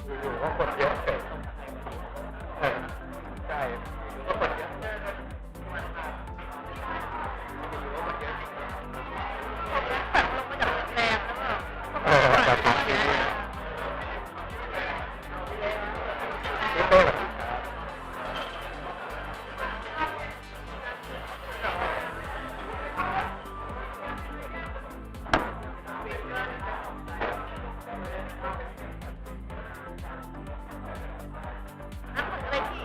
อยู่ๆก็คนเยอะเฉยใช่อยู่ๆก็คนเยอะอยู่ๆก็คนเยอะจริงฝั่งลงมาจากโรงแรมแล้วก็แบบนี้พี่เต้แบบน้ำผึ้งอะไรที่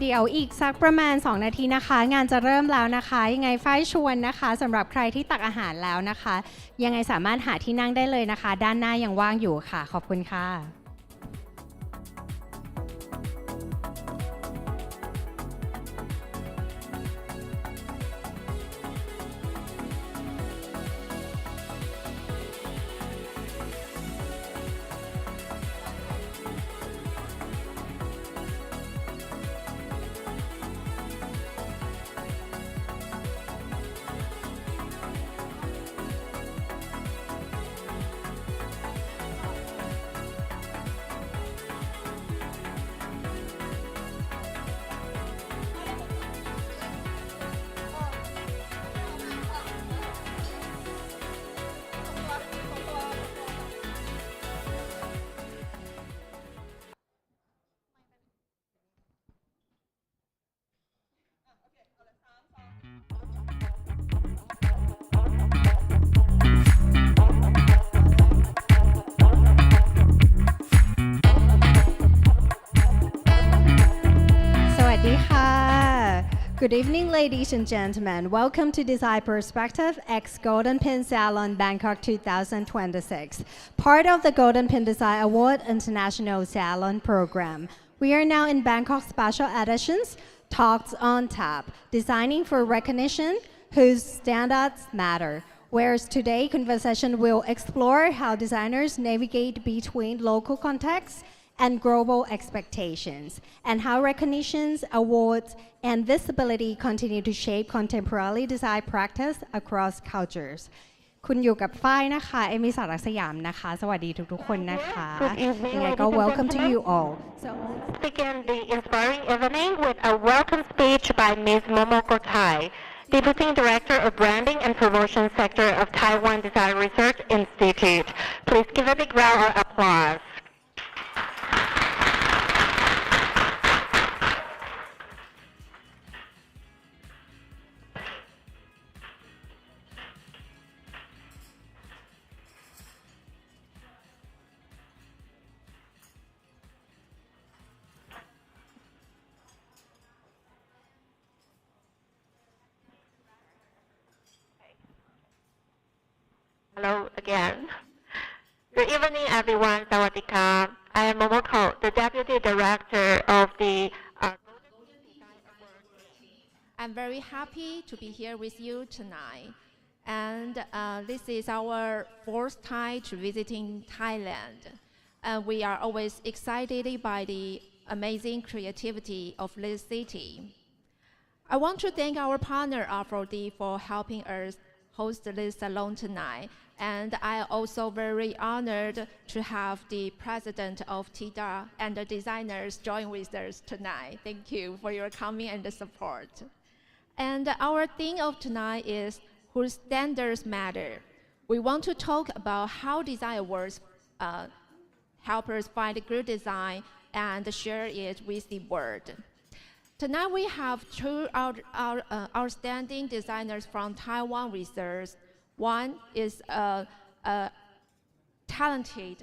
เดี๋ยวอีกสักประมาณ2นาทีนะคะงานจะเริ่มแล้วนะคะยังไงฝ้ายชวนนะคะสำหรับใครที่ตักอาหารแล้วนะคะยังไงสามารถหาที่นั่งได้เลยนะคะด้านหน้ายังว่างอยู่ค่ะขอบคุณค่ะ Good evening, ladies and gentlemen. Welcome to Design Perspective X Golden Pin Salon Bangkok 2026, part of the Golden Pin Design Award International Salon Program. We are now in Bangkok Special Editions, Talks on Tap, Designing for Recognition, whose standards matter. Whereas today, conversation will explore how designers navigate between local contexts and global expectations, and how recognitions, awards, and visibility continue to shape contemporary design practice across cultures. คุณอยู่กับฝ้ายนะคะเอมิสารักสยามนะคะสวัสดีทุกๆคนนะคะ Good evening, ยังไง ladies ก็ and welcome to gentlemen. you all. So Let's begin the inspiring evening with a welcome speech by Ms. Momoko Tai, Deputy Director of Branding and Promotion Sector of Taiwan Design Research Institute. Please give a big round of applause. Hello again. Good evening, everyone. Sawadika. I am Momoko, the Deputy Director of the Golden Design Award. I'm very happy to be here with you tonight. And this is our fourth time to visiting Thailand. And we are always excited by the amazing creativity of this city. I want to thank our partner, Afro-D, for helping us host this salon tonight. And I also very honored to have the president of TIDA and the designers join with us tonight. Thank you for your coming and the support. And our theme of tonight is whose standards matter. We want to talk about how design awards help us find good design and share it with the world. Tonight we have two outstanding designers from Taiwan research. One is a talented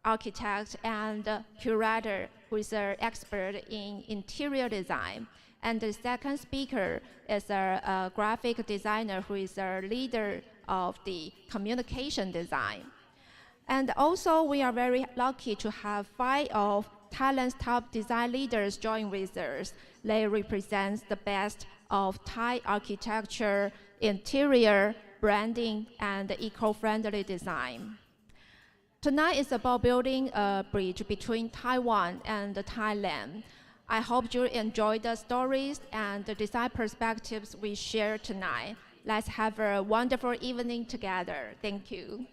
architect and curator who is an expert in interior design. And the second speaker is a graphic designer who is a leader of the communication design. And also, we are very lucky to have 5 of Thailand's top design leaders join with us. They represent the best of Thai architecture, interior, branding, and eco-friendly design. Tonight is about building a bridge between Taiwan and Thailand. I hope you enjoy the stories and the design perspectives we share tonight. Let's have a wonderful evening together. Thank you.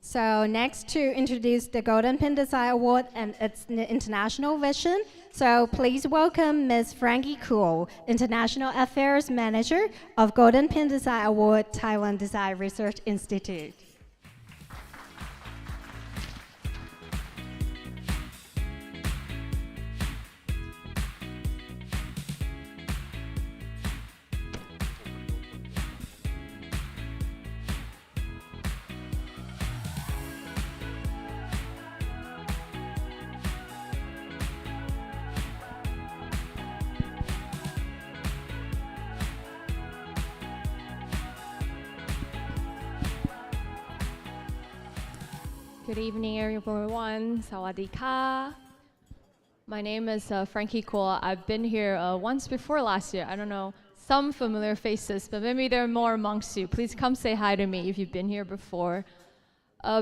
So next to introduce the Golden Pin Design Award and its international vision, so please welcome Ms. Frankie Kuo, International Affairs Manager of Golden Pin Design Award, Taiwan Design Research Institute. Good evening, everyone. Sawadee ka. My name is Frankie Kuo. I've been here once before last year. I don't know, some familiar faces, but maybe there are more amongst you. Please come say hi to me if you've been here before.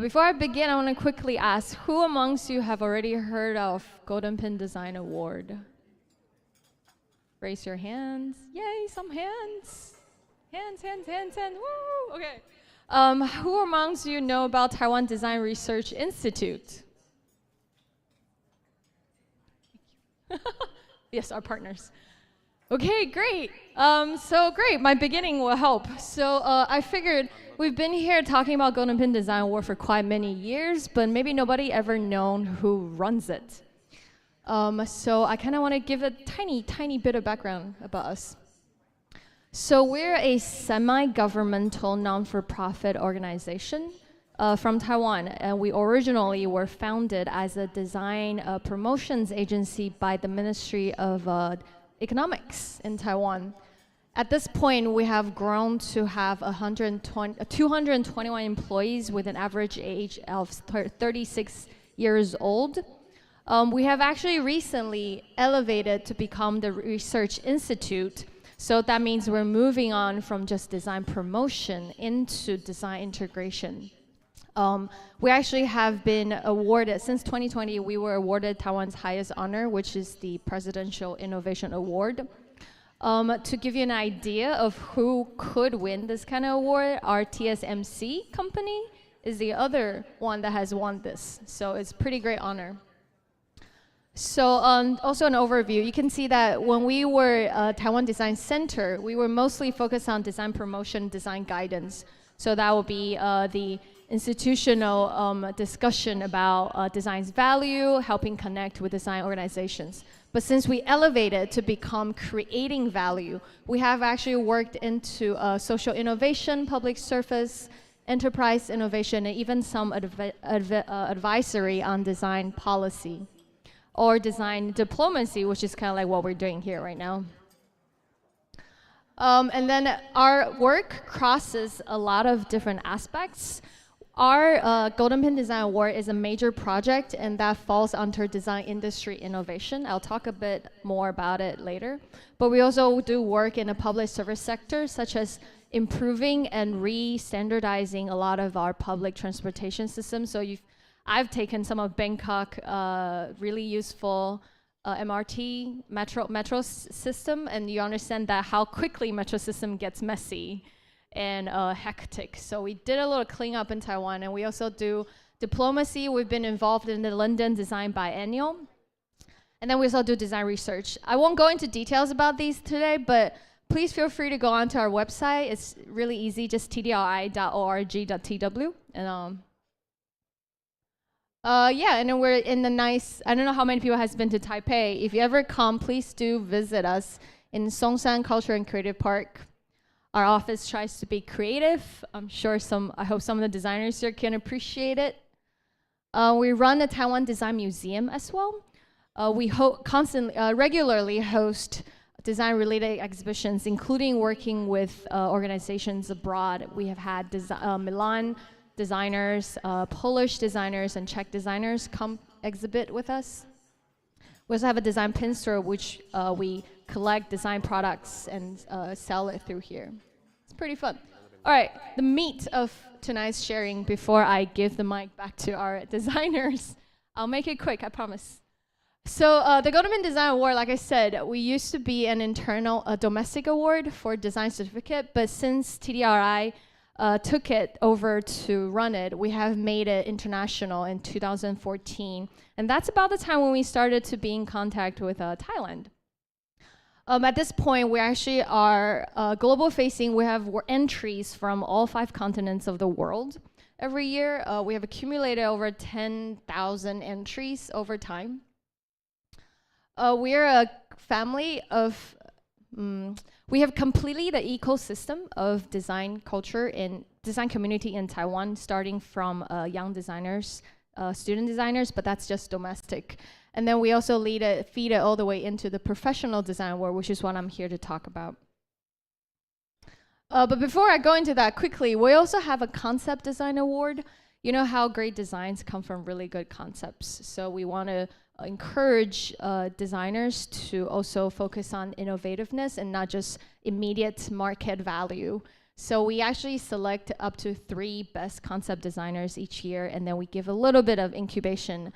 Before I begin, I want to quickly ask, who amongst you have already heard of Golden Pin Design Award? Raise your hands. Yay, some hands. Hands. Woo! Okay. Who amongst you know about Taiwan Design Research Institute? Yes, our partners. Okay, great. So great, my beginning will help. So I figured we've been here talking about Golden Pin Design Award for quite many years, but maybe nobody ever known who runs it. So I kind of want to give a tiny bit of background about us. So we're a semi-governmental non-for-profit organization from Taiwan, and we originally were founded as a design promotions agency by the Ministry of Economics in Taiwan. At this point, we have grown to have 221 employees with an average age of 36 years old. We have actually recently elevated to become the Research Institute. So that means we're moving on from just design promotion into design integration. We actually have been awarded, since 2020, we were awarded Taiwan's highest honor, which is the Presidential Innovation Award. To give you an idea of who could win this kind of award, our TSMC company is the other one that has won this. So it's a pretty great honor. So also an overview, you can see that when we were Taiwan Design Center, we were mostly focused on design promotion, design guidance. So that will be the institutional discussion about design's value, helping connect with design organizations. But since we elevated to become creating value, we have actually worked into social innovation, public service, enterprise innovation, and even some advisory on design policy, or design diplomacy, which is kind of like what we're doing here right now. And then our work crosses a lot of different aspects. Our Golden Pin Design Award is a major project, and that falls under design industry innovation. I'll talk a bit more about it later. But we also do work in the public service sector, such as improving and re-standardizing a lot of our public transportation systems. So I've taken some of Bangkok really useful MRT metro system, and you understand that how quickly metro system gets messy and hectic. So we did a little cleanup in Taiwan, and we also do diplomacy. We've been involved in the London Design Biennial, and then we also do design research. I won't go into details about these today, but please feel free to go onto our website. It's really easy, just tdri.org.tw, and yeah, and then we're in the nice, I don't know how many people has been to Taipei. If you ever come, please do visit us in Songshan Culture and Creative Park. Our office tries to be creative. I hope some of the designers here can appreciate it. We run a Taiwan Design Museum as well. We regularly host design-related exhibitions, including working with organizations abroad. We have had Milan designers, Polish designers, and Czech designers come exhibit with us. We also have a design pin store, which we collect design products and sell it through here. It's pretty fun. All right, the meat of tonight's sharing before I give the mic back to our designers. I'll make it quick, I promise. So the Golden Pin Design Award, like I said, we used to be an internal domestic award for design certificate, but since TDRI took it over to run it, we have made it international in 2014. And that's about the time when we started to be in contact with Thailand. At this point, we actually are global facing. We have entries from all 5 continents of the world. Every year, we have accumulated over 10,000 entries over time. We're a family of we have completely the ecosystem of design culture and design community in Taiwan, starting from young designers, student designers, but that's just domestic. And then we also feed it all the way into the professional design world, which is what I'm here to talk about. But before I go into that quickly, we also have a concept design award. You know how great designs come from really good concepts. So we want to encourage designers to also focus on innovativeness and not just immediate market value. So we actually select up to 3 best concept designers each year, and then we give a little bit of incubation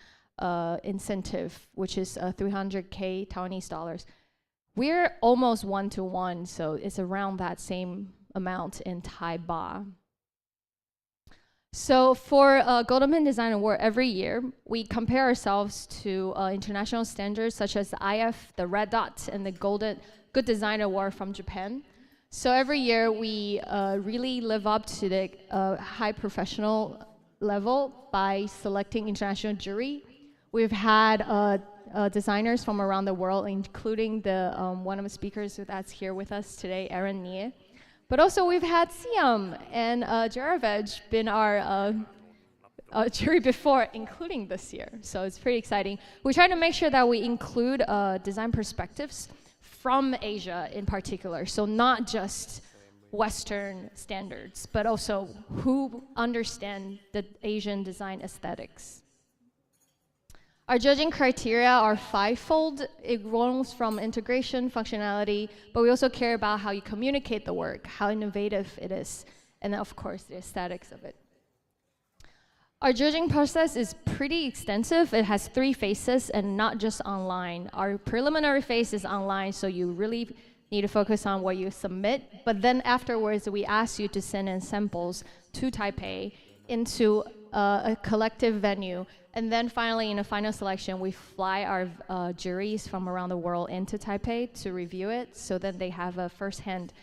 incentive, which is 300K Taiwanese dollars. We're almost 1-to-1, so it's around that same amount in Thai baht. So for Golden Pin Design Award every year, we compare ourselves to international standards such as the IF, the Red Dot, and the Good Design Award from Japan. So every year we really live up to the high professional level by selecting international jury. We've had designers from around the world, including the one of the speakers that's here with us today, Aaron Nieh. But also we've had Siam and Jaravej been our jury before, including this year. So it's pretty exciting. We try to make sure that we include design perspectives from Asia in particular. So not just Western standards, but also who understand the Asian design aesthetics. Our judging criteria are 5-fold. It runs from integration, functionality, but we also care about how you communicate the work, how innovative it is, and of course, the aesthetics of it. Our judging process is pretty extensive. It has 3 phases and not just online. Our preliminary phase is online, so you really need to focus on what you submit, but then afterwards, we ask you to send in samples to Taipei into a collective venue. And then finally, in the final selection, we fly our juries from around the world into Taipei to review it, so that they have a first-hand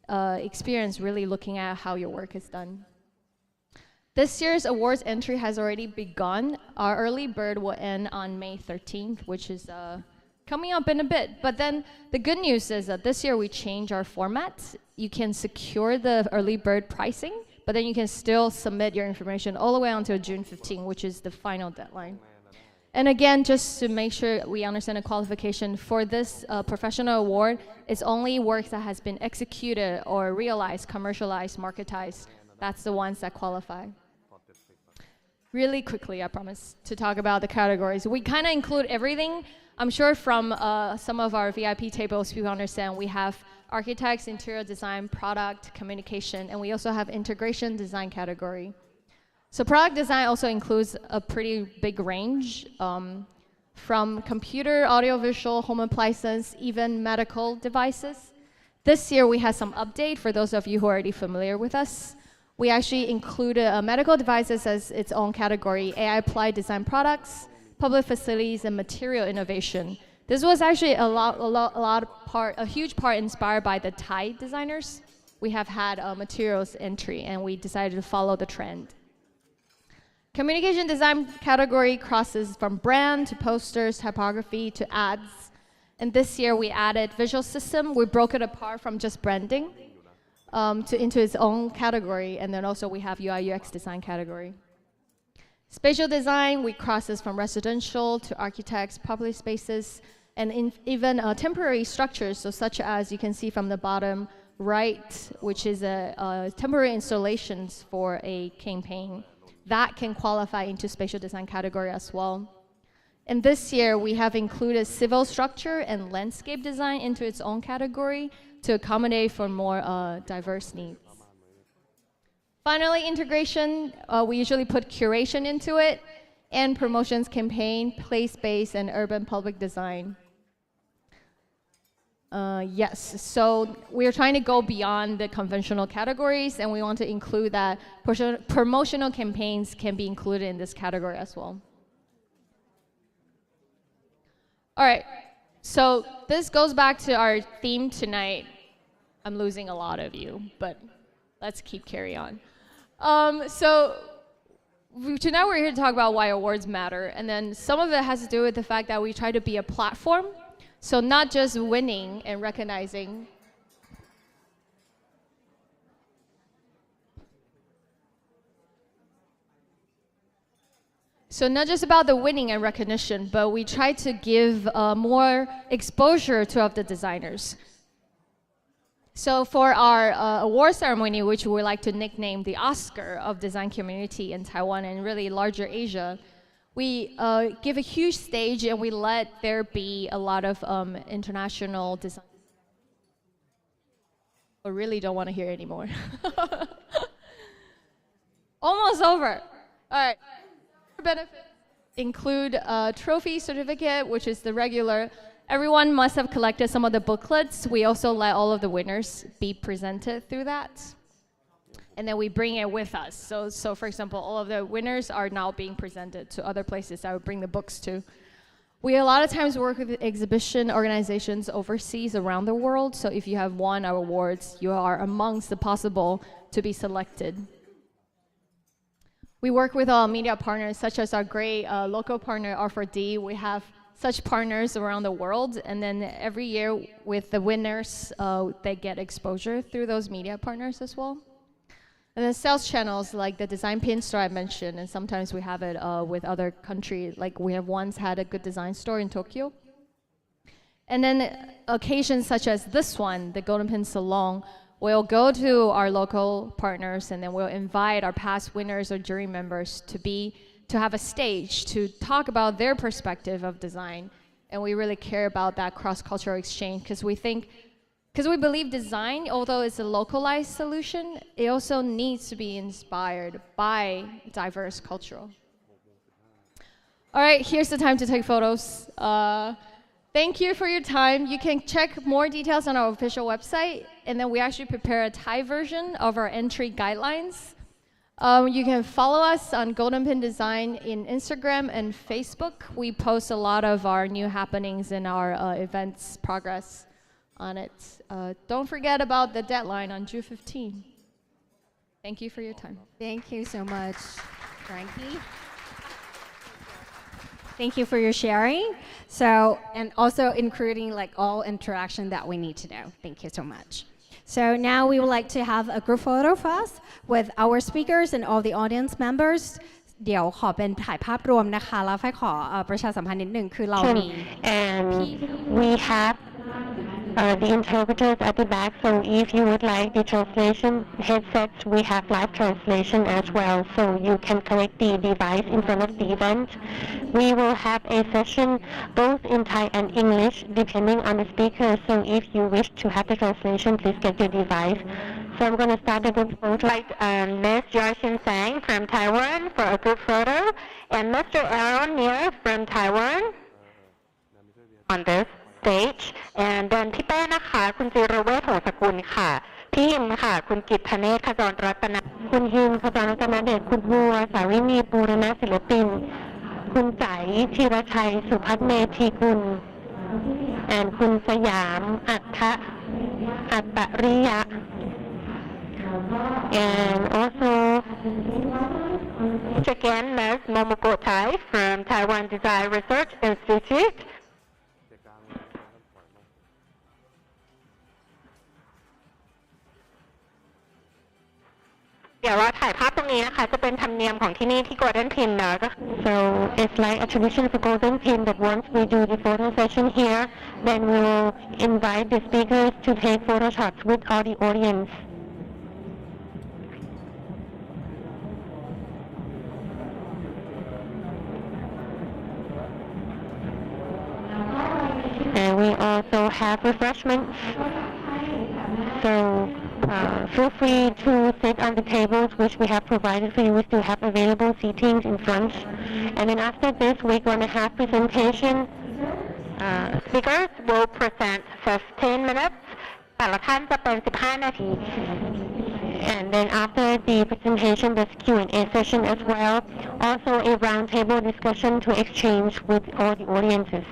experience really looking at how your work is done. This year's awards entry has already begun. Our early bird will end on May 13th, which is coming up in a bit. But then the good news is that this year we changed our format. You can secure the early bird pricing, but then you can still submit your information all the way until June 15, which is the final deadline. And again, just to make sure we understand the qualification for this professional award, it's only work that has been executed or realized, commercialized, marketized. That's the ones that qualify. Really quickly, I promise, to talk about the categories. We kind of include everything. I'm sure from some of our VIP tables, people understand we have architects, interior design, product, communication, and we also have integration design category. So product design also includes a pretty big range, from computer, audiovisual, home appliances, even medical devices. This year we had some update for those of you who are already familiar with us. We actually included medical devices as its own category, AI applied design products, public facilities, and material innovation. This was actually a huge part inspired by the Thai designers. We have had materials entry, and we decided to follow the trend. Communication design category crosses from brand to posters, typography to ads. And this year we added visual system. We broke it apart from just branding into its own category. And then also we have UI UX design category. Spatial design, we crosses from residential to architects, public spaces, and even temporary structures, so such as you can see from the bottom right, which is a temporary installations for a campaign. That can qualify into spatial design category as well. And this year, we have included civil structure and landscape design into its own category to accommodate for more diverse needs. Finally, integration, we usually put curation into it, and promotions campaign, place-based, and urban public design. Yes, so we're trying to go beyond the conventional categories, and we want to include that promotional campaigns can be included in this category as well. All right, so this goes back to our theme tonight. I'm losing a lot of you, but let's carry on. Tonight we're here to talk about why awards matter, and then some of it has to do with the fact that we try to be a platform. So not just winning and recognizing. So not just about the winning and recognition, but we try to give more exposure to the designers. So for our award ceremony, which we like to nickname the Oscar of design community in Taiwan and really larger Asia, we give a huge stage and we let there be a lot of international design. I really don't want to hear anymore. Almost over. All right. Benefits include a trophy certificate, which is the regular. Everyone must have collected some of the booklets. We also let all of the winners be presented through that. And then we bring it with us. So for example, all of the winners are now being presented to other places I would bring the books to. We a lot of times work with exhibition organizations overseas around the world. So if you have won our awards, you are amongst the possible to be selected. We work with media partners such as our great local partner R4D. We have such partners around the world. And then every year with the winners, they get exposure through those media partners as well. And then sales channels like the design pin store I mentioned, and sometimes we have it with other countries. Like we have once had a good design store in Tokyo. And then occasions such as this one, the Golden Pin Salon, we'll go to our local partners and then we'll invite our past winners or jury members to have a stage to talk about their perspective of design. And we really care about that cross-cultural exchange because we believe design, although it's a localized solution, it also needs to be inspired by diverse cultural. All right, here's the time to take photos. Thank you for your time. You can check more details on our official website, and then we actually prepare a Thai version of our entry guidelines. You can follow us on Golden Pin Design in Instagram and Facebook. We post a lot of our new happenings and our events progress on it. Don't forget about the deadline on June 15. Thank you for your time. Thank you so much, Frankie. Thank you for your sharing. So, and also including like all interaction that we need to know. Thank you so much. So now we would like to have a group photo first with our speakers and all the audience members. เดี๋ยวขอเป็นถ่ายภาพรวมนะคะแล้วฝ้ายขอประชาสัมพันธ์นิดนึงคือเรามี And we have the interpreters at the back, so if you would like the translation headsets, we have live translation as well, so you can connect the device in front of the event. We will have a session both in Thai and English, depending on the speaker, so if you wish to have the translation, please get your device So I'm going to start the group photo. Like Ms. Ya-Hsin Tseng from Taiwan for a group photo, and Mr. Aaron Nieh from Taiwan on this stage. And then พี่เป้นะคะคุณจิรเวชโหสกุลค่ะพี่หิมค่ะคุณกิตธเนศขจรรัตนคุณหิมขจรรัตนเดชคุณบัวสาวินีบูรณะศิลปินคุณใจธีรชัยสุพัฒน์เมธีกุล and คุณสยามอัตริยะ and also again Ms. Momoko Tai from Taiwan Design Research Institute. เดี๋ยวเราถ่ายภาพตรงนี้นะคะจะเป็นธรรมเนียมของที่นี่ที่ Golden Pin นะก็ so it's like a tradition for Golden Pin that once we do the photo session here then we will invite the speakers to take photo shots with all the audience. And we also have refreshments. So feel free to sit on the tables which we have provided for you. We still have available seatings in front. And then after this, we're going to have presentation. Speakers will present 15 minutes. แต่ละท่านจะเป็น 15 นาที And then after the presentation, there's Q&A session as well. Also a roundtable discussion to exchange with all the audiences.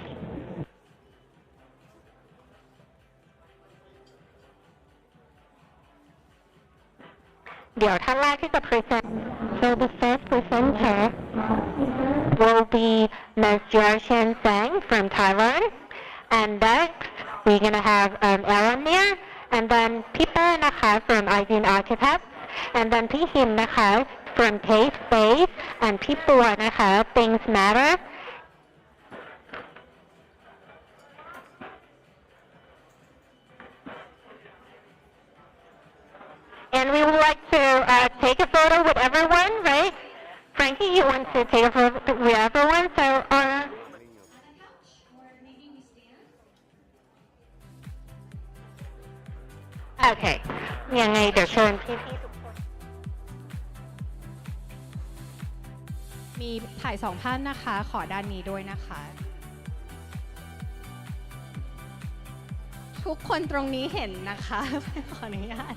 เดี๋ยวท่านแรกที่จะ present so the first presenter will be Ms. Ya-Hsin Tseng from Taiwan and next we're gonna have Aaron Nieh and then พี่เป้นะคะ from Idean Architects and then พี่หิมนะคะ from Taste Space and พี่ปัวนะคะ Things Matter. And we would like to take a photo with everyone, right? Frankie, you want to take a photo with everyone? So, okay. ยังไงเดี๋ยวเชิญพี่ๆทุกคนมีถ่าย2ท่านนะคะ ขอด้านนี้ด้วยนะคะ ทุกคนตรงนี้เห็นนะคะ ขออนุญาต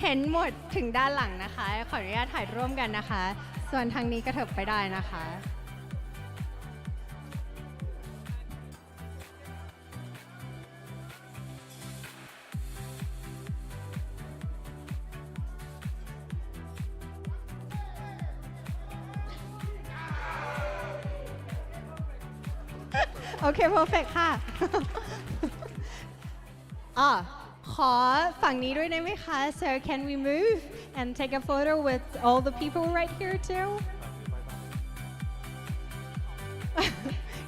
เห็นหมดถึงด้านหลังนะคะ ขออนุญาตถ่ายร่วมกันนะคะ ส่วนทางนี้ก็เถิบไปได้นะคะ โอเค perfect ค่ะ ขอฝั่งนี้ด้วยได้ไหมคะ so can we move and take a photo with all the people right here too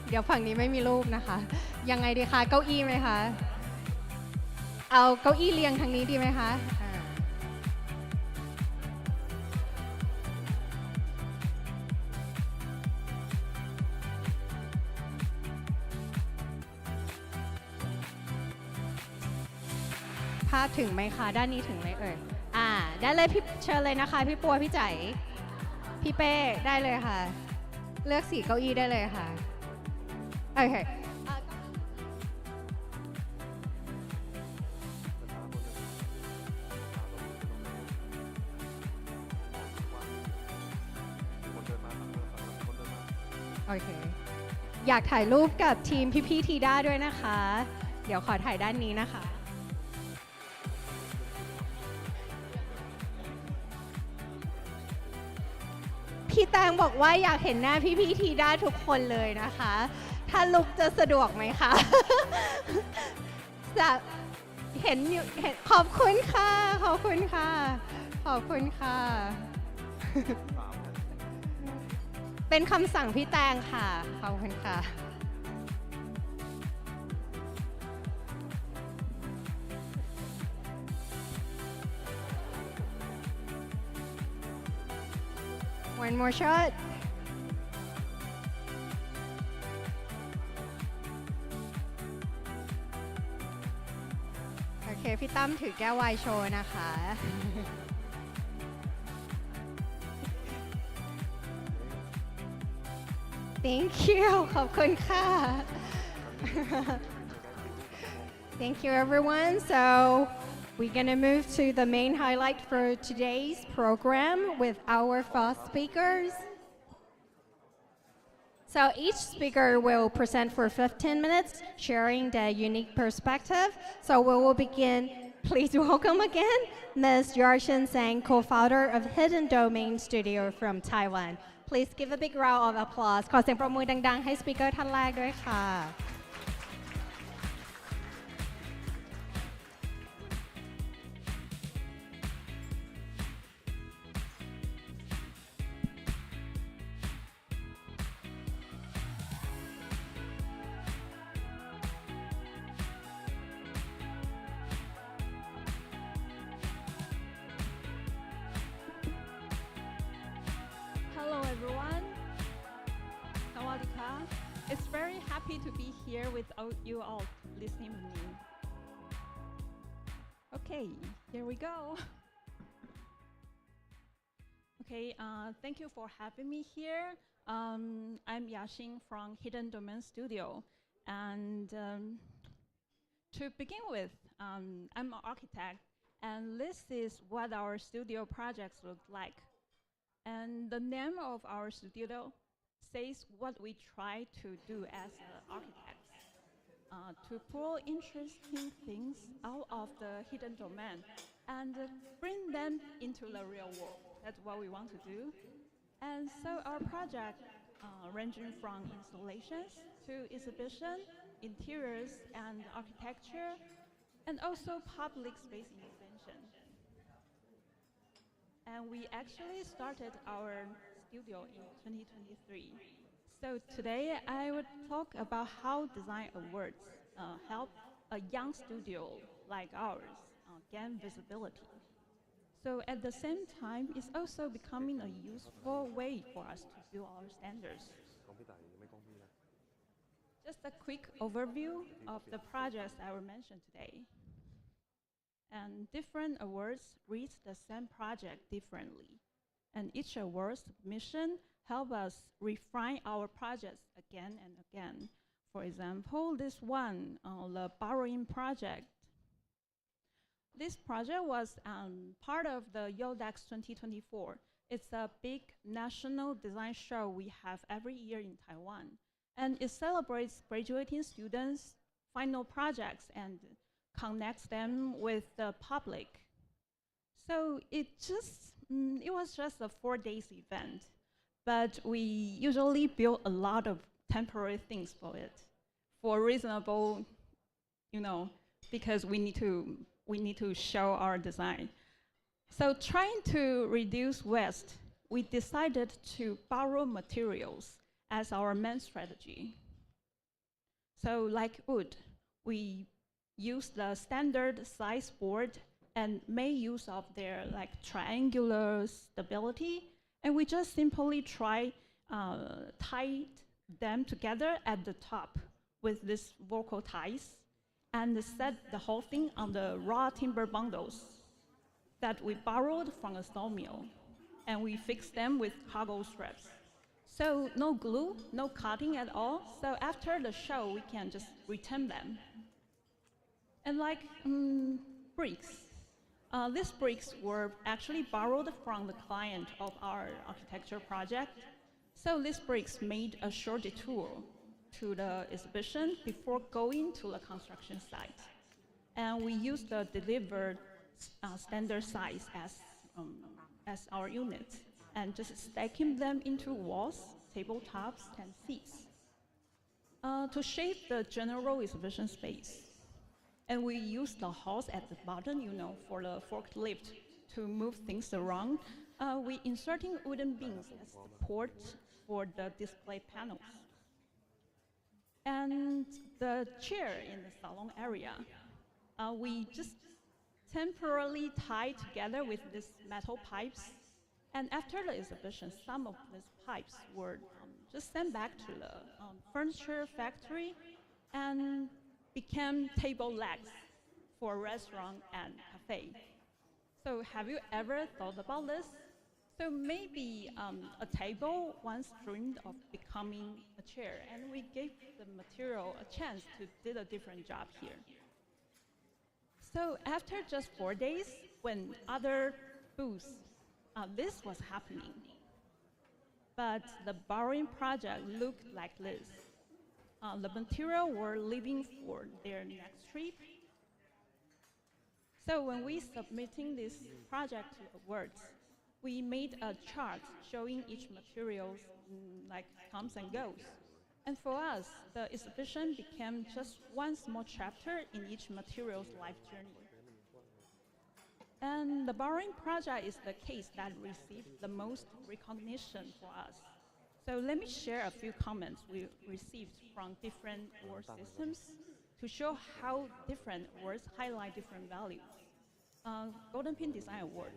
เดี๋ยวฝั่งนี้ไม่มีรูปนะคะ ยังไงดีคะ เก้าอี้ไหมคะ เอาเก้าอี้เรียงทางนี้ดีไหมคะภาพถึงไหมคะ ด้านนี้ถึงไหมเอ่ยได้เลยพี่เชิญเลยนะคะพี่ปัวพี่ใจพี่เป้ได้เลยค่ะเลือกสีเก้าอี้ได้เลยค่ะโอเคโอเคอยากถ่ายรูปกับทีมพี่ๆทีด้าด้วยนะคะเดี๋ยวขอถ่ายด้านนี้นะคะพี่แตงบอกว่าอยากเห็นหน้าพี่ๆทีด้าทุกคนเลยนะคะถ้าลุกจะสะดวกไหมคะ จะเห็นขอบคุณค่ะขอบคุณค่ะขอบคุณค่ะ เป็นคำสั่งพี่แตงค่ะขอบคุณค่ะ One more shot พี่ตั้มถือแก้วไวน์โชว์นะคะ Thank you ขอบคุณค่ะ Thank you everyone. So we're gonna move to the main highlight for today's program with our first speakers. So each speaker will present for 15 minutes, sharing their unique perspective. So we will begin. Please welcome again Ms. Ya-Hsin Tseng, co-founder of Hidden Domain Studio from Taiwan. Please give a big round of applause. ขอเสียงปรบมือดังๆให้สปีกเกอร์ท่านแรกด้วยค่ะ Hello everyone. Sawadika. It's very happy to be here with you all listening to me. Okay, here we go. Okay, thank you for having me here. I'm Ya-Hsin from Hidden Domain Studio. And to begin with, I'm an architect, and this is what our studio projects look like. And the name of our studio says what we try to do as architects, to pull interesting things out of the hidden domain and bring them into the real world. That's what we want to do. And so our project ranging from installations to exhibition, interiors and architecture, and also public space expansion. And we actually started our studio in 2023. So today I would talk about how design awards help a young studio like ours gain visibility. So at the same time, it's also becoming a useful way for us to build our standards. Just a quick overview of the projects I will mention today. And different awards reach the same project differently. And each award's mission help us refine our projects again and again. For example, this one, the borrowing project. This project was part of the YODEX 2024. It's a big national design show we have every year in Taiwan. And it celebrates graduating students' final projects and connects them with the public. So it was just a 4 days event, but we usually build a lot of temporary things for it, for reasonable, because we need to show our design. So trying to reduce waste, we decided to borrow materials as our main strategy. So like wood, we use the standard size board and make use of their triangular stability, and we just simply tie them together at the top with these vocal ties and set the whole thing on the raw timber bundles that we borrowed from a sawmill, and we fixed them with cargo straps. So no glue, no cutting at all, so after the show we can just return them. And bricks. These bricks were actually borrowed from the client of our architecture project. So these bricks made a short detour to the exhibition before going to the construction site. And we used the delivered standard size as our units, and just stacking them into walls, tabletops, and seats to shape the general exhibition space. And we use the halls at the bottom, for the forklift to move things around. We inserting wooden beams as support for the display panels. And the chair in the salon area, we just temporarily tied together with these metal pipes. And after the exhibition, some of these pipes were just sent back to the furniture factory and became table legs for restaurant and cafe. So have you ever thought about this? So maybe a table once dreamed of becoming a chair, and we gave the material a chance to do a different job here. So after just 4 days, when other booths, this was happening. But the borrowing project looked like this. The material were leaving for their next trip. So when we submitting this project to awards, we made a chart showing each material's like comes and goes. And for us, the exhibition became just one small chapter in each material's life journey. And the borrowing project is the case that received the most recognition for us. So let me share a few comments we received from different award systems to show how different awards highlight different values. Golden Pin Design Award,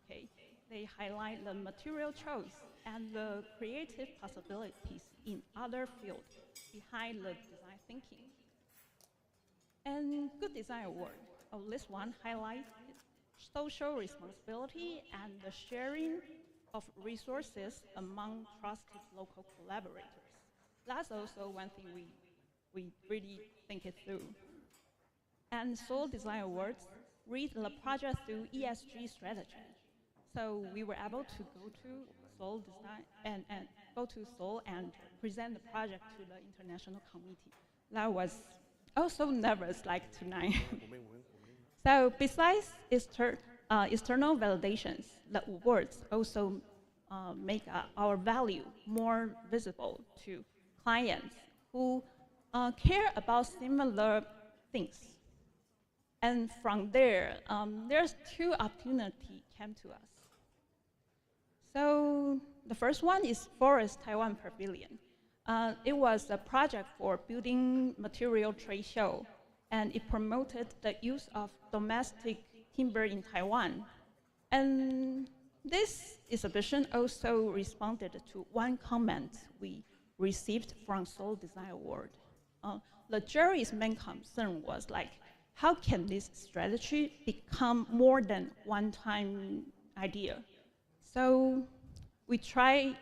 okay, they highlight the material choice and the creative possibilities in other fields behind the design thinking. And Good Design Award, this one highlights social responsibility and the sharing of resources among trusted local collaborators. That's also one thing we really think it through. And Seoul Design Awards read the project through ESG strategy. So we were able to go to Seoul Design and go to Seoul and present the project to the international committee. That was also nervous like tonight. So besides external validations, the awards also make our value more visible to clients who care about similar things. And from there, there's two opportunities came to us. So the first one is Forest Taiwan Pavilion. It was a project for building material trade show, and it promoted the use of domestic timber in Taiwan. And this exhibition also responded to one comment we received from Seoul Design Award. The jury's main concern was like, how can this strategy become more than one-time idea? So we try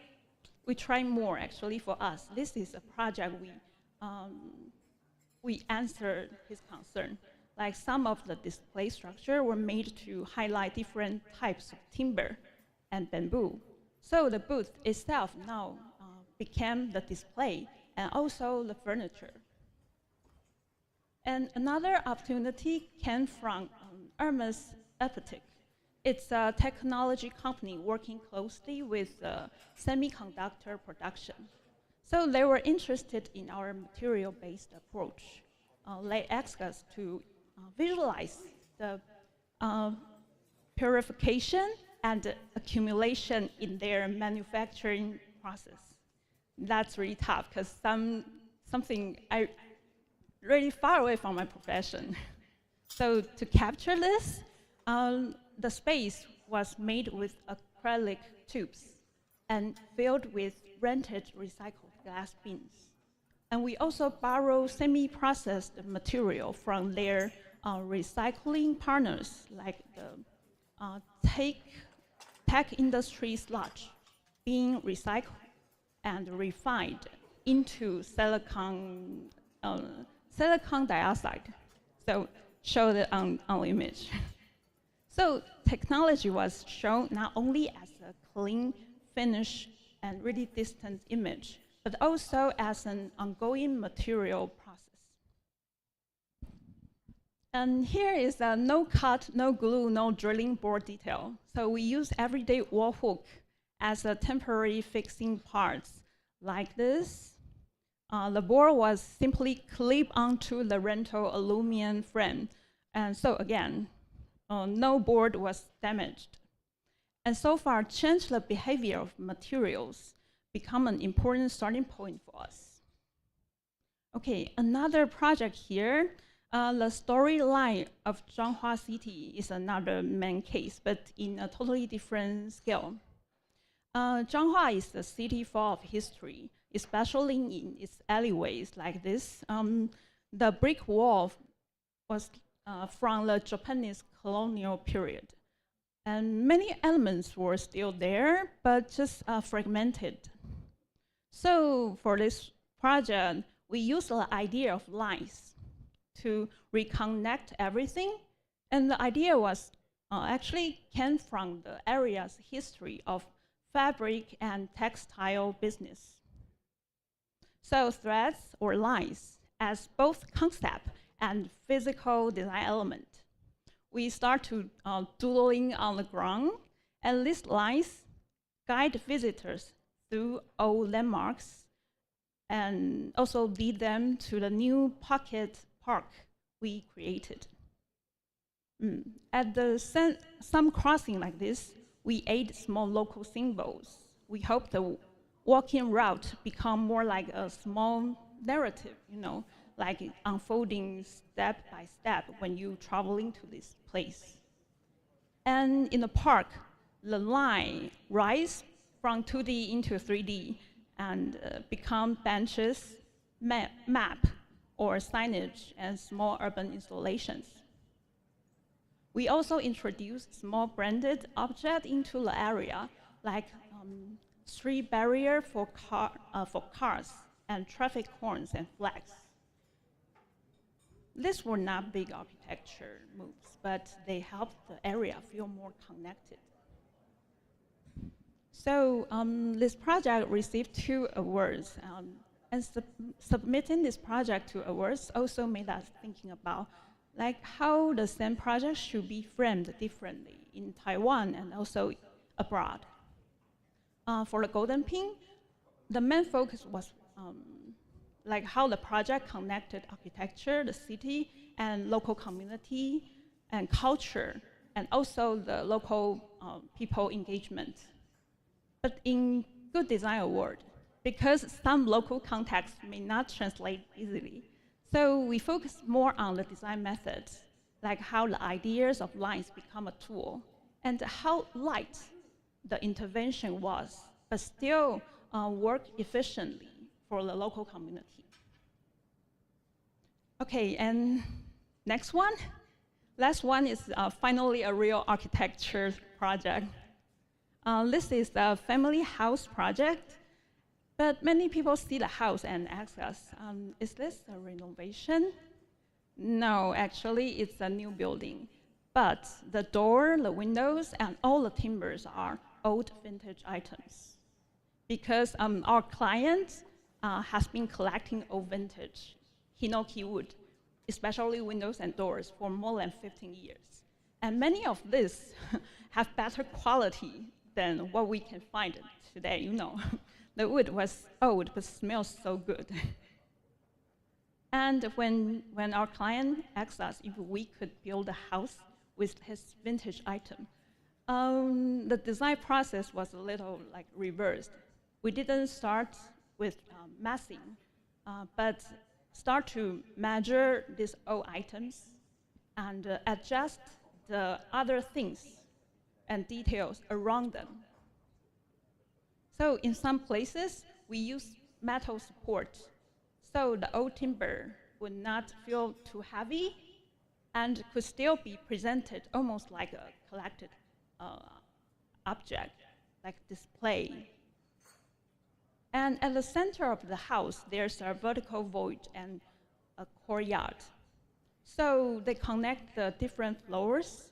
more actually for us. This is a project we answered his concern. Like some of the display structure were made to highlight different types of timber and bamboo. So the booth itself now became the display and also the furniture. And another opportunity came from Hermes Apatic. It's a technology company working closely with semiconductor production. So they were interested in our material-based approach. They asked us to visualize the purification and accumulation in their manufacturing process. That's really tough because something I really far away from my profession. So to capture this, the space was made with acrylic tubes and filled with rented recycled glass bins. And we also borrow semi-processed material from their recycling partners, like the tech industry sludge being recycled and refined into silicon dioxide. So show it on our image. So technology was shown not only as a clean finish and really distant image, but also as an ongoing material process. And here is a no cut, no glue, no drilling board detail. So we use everyday wall hook as a temporary fixing parts like this. The board was simply clipped onto the rental aluminum frame. And so again, no board was damaged. And so far, change the behavior of materials become an important starting point for us. Okay, another project here, the storyline of Zhanghua City is another main case, but in a totally different scale. Zhanghua is a city full of history, especially in its alleyways like this. The brick wall was from the Japanese colonial period. And many elements were still there, but just fragmented. So for this project, we used the idea of lines to reconnect everything. And the idea was actually came from the area's history of fabric and textile business. So threads or lines as both concept and physical design element. We start to doodling on the ground, and these lines guide visitors through old landmarks and also lead them to the new pocket park we created. At some crossing like this, we add small local symbols. We hope the walking route become more like a small narrative, like unfolding step by step when you're traveling to this place. And in the park, the line rise from 2D into 3D and become benches, map, or signage and small urban installations. We also introduced small branded objects into the area, like street barrier for cars and traffic horns and flags. These were not big architecture moves, but they helped the area feel more connected. So this project received 2 awards, and submitting this project to awards also made us thinking about how the same project should be framed differently in Taiwan and also abroad. For the Golden Pin, the main focus was how the project connected architecture, the city, and local community, and culture, and also the local people engagement. But in Good Design Award, because some local context may not translate easily, so we focus more on the design methods, like how the ideas of lines become a tool, and how light the intervention was, but still work efficiently for the local community. Okay, and next one. Last one is finally a real architecture project. This is a family house project, but many people see the house and ask us, is this a renovation? No, actually, it's a new building. But the door, the windows, and all the timbers are old vintage items. Because our client has been collecting old vintage hinoki wood, especially windows and doors, for more than 15 years. And many of these have better quality than what we can find today, The wood was old, but smells so good. And when our client asked us if we could build a house with his vintage item, the design process was a little reversed. We didn't start with massing, but start to measure these old items and adjust the other things and details around them. So in some places, we use metal support, so the old timber would not feel too heavy and could still be presented almost like a collected object, like display. And at the center of the house, there's a vertical void and a courtyard. So they connect the different floors,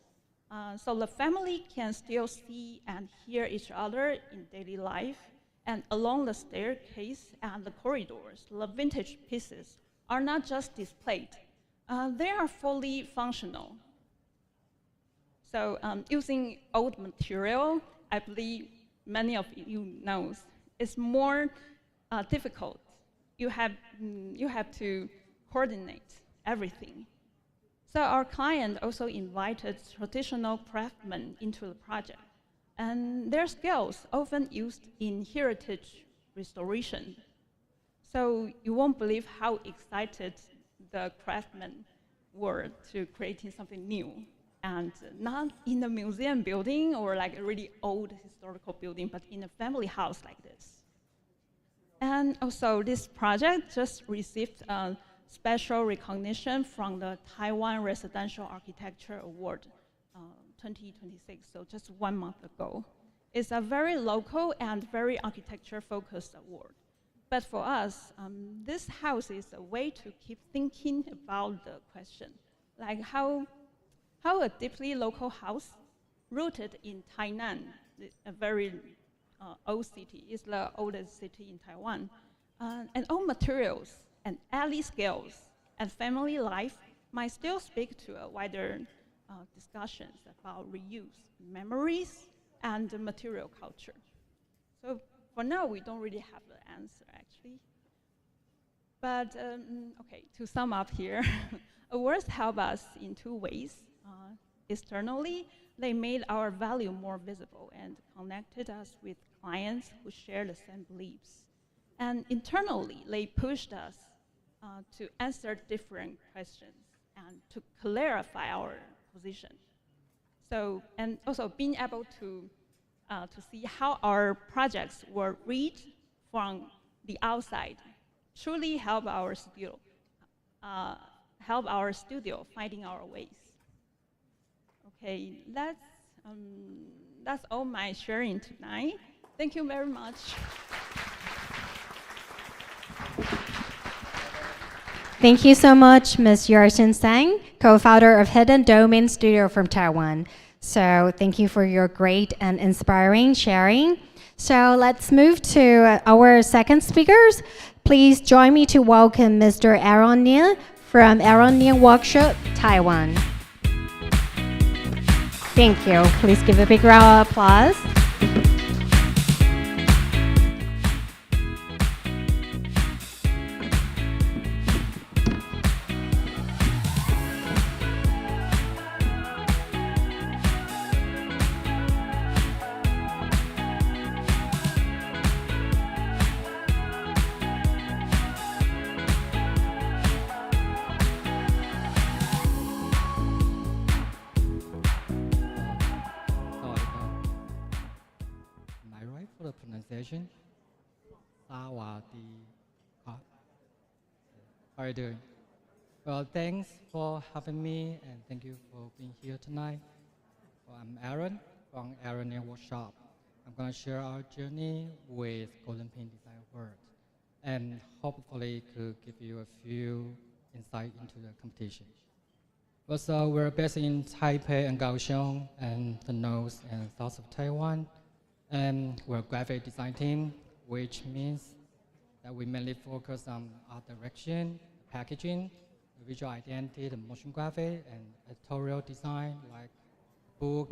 so the family can still see and hear each other in daily life. And along the staircase and the corridors, the vintage pieces are not just displayed, they are fully functional. So using old material, I believe many of you know, is more difficult. You have to coordinate everything. So our client also invited traditional craftsmen into the project, and their skills often used in heritage restoration. So you won't believe how excited the craftsmen were to creating something new, and not in a museum building or a really old historical building, but in a family house like this. And also, this project just received special recognition from the Taiwan Residential Architecture Award 2026, so just 1 month ago. It's a very local and very architecture-focused award. But for us, this house is a way to keep thinking about the question, like how a deeply local house rooted in Tainan, a very old city, is the oldest city in Taiwan, and all materials and alley scales and family life might still speak to a wider discussions about reuse, memories, and the material culture. So for now, we don't really have the answer, actually. But okay, to sum up here, awards help us in 2 ways. Externally, they made our value more visible and connected us with clients who share the same beliefs. And internally, they pushed us to answer different questions and to clarify our position. So, and also being able to see how our projects were read from the outside truly help our studio finding our ways. Okay, that's all my sharing tonight. Thank you very much. Thank you so much, Ms. Ya-Hsin Tseng, co-founder of Hidden Domain Studio from Taiwan. So thank you for your great and inspiring sharing. So let's move to our second speakers. Please join me to welcome Mr. Aaron Nieh from Aaron Nieh Workshop, Taiwan. Thank you. Please give a big round of applause. Pronunciation. Sawadi. How are you doing? Well, thanks for having me and thank you for being here tonight. Well, I'm Aaron from Aaron Nieh Workshop. I'm going to share our journey with Golden Pin Design Award and hopefully could give you a few insight into the competition. Well, so we're based in Taipei and Kaohsiung and the north and south of Taiwan. And we're a graphic design team, which means that we mainly focus on art direction, packaging, the visual identity, the motion graphic, and editorial design like book,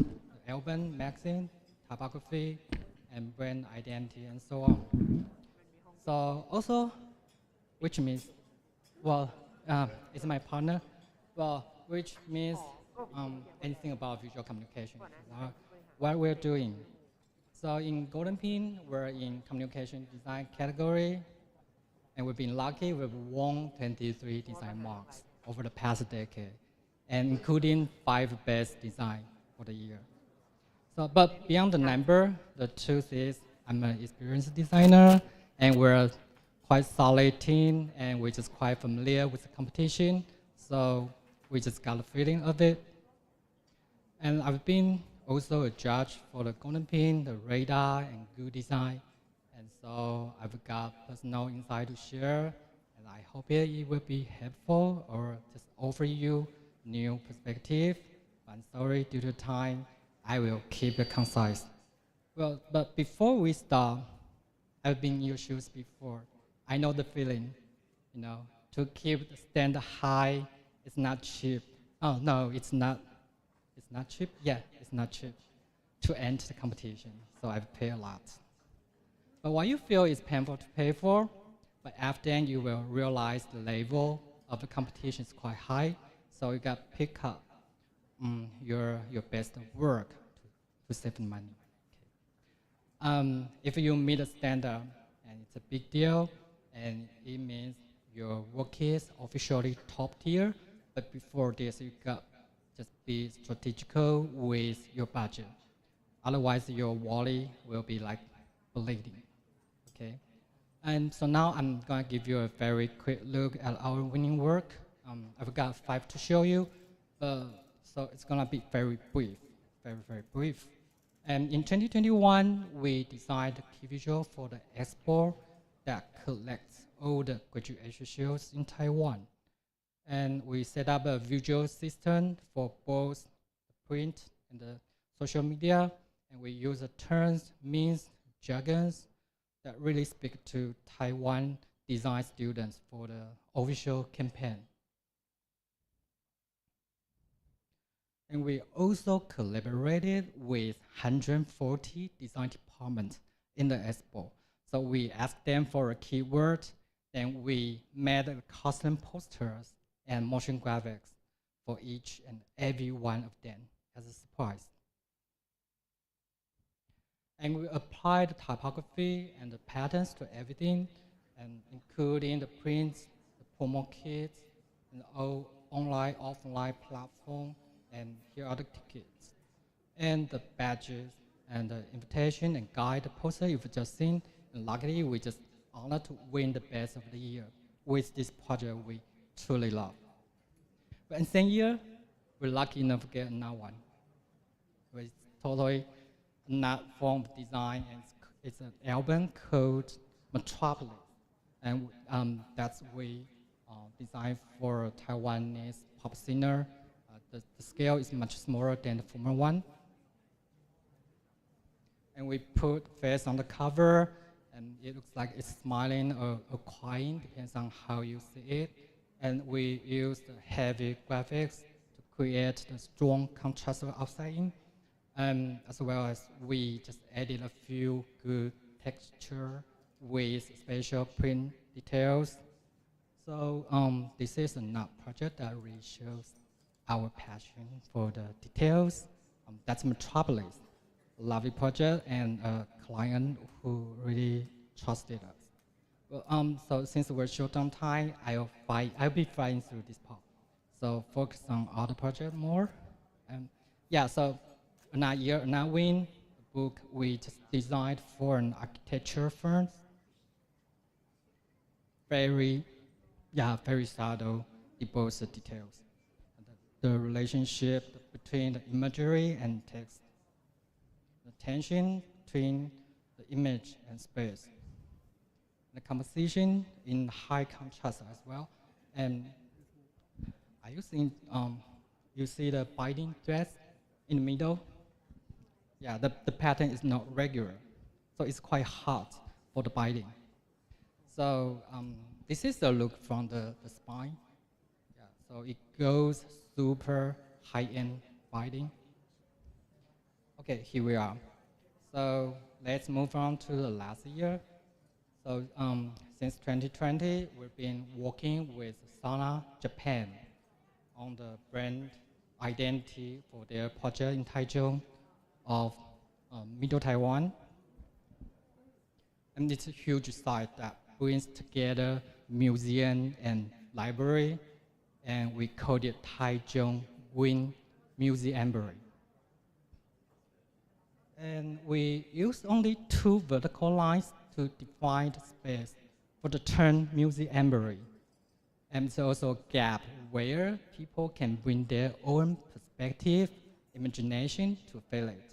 album, magazine, typography, and brand identity, and so on. So also, which means, well, it's my partner, well, which means anything about visual communication, what we're doing. So in Golden Pin, we're in communication design category, and we've been lucky, we've won 23 design marks over the past decade, and including 5 best design for the year. So, but beyond the number, the truth is I'm an experienced designer, and we're a quite solid team, and we're just quite familiar with the competition, so we just got a feeling of it. And I've been also a judge for the Golden Pin, the radar, and good design. And so I've got personal insight to share, and I hope it will be helpful or just offer you new perspective. I'm sorry, due to time, I will keep it concise. Well, but before we start, I've been in your shoes before. I know the feeling, you know, to keep the standard high, it's not cheap. Oh, no, it's not. It's not cheap? Yeah, it's not cheap to enter the competition, so I've paid a lot. But what you feel is painful to pay for, but after then you will realize the level of the competition is quite high, so you got to pick up your best work to save money. Okay. If you meet a standard, and it's a big deal, and it means your work is officially top tier, but before this you got just be strategical with your budget. Otherwise, your wallet will be like bleeding. Okay. And so now I'm going to give you a very quick look at our winning work. I've got 5 to show you, so it's going to be very brief, very brief. And in 2021, we designed a key visual for the expo that collects all the graduation shows in Taiwan. And we set up a visual system for both the print and the social media, and we use the terms, means, jargons that really speak to Taiwan design students for the official campaign. And we also collaborated with 140 design departments in the expo. So we asked them for a keyword, then we made custom posters and motion graphics for each and every one of them as a surprise. And we applied the typography and the patterns to everything, and including the prints, the promo kits, and all online, offline platform, and here are the tickets, and the badges, and the invitation and guide poster you've just seen. And luckily, we just honored to win the best of the year with this project we truly love. But in the same year, we're lucky enough to get another one. It's totally not form of design, and it's an album called Metropolis, and that's we designed for a Taiwanese pop singer. The scale is much smaller than the former one, and we put face on the cover, and it looks like it's smiling or crying, depends on how you see it. And we use the heavy graphics to create the strong contrast of outside in. As well as we just added a few good texture with special print details. So this is a project that really shows our passion for the details. That's Metropolis, a lovely project and a client who really trusted us. Well, so since we're short on time, I'll be flying through this part. So focus on other project more. Yeah, so another win, the book we just designed for an architecture firm. Very subtle, both the details. The relationship between the imagery and text. The tension between the image and space. The composition in high contrast as well. And are you seeing, you see the binding threads in the middle? Yeah, the pattern is not regular, so it's quite hard for the binding. So this is the look from the spine. Yeah, so it goes super high-end binding. Okay, here we are. So let's move on to the last year. So since 2020, we've been working with Sana Japan on the brand identity for their project in Taichung of Middle Taiwan. And it's a huge site that brings together museum and library, and we called it Taichung Green Museumary. And we used only 2 vertical lines to define the space for the term museumary. And there's also a gap where people can bring their own perspective, imagination to feel it,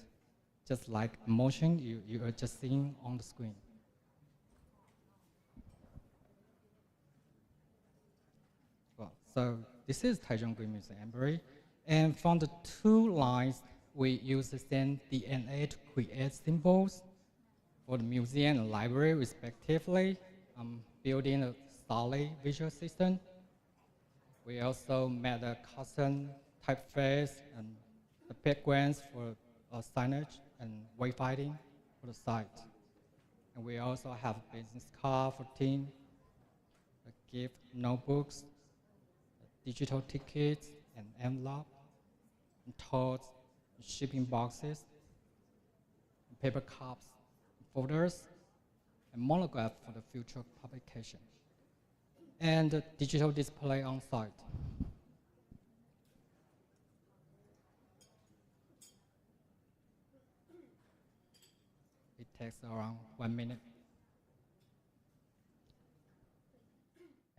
just like emotion you are just seeing on the screen. Well, so this is Taichung Green Museumary, and from the 2 lines, we use the same DNA to create symbols for the museum and library respectively, building a solid visual system. We also made a custom typeface and the backgrounds for signage and wayfinding for the site. And we also have a business card for team, gift notebooks, digital tickets and envelope, and totes, and shipping boxes, and paper cups, folders, and monograph for the future publication, and the digital display on site. It takes around 1 minute.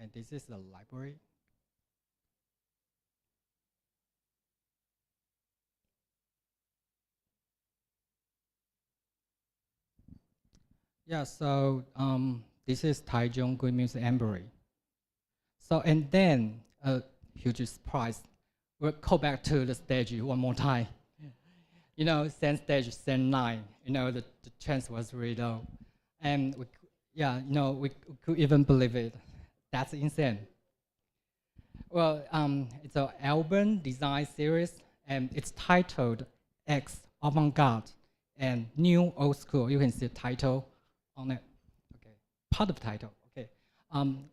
And this is the library. Yeah, so this is Taichung Good Music Library. So, and then a huge surprise. We'll go back to the stage one more time. You know, same stage, same line. You know, the chance was really low. And we could even believe it. That's insane. Well, it's an album design series, and it's titled X Avant-Garde and New Old School. You can see the title on it. Okay, part of the title. Okay,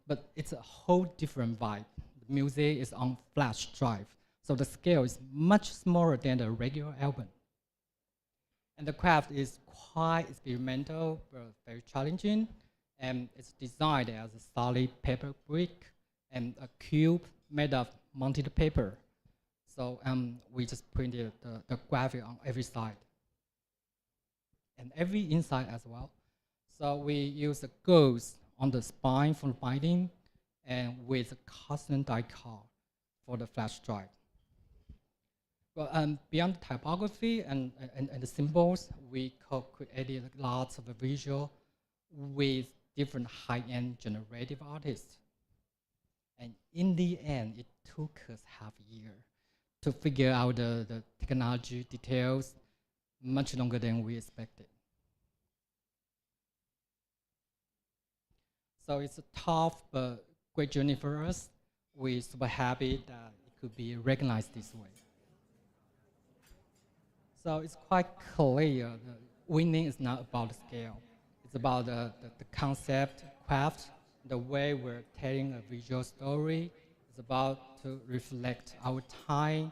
but it's a whole different vibe. The music is on flash drive, so the scale is much smaller than the regular album. And the craft is quite experimental, but very challenging. And it's designed as a solid paper brick and a cube made of mounted paper. So we just printed the graphic on every side and every inside as well. So we use the ghost on the spine for the binding and with a custom die cut for the flash drive. Well, beyond the typography and the symbols, we created lots of visual with different high-end generative artists. And in the end, it took us half a year to figure out the technology details, much longer than we expected. So it's a tough but great journey for us. We're super happy that it could be recognized this way. So it's quite clear that winning is not about the scale. It's about the concept, craft, the way we're telling a visual story. It's about to reflect our time,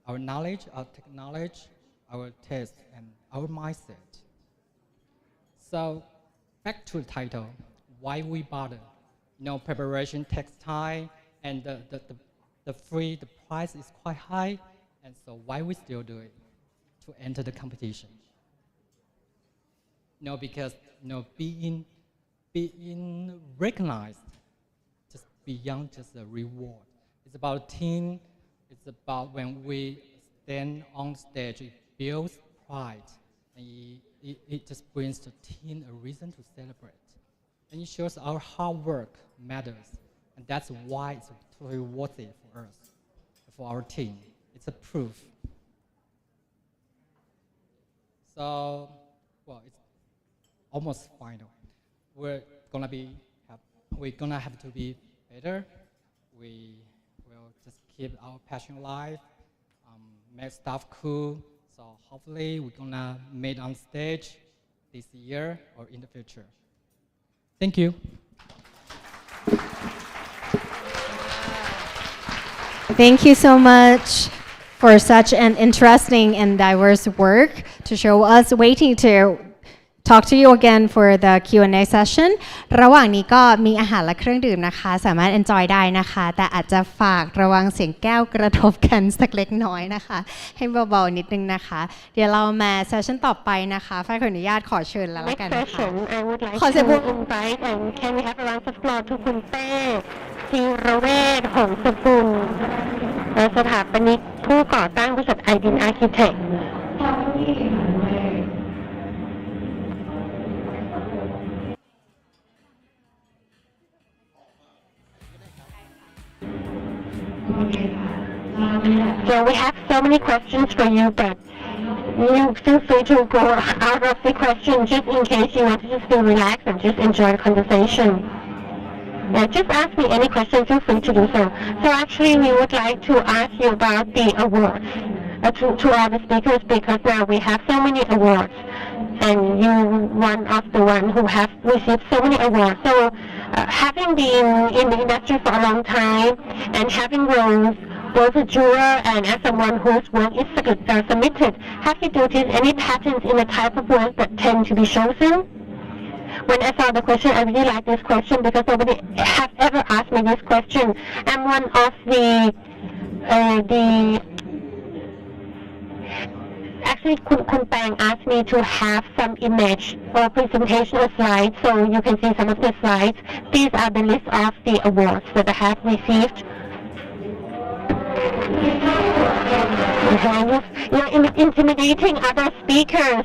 our knowledge, our technology, our taste, and our mindset. So back to the title, why we bother? You know, preparation takes time, and the price is quite high, and so why we still do it? To enter the competition. No, because being recognized just beyond just a reward. It's about a team. It's about when we stand on stage, it builds pride, and it just brings the team a reason to celebrate, and it shows our hard work matters, and that's why it's totally worth it for us, for our team. It's a proof. So, well, it's almost final. We're gonna have to be better. We will just keep our passion alive, make stuff cool. So hopefully we're gonna meet on stage this year or in the future. Thank you. Thank you so much for such an interesting and diverse work to show us. Waiting to talk to you again for the Q&A session. ระหว่างนี้ก็มีอาหารและเครื่องดื่มนะคะสามารถ enjoy ได้นะคะแต่อาจจะฝากระวังเสียงแก้วกระทบกันสักเล็กน้อยนะคะให้เบาๆนิดนึงนะคะเดี๋ยวเรามาเซสชั่นต่อไปนะคะฝ้ายขออนุญาตขอเชิญแล้วกัน Next นะคะ session, I would like ขอเสียง to invite and can we have a round of applause to คุณเต้ธีรเวชหงสกุลสถาปนิกผู้ก่อตั้งบริษัท Idin Architect. So we have so many questions for you, but you feel free to go out of the question just in case you want to just feel relaxed and just enjoy the conversation. Just ask me any question, feel free to do so. So actually we would like to ask you about the awards to all the speakers, because now we have so many awards and you're one of the ones who have received so many awards. So having been in the industry for a long time and having roles both a juror and as someone whose work is submitted, have you noticed any patterns in the type of work that tend to be chosen? When I saw the question, I really like this question because nobody has ever asked me this question. I'm one of the actually Kun Pang asked me to have some image or presentation or slides, so you can see some of the slides. These are the list of the awards that I have received. Intimidating other speakers.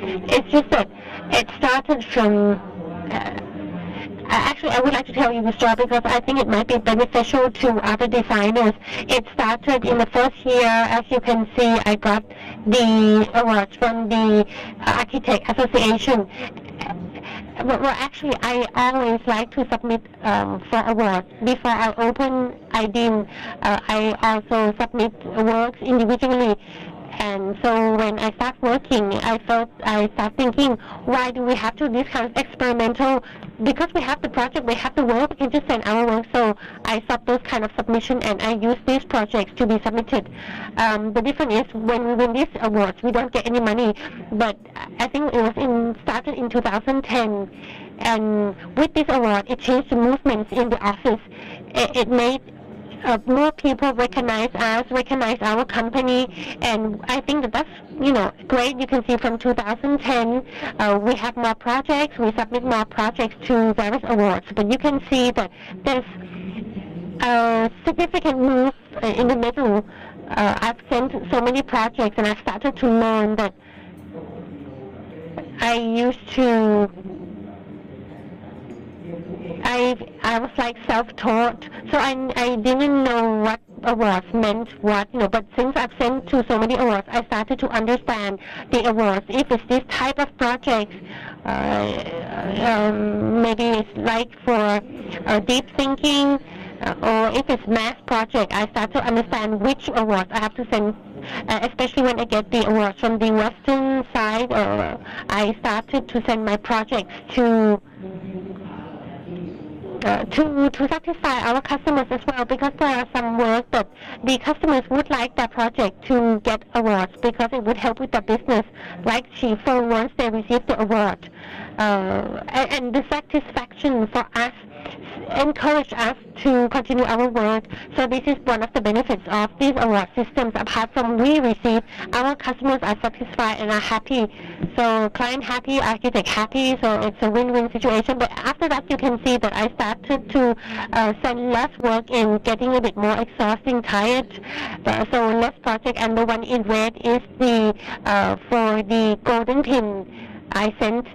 It's just that it started from. Actually, I would like to tell you the story because I think it might be beneficial to other designers. It started in the first year. As you can see, I got the awards from the Architect Association. Well, actually, I always like to submit for awards. Before I open IDIN, I also submit works individually. And so when I start working, I start thinking, why do we have to do this kind of experimental? Because we have the project, we have the work, we can just send our work. So I stop those kind of submission and I use these projects to be submitted. The difference is when we win these awards, we don't get any money. But I think it was started in 2010. And with this award, it changed the movements in the office. It made more people recognize us, recognize our company, and I think that's great. You can see from 2010 we have more projects, we submit more projects to various awards, but you can see that there's a significant move in the middle. I've sent so many projects and I started to learn that I used to I was like self-taught, so I didn't know what awards meant what, but since I've sent to so many awards, I started to understand the awards. If it's this type of project, maybe it's like for deep thinking, or if it's mass project, I start to understand which awards I have to send, especially when I get the awards from the Western side, I started to send my projects to satisfy our customers as well, because there are some work that the customers would like their project to get awards because it would help with the business, like Chiffon once they receive the award. And the satisfaction for us encourage us to continue our work. So this is one of the benefits of these award systems. Apart from we receive, our customers are satisfied and are happy. So client happy, architect happy, so it's a win-win situation. But after that, you can see that I started to send less work in, getting a bit more exhausting, tired. So less project, and the one in red is the for the Golden Pin. I sent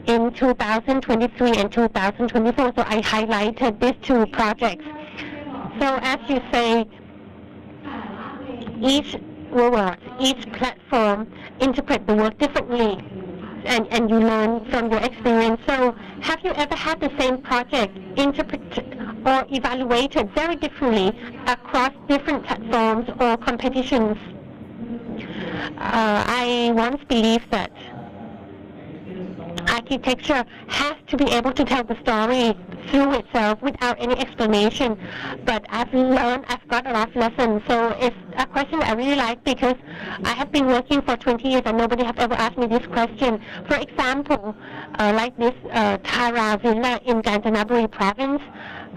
in 2023 and 2024, so I highlighted these two projects. So as you say, each award, each platform interpret the work differently, and you learn from your experience. So have you ever had the same project interpreted or evaluated very differently across different platforms or competitions? I once believed that architecture has to be able to tell the story through itself without any explanation. But I've got a lot of lessons. So it's a question that I really like because I have been working for 20 years and nobody has ever asked me this question. For example, like this Tara Villa in Kanchanaburi province,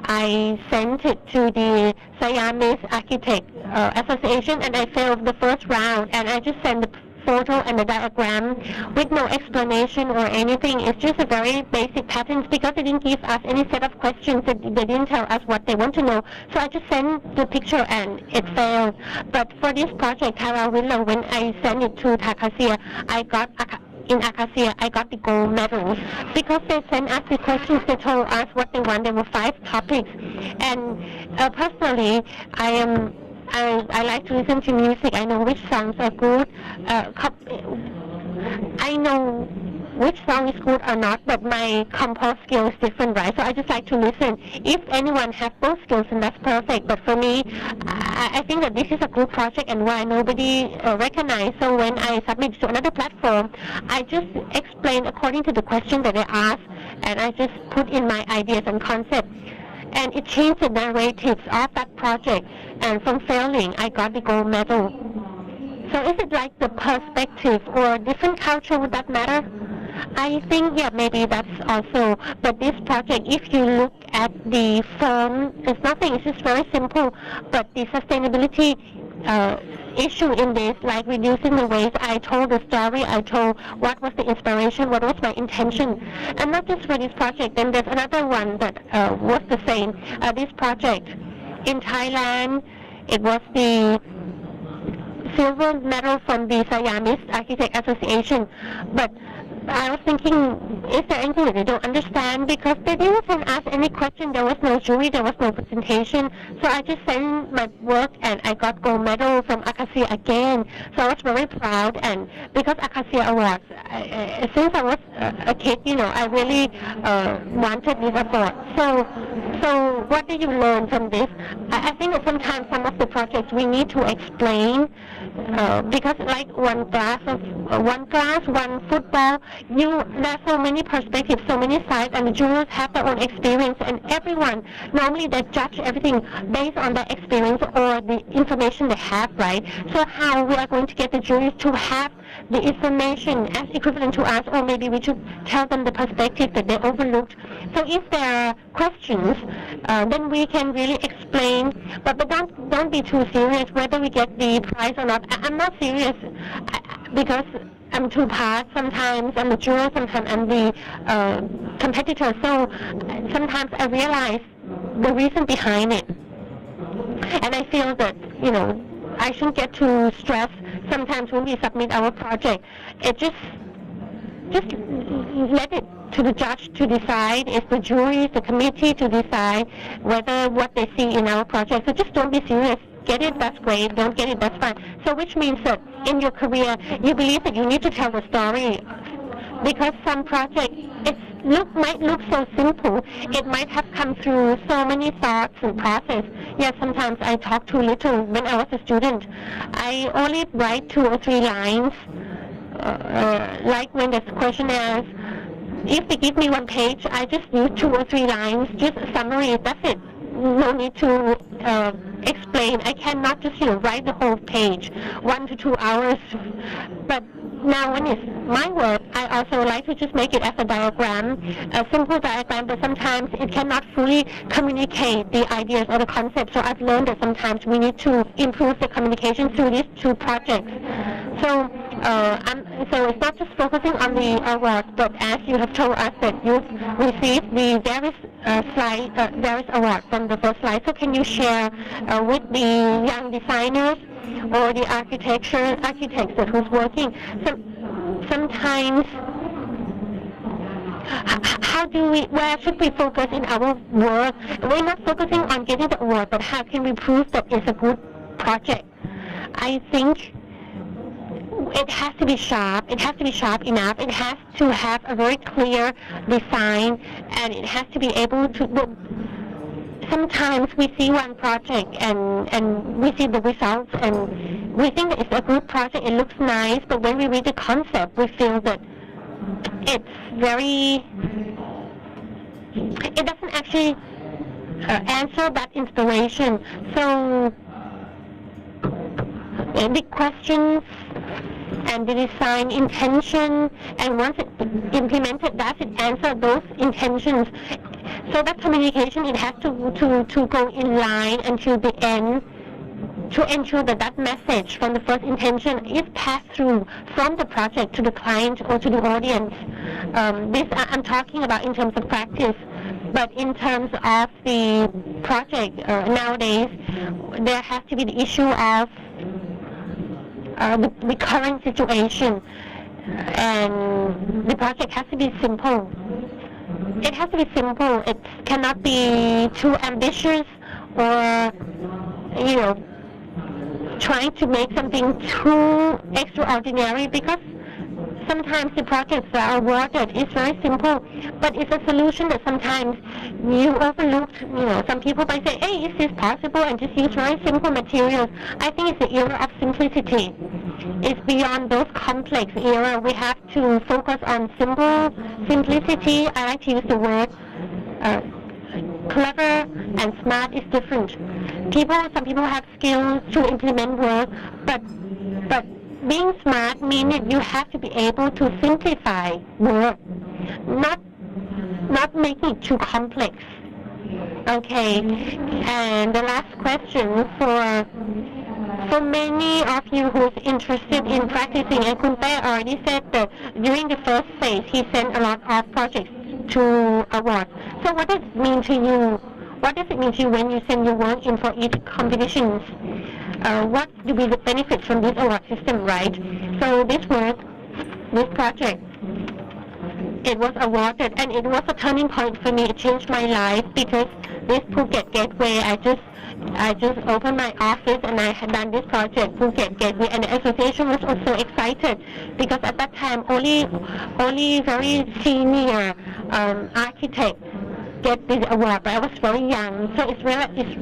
I sent it to the Siamese Architect Association and I failed the first round, and I just sent the photo and a diagram with no explanation or anything. It's just a very basic patterns because they didn't give us any set of questions. They didn't tell us what they want to know. So I just sent the picture and it failed. But for this project, Tara Villa, when I sent it to Takasia, in Acacia, I got the gold medal because they sent us the questions. They told us what they want. There were 5 topics, and personally, I like to listen to music. I know which songs are good. I know which song is good or not, but my compose skill is different, right? So I just like to listen. If anyone has both skills, then that's perfect. But for me, I think that this is a good project and why nobody recognized. So when I submit to another platform, I just explain according to the question that they asked, and I just put in my ideas and concepts. And it changed the narratives of that project. And from failing, I got the gold medal. So is it like the perspective or different culture, would that matter? I think, yeah, maybe that's also. But this project, if you look at the form, it's nothing. It's just very simple. But the sustainability issue in this, like reducing the waste. I told the story, I told what was the inspiration, what was my intention. And not just for this project, then there's another one that was the same. This project in Thailand, it was the silver medal from the Siamese Architect Association. But I was thinking, is there anything that they don't understand? Because they didn't ask any question. There was no jury, there was no presentation. So I just sent my work and I got gold medal from Acacia again. So I was very proud. And because Acacia Awards, since I was a kid, I really wanted this award. So what did you learn from this? I think that sometimes some of the projects we need to explain because like one glass, one football, there are so many perspectives, so many sides, and the jurors have their own experience, and everyone, normally they judge everything based on their experience or the information they have, right? So how we are going to get the juries to have the information as equivalent to us, or maybe we should tell them the perspective that they overlooked. So if there are questions, then we can really explain, but don't be too serious whether we get the prize or not. I'm not serious because I'm too part. Sometimes I'm the juror, sometimes I'm the competitor. So sometimes I realize the reason behind it, and I feel that I shouldn't get too stressed. Sometimes when we submit our project, it just let it to the judge to decide. It's the jury, the committee to decide whether what they see in our project. So just don't be serious. Get it, that's great. Don't get it, that's fine. So which means that in your career, you believe that you need to tell the story, because some project might look so simple. It might have come through so many thoughts and process. Yes, sometimes I talk too little. When I was a student, I only write 2 or 3 lines. Like when there's questionnaires, if they give me 1 page, I just use 2 or 3 lines, just a summary. That's it. No need to explain. I cannot just write the whole page, 1 to 2 hours. But now when it's my work, I also like to just make it as a diagram, a simple diagram, but sometimes it cannot fully communicate the ideas or the concepts. So I've learned that sometimes we need to improve the communication through these 2 projects. So so it's not just focusing on the award, but as you have told us that you've received the various awards from the first slide. So can you share with the young designers or the architects that who's working? Sometimes, where should we focus in our work? We're not focusing on getting the award, but how can we prove that it's a good project? I think it has to be sharp. It has to be sharp enough. It has to have a very clear design, and it has to be able to. Sometimes we see one project and we see the results and we think that it's a good project. It looks nice, but when we read the concept, we feel that it's very. It doesn't actually answer that inspiration. So the questions and the design intention, and once it's implemented, does it answer those intentions? So that communication, it has to go in line until the end, to ensure that that message from the first intention is passed through from the project to the client or to the audience. This I'm talking about in terms of practice, but in terms of the project nowadays, there has to be the issue of the current situation, and the project has to be simple. It has to be simple. It cannot be too ambitious or, trying to make something too extraordinary, because sometimes the projects that are awarded is very simple, but it's a solution that sometimes you overlooked. Some people might say, hey, is this possible? And just use very simple materials. I think it's the era of simplicity. It's beyond those complex era. We have to focus on simplicity. I like to use the word clever and smart is different. Some people have skills to implement work, but being smart means that you have to be able to simplify work, not making it too complex. Okay, and the last question for many of you who's interested in practicing, and Kun Tae already said that during the first phase, he sent a lot of projects to awards. So what does it mean to you? What does it mean to you when you send your work in for each competitions? What will be the benefits from this award system, right? So this work, this project, it was awarded, and it was a turning point for me. It changed my life because this Phuket Gateway, I just opened my office and I had done this project, Phuket Gateway, and the association was also excited because at that time only very senior architect get this award, but I was very young, so it's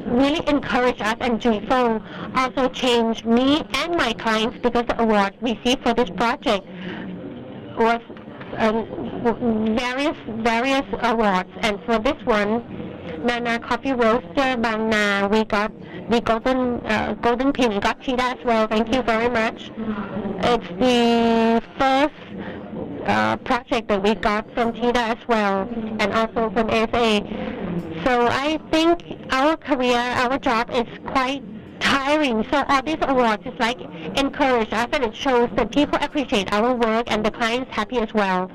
really encouraged us, and joyful also changed me and my clients because the award received for this project was various awards, and for this one, Nana Coffee Roaster Bang Na, we got the golden pin, got Tida as well. Thank you very much. It's the first project that we got from Tida as well, and also from ASA. So I think our career, our job is quite tiring. So all these awards is like encourage us, and it shows that people appreciate our work and the clients happy as well.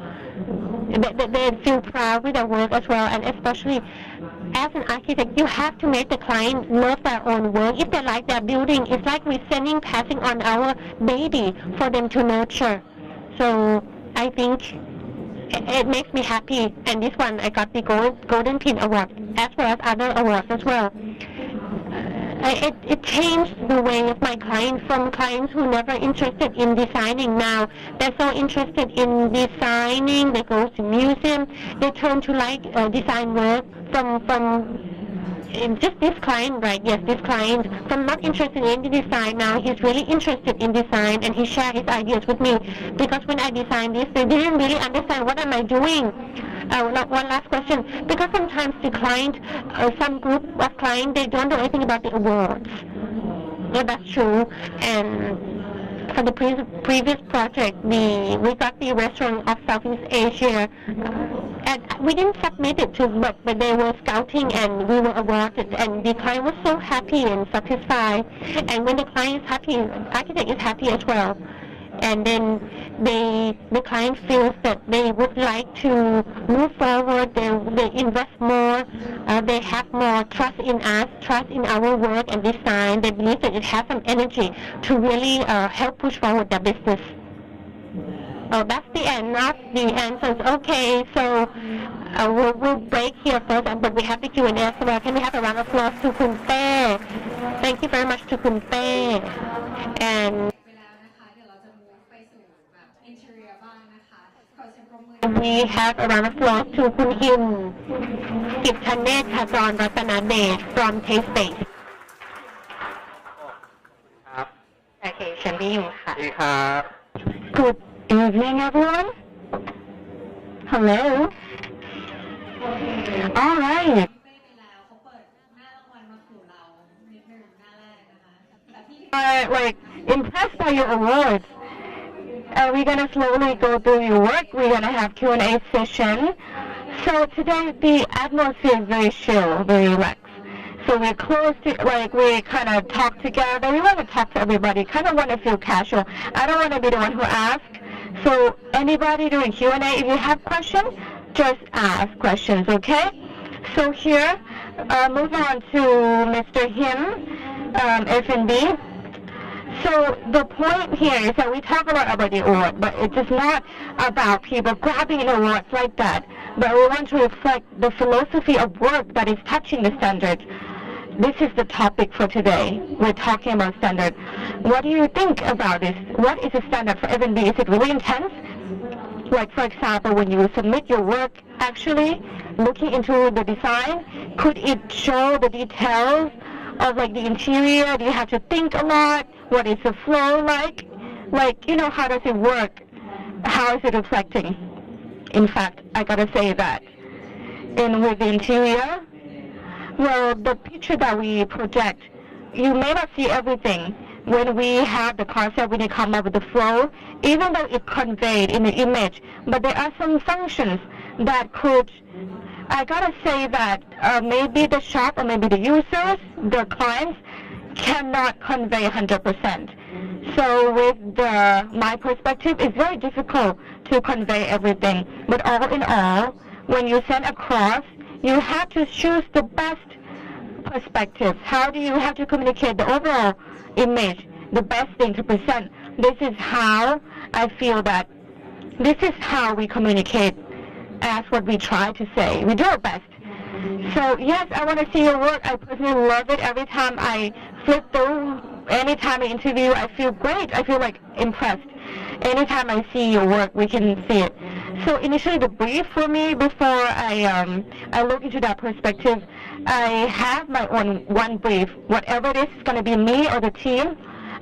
They feel proud with their work as well, and especially as an architect, you have to make the client love their own work. If they like their building, it's like we're passing on our baby for them to nurture. So I think it makes me happy, and this one I got the Golden Pin Award as well as other awards as well. It changed the way of my clients, from clients who never interested in designing. Now they're so interested in designing. They go to museum. They turn to like design work from just this client, right? Yes, this client from not interested in the design. Now he's really interested in design, and he shared his ideas with me. Because when I designed this, they didn't really understand what am I doing. One last question, because sometimes the client, some group of clients, they don't know anything about the awards. Yeah, that's true. And for the previous project, we got the restaurant of Southeast Asia, and we didn't submit it to, but they were scouting and we were awarded, and the client was so happy and satisfied. And when the client is happy, architect is happy as well. And then the client feels that they would like to move forward, they invest more, they have more trust in us, trust in our work and design. They believe that it has some energy to really help push forward their business. Oh, that's the end of the answers. Okay, so we'll break here first, but we have the Q&A as well. Can we have a round of applause to Kun Tae? Thank you very much to Kun Tae. And we have a round of applause to Kun Him Kipchanet Khazon Ratanadesh from Taste Space. Okay, Shanti. Good evening, everyone. Hello. All right. Like impressed by your awards. We're going to slowly go through your work. We're going to have Q&A session. So today the atmosphere is very chill, very relaxed. So we're close to, like, we kind of talk together. We want to talk to everybody, kind of want to feel casual. I don't want to be the one who asks. So anybody doing Q&A, if you have questions, just ask questions, okay? So here, move on to Mr. Him, F&B. So the point here is that we talk a lot about the award, but it is not about people grabbing awards like that. But we want to reflect the philosophy of work that is touching the standard. This is the topic for today. We're talking about standard. What do you think about this? What is the standard for F&B? Is it really intense? Like, for example, when you submit your work, actually looking into the design, could it show the details of like the interior? Do you have to think a lot? What is the flow like? Like, you know, how does it work? How is it reflecting? In fact, I gotta say that. And with the interior, well, the picture that we project, you may not see everything. When we have the concept, when you come up with the flow, even though it's conveyed in the image, but there are some functions that could, I gotta say that maybe the shop or maybe the users, the clients, cannot convey 100%. So with my perspective, it's very difficult to convey everything. But all in all, when you send across, you have to choose the best perspective. How do you have to communicate the overall image, the best thing to present? This is how I feel that this is how we communicate as what we try to say. We do our best. So yes, I want to see your work. I personally love it. Every time I flip through, anytime I interview, I feel great. I feel like impressed. Anytime I see your work, we can see it. So initially the brief for me, before I look into that perspective, I have my own one brief. Whatever it is, it's going to be me or the team.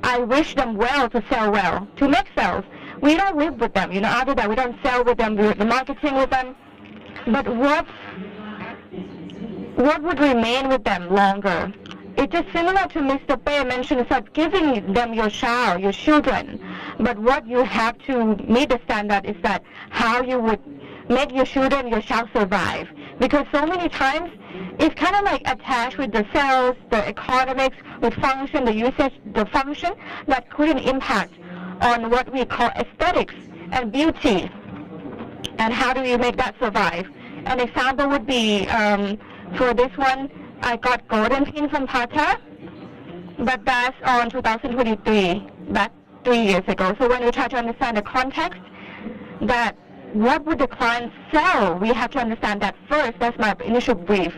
I wish them well to sell well, to make sales. We don't live with them, after that we don't sell with them, we do the marketing with them. But what would remain with them longer? It's just similar to Mr. Bay mentioned, it's like giving them your child, your children. But what you have to meet the standard is that how you would make your children, your child survive. Because so many times, it's kind of like attached with the sales, the economics, with function, the usage, the function, that couldn't impact on what we call aesthetics and beauty. And how do you make that survive? An example would be, for this one, I got Golden Pin from Tata, but that's on 2023, back 3 years ago. So when we try to understand the context, that what would the client sell, we have to understand that first. That's my initial brief.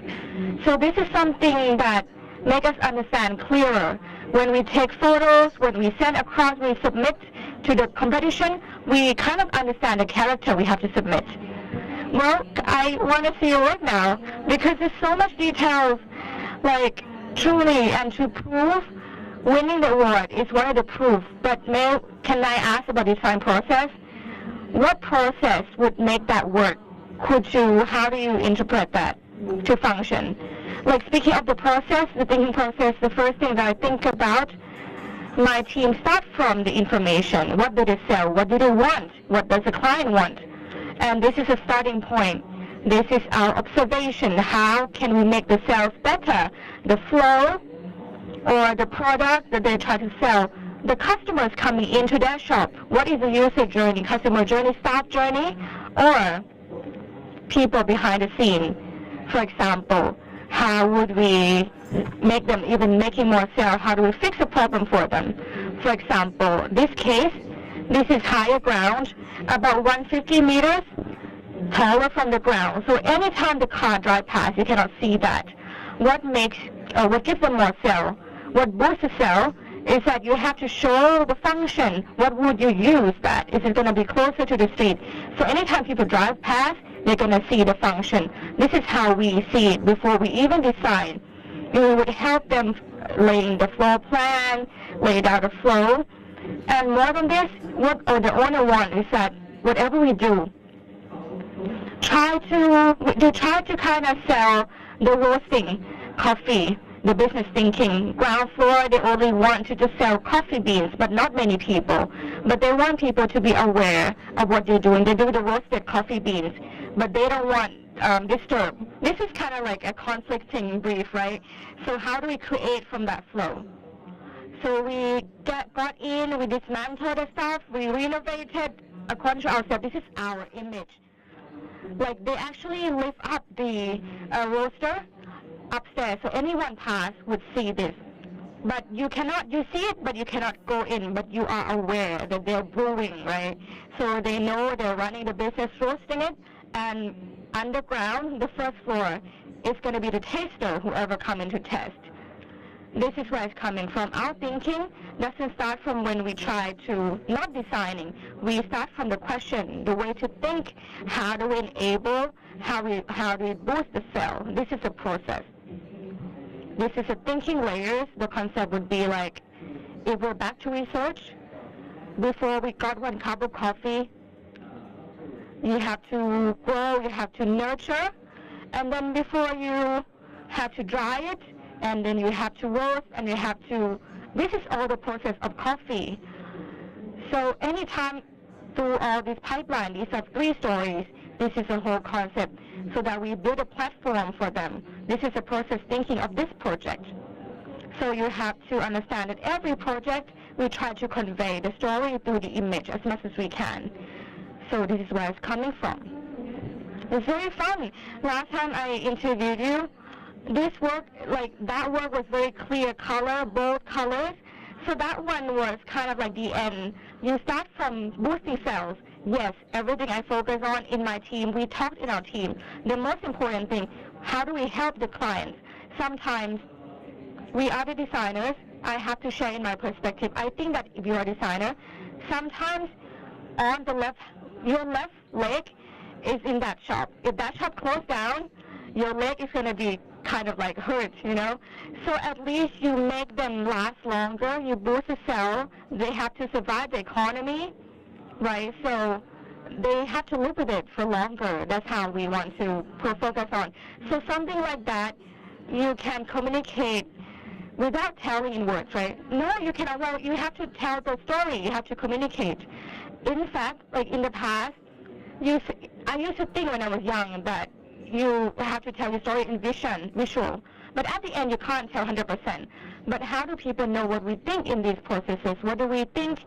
So this is something that makes us understand clearer. When we take photos, when we send across, we submit to the competition, we kind of understand the character we have to submit. Well, I want to see your work now because there's so much details, like truly, and to prove winning the award is one of the proof. But can I ask about the design process? What process would make that work? How do you interpret that to function? Like speaking of the process, the thinking process, the first thing that I think about, my team starts from the information. What do they sell? What do they want? What does the client want? And this is a starting point. This is our observation. How can we make the sales better? The flow or the product that they try to sell. The customers coming into their shop. What is the user journey, customer journey, staff journey, or people behind the scene? For example, how would we make them even making more sales? How do we fix a problem for them? For example, this case, this is higher ground, about 150 meters taller from the ground. So anytime the car drives past, you cannot see that. What gives them more sale? What boosts the sale is that you have to show the function. What would you use that? Is it going to be closer to the street? So anytime people drive past, they're going to see the function. This is how we see it before we even design. We would help them laying the floor plan, lay out the flow. And more than this, what the owner wants is that whatever we do, try to kind of sell the roasting coffee, the business thinking. Ground floor, they only want to just sell coffee beans, but not many people. But they want people to be aware of what they're doing. They do the roasted coffee beans, but they don't want disturb. This is kind of like a conflicting brief, right? So how do we create from that flow? So we got in, we dismantled the stuff, we renovated according to ourselves. This is our image. Like they actually lift up the roaster upstairs, so anyone pass would see this. But you see it, but you cannot go in, but you are aware that they're brewing, right? So they know they're running the business, roasting it, and underground, the first floor, is going to be the taster, whoever come in to test. This is where it's coming from. Our thinking doesn't start from when we try to, not designing, we start from the question, the way to think, how do we enable, how do we boost the cell. This is a process. This is a thinking layers. The concept would be like, if we're back to research, before we got 1 cup of coffee, you have to grow, you have to nurture, and then before you have to dry it, and then you have to roast, and you have to, this is all the process of coffee. So anytime through all this pipeline, these are 3 stories, this is a whole concept, so that we build a platform for them. This is a process thinking of this project. So you have to understand that every project, we try to convey the story through the image as much as we can. So this is where it's coming from. It's very fun. Last time I interviewed you, this work, like that work was very clear color, bold colors. So that one was kind of like the end. You start from boosting sales. Yes, everything I focus on in my team, we talked in our team. The most important thing, how do we help the clients? Sometimes we are the designers. I have to share in my perspective. I think that if you're a designer, sometimes on the left, your left leg is in that shop. If that shop closed down, your leg is going to be kind of like hurt, you know. So at least you make them last longer. You boost the sale. They have to survive the economy, right? So they have to live with it for longer. That's how we want to focus on. So something like that, you can communicate without telling in words, right? No, you cannot. Well, you have to tell the story. You have to communicate. In fact, like in the past, I used to think when I was young that you have to tell your story in visual. But at the end, you can't tell 100%. But how do people know what we think in these processes? What do we think?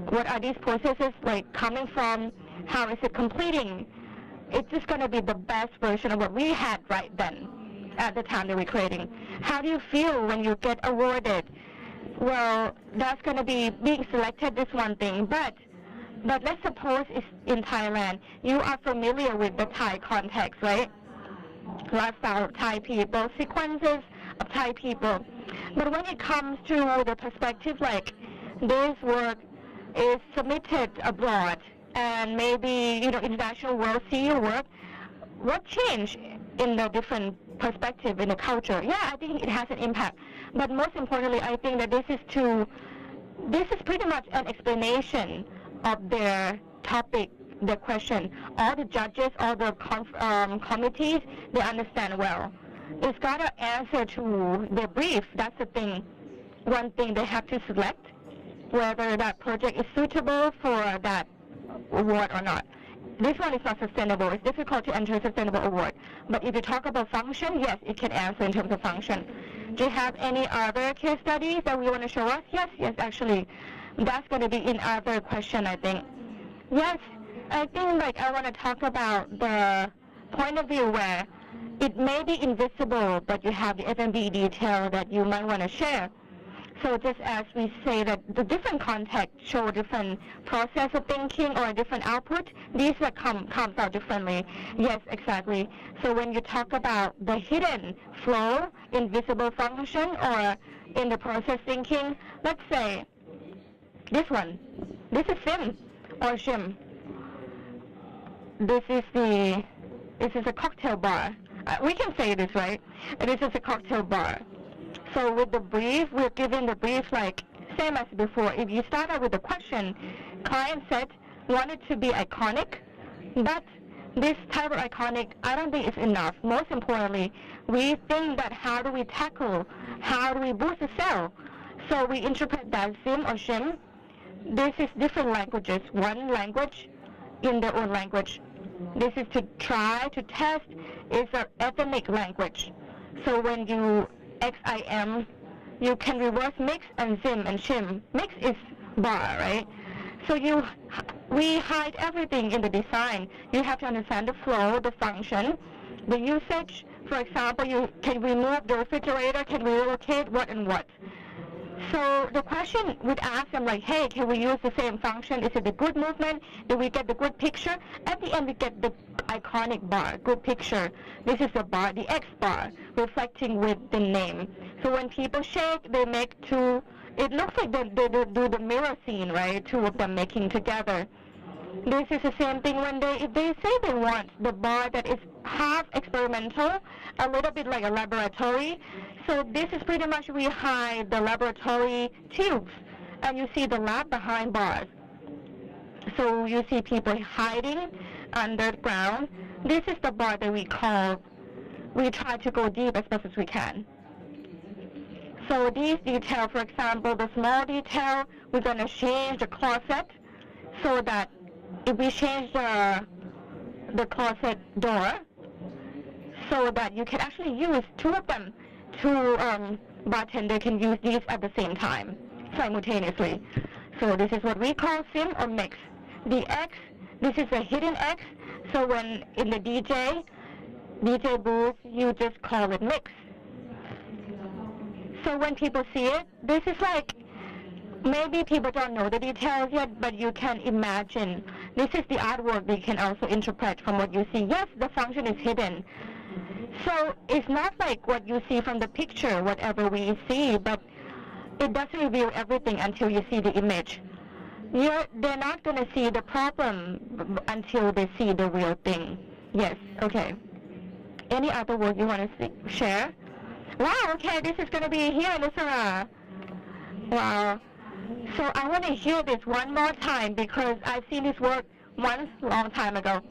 What are these processes like coming from? How is it completing? It's just going to be the best version of what we had right then at the time that we're creating. How do you feel when you get awarded? Well, that's going to be being selected is one thing, but let's suppose it's in Thailand. You are familiar with the Thai context, right? Lifestyle of Thai people, sequences of Thai people. But when it comes to the perspective like this work is submitted abroad and maybe, you know, international world see your work, what changed in the different perspective in the culture? Yeah, I think it has an impact. But most importantly, I think that this is pretty much an explanation of their topic, the question. All the judges, all the committees, they understand well. It's got to answer to the brief. That's the thing. One thing they have to select, whether that project is suitable for that award or not. This one is not sustainable. It's difficult to enter a sustainable award. But if you talk about function, yes, it can answer in terms of function. Do you have any other case studies that we want to show us? Yes, actually. That's going to be in other question, I think. Yes, I think like I want to talk about the point of view where it may be invisible, but you have the F&B detail that you might want to share. So just as we say that the different contexts show different process of thinking or a different output, these that comes out differently. Yes, exactly. So when you talk about the hidden flow, invisible function, or in the process thinking, let's say this one. This is sim or shim. This is a cocktail bar. We can say this, right? This is a cocktail bar. So with the brief, we're giving the brief like same as before. If you start out with the question, client said wanted to be iconic, but this type of iconic, I don't think it's enough. Most importantly, we think that how do we boost the sale? So we interpret that sim or shim. This is different languages. One language in their own language. This is to try to test is an ethnic language. So when you XIM, you can reverse mix and zim and shim. Mix is bar, right? So we hide everything in the design. You have to understand the flow, the function, the usage. For example, you can remove the refrigerator, can we relocate what and what. So the question would ask them like, hey, can we use the same function? Is it a good movement? Do we get the good picture? At the end, we get the iconic bar, good picture. This is the bar, the X bar, reflecting with the name. So when people shake, they make two, it looks like they do the mirror scene, right? Two of them making together. This is the same thing when if they say they want the bar that is half experimental, a little bit like a laboratory. So this is pretty much we hide the laboratory tubes, and you see the lab behind bars. So you see people hiding underground. This is the bar that we try to go deep as much as we can. So these details, for example, the small detail, we're going to change the closet so that if we change the closet door so that you can actually use two of them two bartender can use these at the same time, simultaneously. So this is what we call sim or mix. The X, this is a hidden X. So when in the DJ booth, you just call it mix. So when people see it, this is like, maybe people don't know the details yet, but you can imagine. This is the artwork we can also interpret from what you see. Yes, the function is hidden. So it's not like what you see from the picture, whatever we see, but it doesn't reveal everything until you see the image. They're not going to see the problem until they see the real thing. Yes, okay. Any other work you want to share? Wow, okay, this is going to be here in Nusara. Wow. So I want to hear this one more time because I've seen this work once long time ago.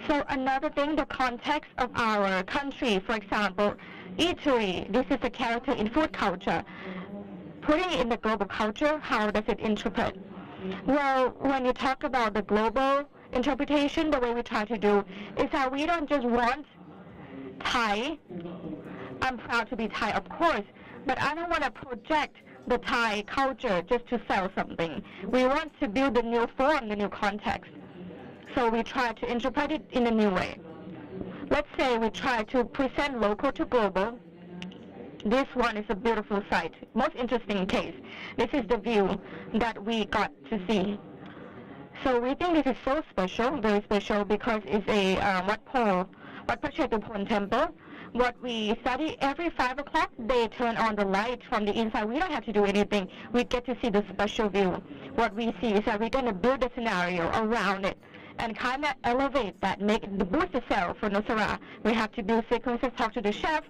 So another thing, the context of our country, for example, eatery, this is a character in food culture. Putting it in the global culture, how does it interpret? Well, when you talk about the global interpretation, the way we try to do is that we don't just want Thai. I'm proud to be Thai, of course, but I don't want to project the Thai culture just to sell something. We want to build a new form, the new context. So we try to interpret it in a new way. Let's say we try to present local to global. This one is a beautiful site, most interesting case. This is the view that we got to see. So we think this is so special, very special, because it's a Wat Pachetupon temple. What we study every 5 o'clock, they turn on the light from the inside. We don't have to do anything. We get to see the special view. What we see is that we're going to build a scenario around it and kind of elevate that, make the booth itself for Nusara. We have to build sequences, talk to the chef,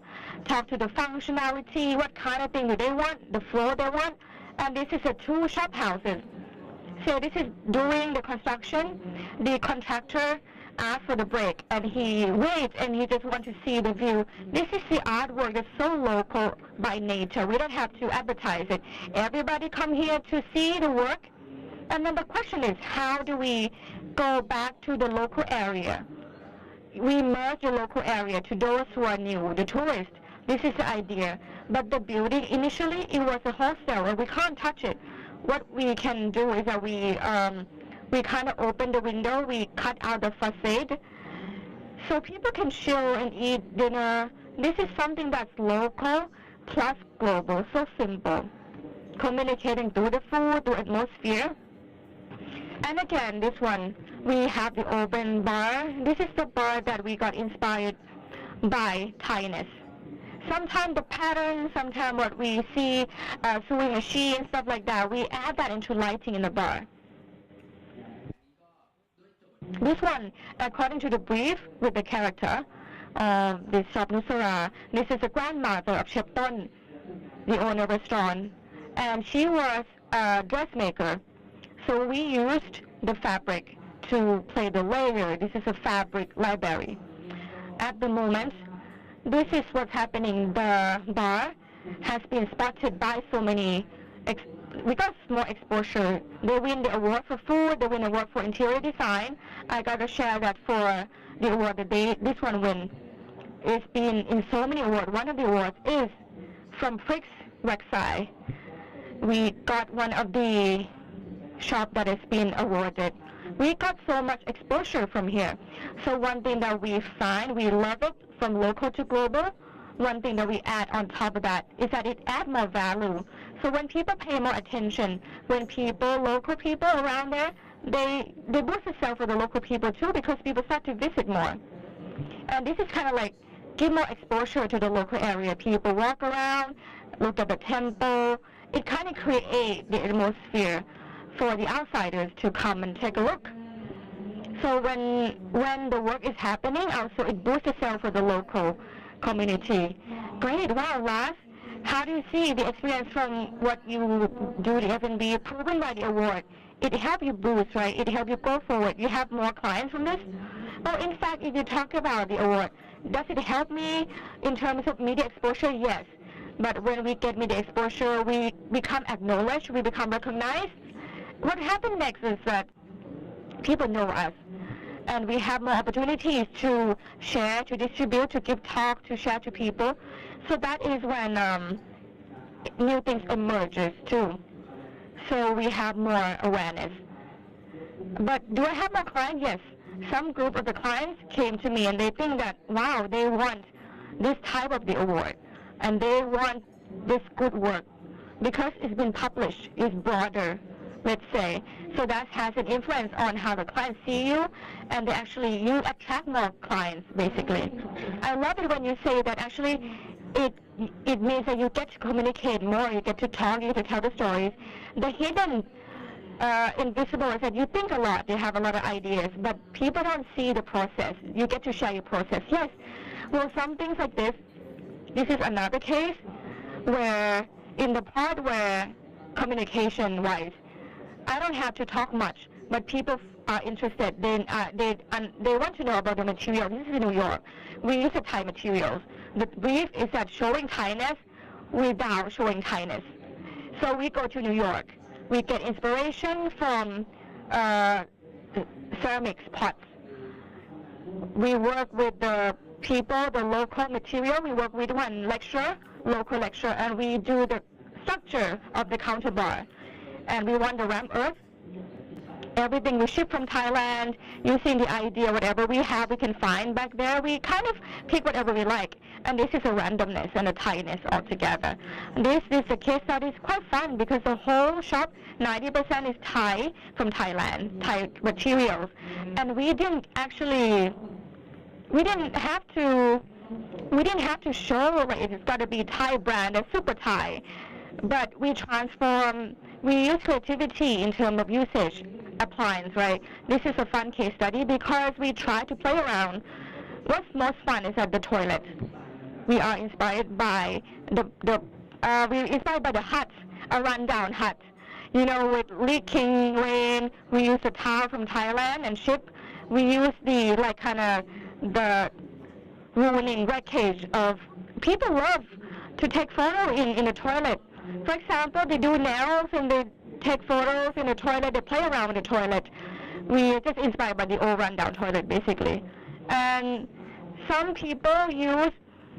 talk to the functionality, what kind of thing do they want, the floor they want. And this is a 2 shop houses. So this is during the construction, the contractor asked for the break and he waits and he just wants to see the view. This is the artwork that's so local by nature. We don't have to advertise it. Everybody come here to see the work. And then the question is, how do we go back to the local area? We merge the local area to those who are new, the tourists. This is the idea. But the building, initially, it was a hostel and we can't touch it. What we can do is that we kind of open the window, we cut out the facade, so people can chill and eat dinner. This is something that's local plus global, so simple. Communicating through the food, through atmosphere. And again, this one, we have the open bar. This is the bar that we got inspired by Taiwanese. Sometimes the pattern, sometimes what we see, sewing machine, stuff like that, we add that into lighting in the bar. This one, according to the brief with the character, this shop Nusara, this is the grandmother of Chef Ton, the owner of the restaurant, and she was a dressmaker. So we used the fabric to play the layer. This is a fabric library. At the moment, this is what's happening. The bar has been spotted by so many, we got more exposure. They win the award for food, they win the award for interior design. I got to share that for the award that this one win. It's been in so many awards. One of the awards is from Prix Rexai. We got one of the shop that has been awarded. We got so much exposure from here. So one thing that we find, we love it from local to global. One thing that we add on top of that is that it adds more value. So when people pay more attention, when people, local people around there, they boost the sale for the local people too, because people start to visit more. And this is kind of like give more exposure to the local area. People walk around, look at the temple. It kind of creates the atmosphere for the outsiders to come and take a look. So when the work is happening, also it boosts the sale for the local community. Great, wow, Lars, how do you see the experience from what you do the F&B proven by the award? It helps you boost, right? It helps you go forward. You have more clients from this? Well, in fact, if you talk about the award, does it help me in terms of media exposure? Yes. But when we get media exposure, we become acknowledged, we become recognized. What happens next is that people know us. and we have more opportunities to share, to distribute, to give talk, to share to people. So that is when new things emerges too. So we have more awareness. But do I have more clients? Yes. Some group of the clients came to me and they think that, wow, they want this type of the award and they want this good work because it's been published, it's broader, let's say. So that has an influence on how the clients see you, and you attract more clients, basically. I love it when you say that actually it means that you get to communicate more, you get to talk, you get to tell the stories. The hidden invisible is that you think a lot, you have a lot of ideas, but people don't see the process. You get to share your process. Yes, well, some things like this is another case where in the part where communication-wise, I don't have to talk much, but people are interested. They want to know about the material. This is in New York. We use the Thai materials. The brief is that showing Thainess without showing Thainess. So we go to New York. We get inspiration from ceramics pots. We work with the people, the local material. We work with one local lecturer, and we do the structure of the counter bar. And we want the ramp earth. Everything we ship from Thailand, using the idea, whatever we have, we can find back there. We kind of pick whatever we like. And this is a randomness and a Thainess altogether. This is a case study. It's quite fun because the whole shop, 90% is Thai from Thailand, Thai materials. And we didn't have to show like it's got to be Thai brand and super Thai. But we use creativity in terms of usage, appliance, right? This is a fun case study because we try to play around. What's most fun is at the toilet. We are inspired by the huts, a rundown hut. You know, with leaking rain, we use the towel from Thailand and ship. We use the ruining wreckage of, people love to take photos in the toilet. For example, they do nails and they take photos in the toilet, they play around with the toilet. We are just inspired by the old rundown toilet, basically. And some people use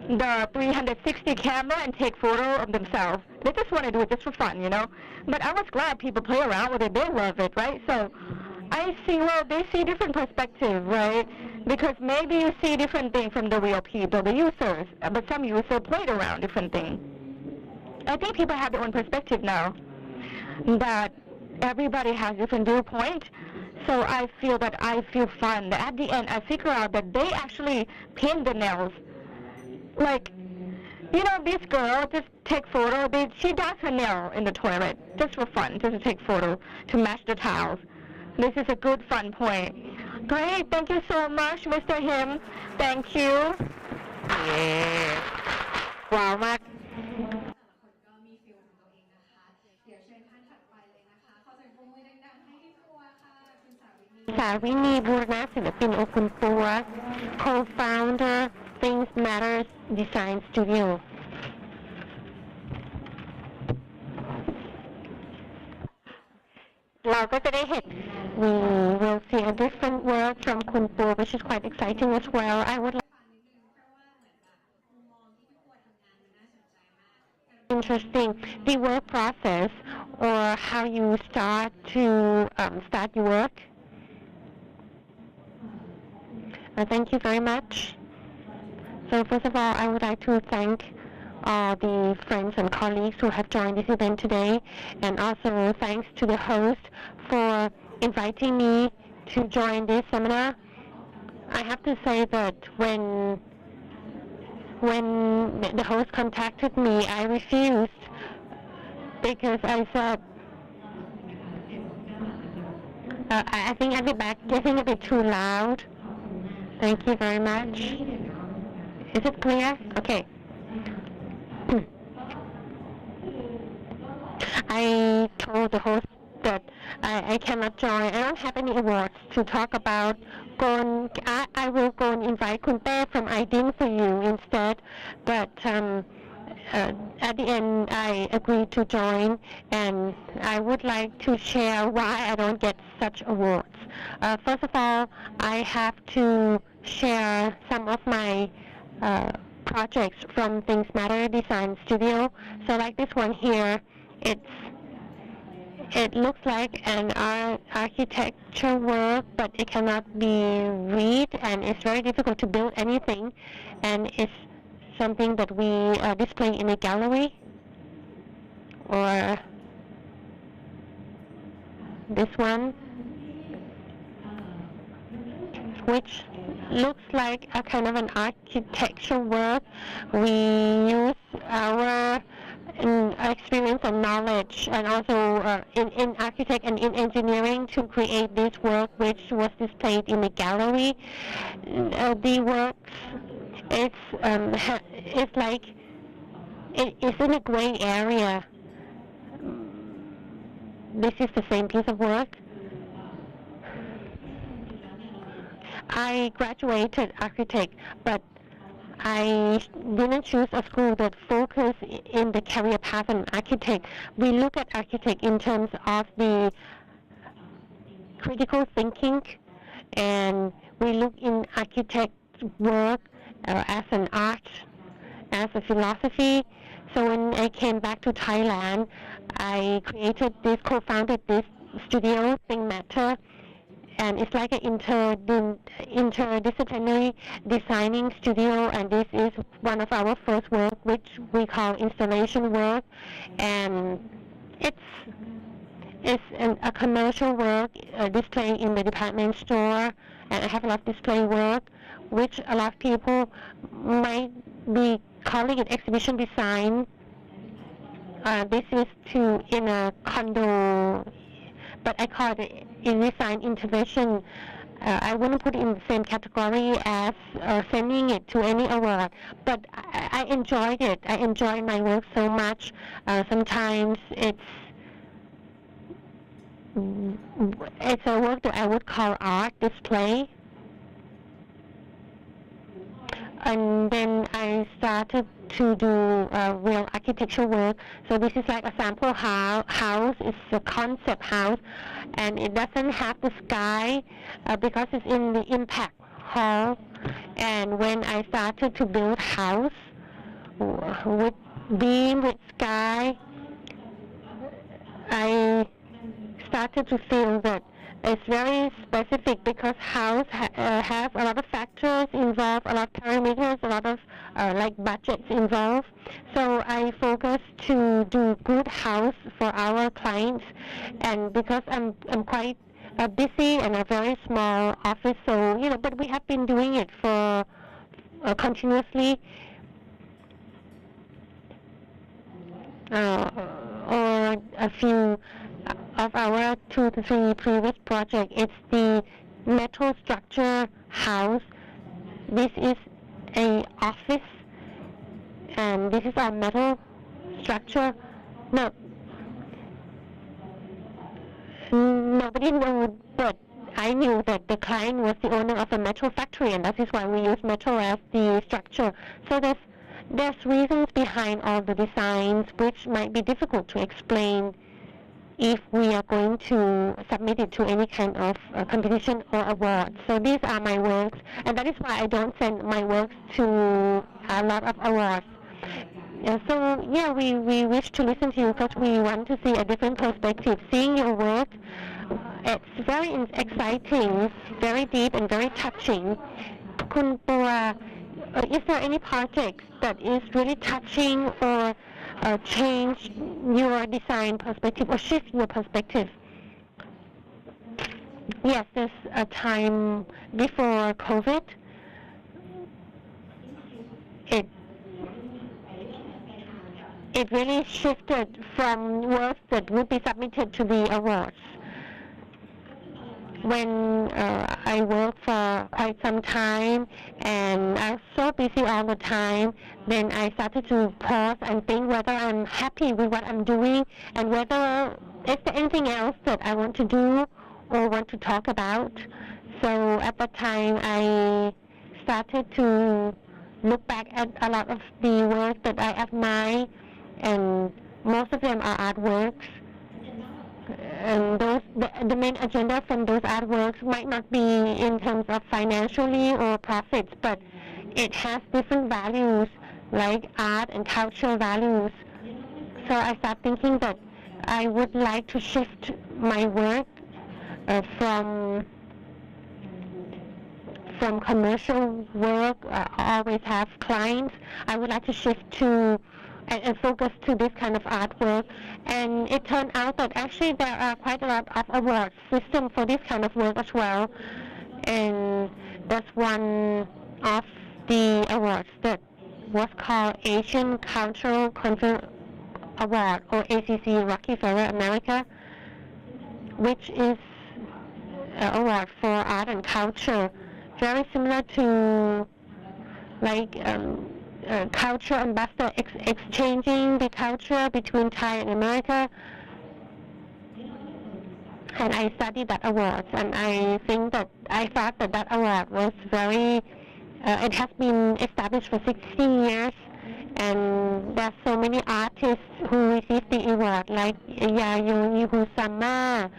the 360 camera and take photos of themselves. They just want to do it just for fun, you know. But I was glad people play around with it. They love it, right? So I see, well, they see different perspective, right? Because maybe you see different things from the real people, the users, but some users played around different things. I think people have their own perspective now, that everybody has different viewpoint. So I feel fun. At the end, I figure out that they actually pin the nails. Like, you know, this girl just take photo. She does her nail in the toilet just for fun, just to take photo to match the towels. This is a good fun point. Great, thank you so much, Mr. Him. Thank you. Yeah. Wow, Mark. Sarini Burna, Philippine Open Pua, co-founder, Things Matters Design Studio. We will see a different work from Kun Po, which is quite exciting as well. I would like interesting the work process or how you start to start your work. Thank you very much. So first of all, I would like to thank all the friends and colleagues who have joined this event today, and also thanks to the host for inviting me to join this seminar. I have to say that when the host contacted me, I refused because I said, I think I'll be back getting a bit too loud. Thank you very much. Is it clear? Okay. I told the host that I cannot join. I don't have any awards to talk about. I will go and invite Kun Tae from IDIN for you instead. But at the end, I agreed to join, and I would like to share why I don't get such awards. First of all, I have to share some of my projects from Things Matter Design Studio. So like this one here, it looks like an architecture work, but it cannot be read, and it's very difficult to build anything, and it's something that we display in a gallery. Or this one, which looks like a kind of an architecture work. We use our experience and knowledge, and also in architect and in engineering, to create this work, which was displayed in the gallery. The works, it's like it's in a gray area. This is the same piece of work. I graduated architect, but I didn't choose a school that focus in the career path of architect. We look at architect in terms of the critical thinking, and we look in architect work as an art, as a philosophy. So when I came back to Thailand, I co-founded this studio, Thing Matter, and it's like an interdisciplinary designing studio, and this is one of our first work, which we call installation work, and it's a commercial work displayed in the department store, and I have a lot of display work, which a lot of people might be calling it exhibition design. This is in a condo, but I call it design intervention. I wouldn't put it in the same category as sending it to any award, but I enjoyed it. I enjoy my work so much. Sometimes it's a work that I would call art display. And then I started to do real architecture work. So this is like a sample house. It's a concept house, and it doesn't have the sky because it's in the impact hall. And when I started to build house with beam, with sky, I started to feel that it's very specific, because house have a lot of factors involved, a lot of parameters, a lot of like budgets involved. So I focused to do good house for our clients, and because I'm quite busy and a very small office, so but we have been doing it for continuously. Or a few of our 2 to 3 previous projects. It's the metal structure house. This is an office, and this is our metal structure. No, nobody knew, but I knew that the client was the owner of a metal factory, and that is why we use metal as the structure. So there's reasons behind all the designs which might be difficult to explain if we are going to submit it to any kind of competition or award. So these are my works, and that is why I don't send my works to a lot of awards. So yeah, we wish to listen to you because we want to see a different perspective. Seeing your work, it's very exciting, very deep, and very touching. Kun Pua, is there any project that is really touching or change your design perspective or shift your perspective? Yes, there's a time before COVID. It really shifted from works that would be submitted to the awards. When I worked for quite some time and I was so busy all the time, then I started to pause and think whether I'm happy with what I'm doing and whether is there anything else that I want to do or want to talk about. So at that time I started to look back at a lot of the work that I admire, and most of them are artworks. And the main agenda from those artworks might not be in terms of financially or profits, but it has different values like art and cultural values. So I start thinking that I would like to shift my work from commercial work. I always have clients. I would like to shift to and focus to this kind of artwork. And it turned out that actually there are quite a lot of award system for this kind of work as well. And that's one of the awards that was called Asian Cultural Conference Award, or ACC Rockefeller America, which is an award for art and culture, very similar to like culture ambassador exchanging the culture between Thai and America. And I studied that award, and I thought that award was very, it has been established for 16 years, and there are so many artists who received the award, like Ya-Hsin Tseng.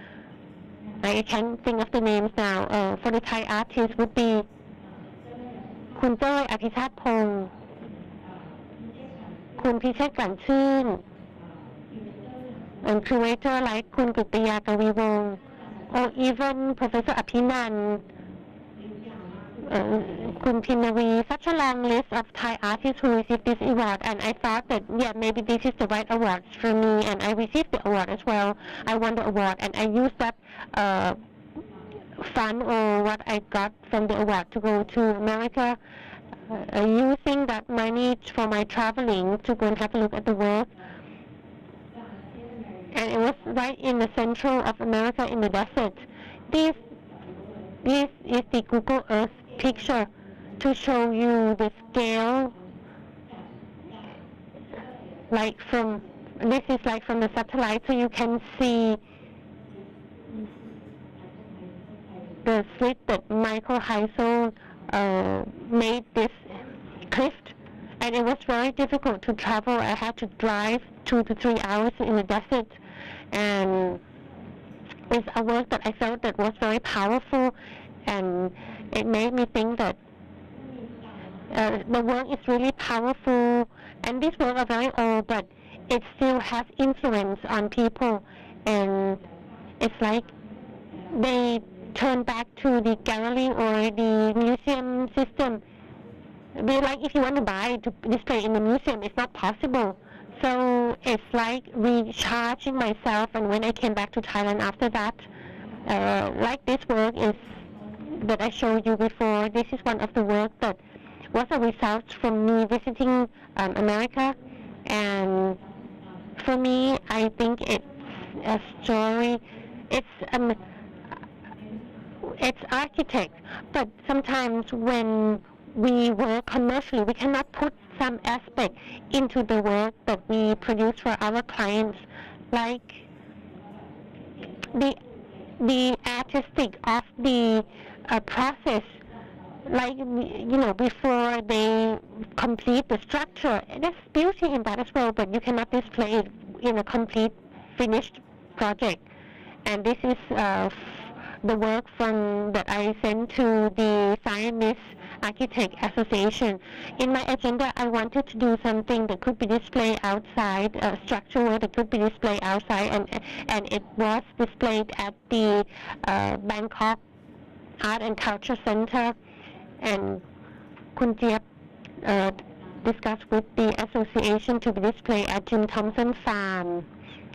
I can't think of the names now. For the Thai artists would be Kun Cherry Apichatpong, Kun Pichet Ganchun, and curator like Kun Gutiya Kaviwong, or even Professor Apinan, Kun Pinavi, such a long list of Thai artists who received this award. And I thought that, yeah, maybe this is the right award for me, and I received the award as well. I won the award, and I used that fund or what I got from the award to go to America, using that money for my traveling to go and have a look at the work. And it was right in the central of America in the desert. This is the Google Earth picture to show you the scale. This is like from the satellite, so you can see the slit that Michael Heisel made this cliff. And it was very difficult to travel. I had to drive 2 to 3 hours in the desert, and it's a work that I felt that was very powerful, and it made me think that the work is really powerful, and these works are very old, but it still has influence on people, and it's like they turn back to the gallery or the museum system. Like if you want to buy to display in the museum, it's not possible. So it's like recharging myself, and when I came back to Thailand after that, like this work is that I showed you before, this is one of the work that was a result from me visiting America. And for me, I think it's a story. It's architect, but sometimes when we work commercially, we cannot put some aspect into the work that we produce for our clients, like the artistic of the process, like before they complete the structure. There's beauty in that as well, but you cannot display it in a complete finished project. And this is the work that I sent to the Taiwanese Architect Association. In my agenda, I wanted to do something that could be displayed outside, structural work that could be displayed outside, and it was displayed at the Bangkok Art and Culture Center. And Kun Jiep discussed with the association to be displayed at Jim Thompson Farm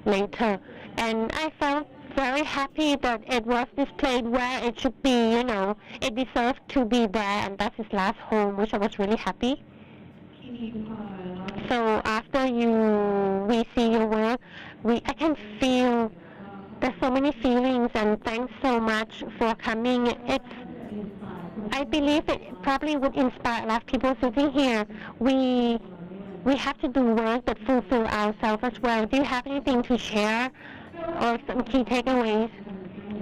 later. And I felt very happy that it was displayed where it should be, it deserved to be there, and that's his last home, which I was really happy. So after we see your work, I can feel there's so many feelings, and thanks so much for coming. I believe it probably would inspire a lot of people sitting here. We have to do work that fulfill ourselves as well. Do you have anything to share or some key takeaways?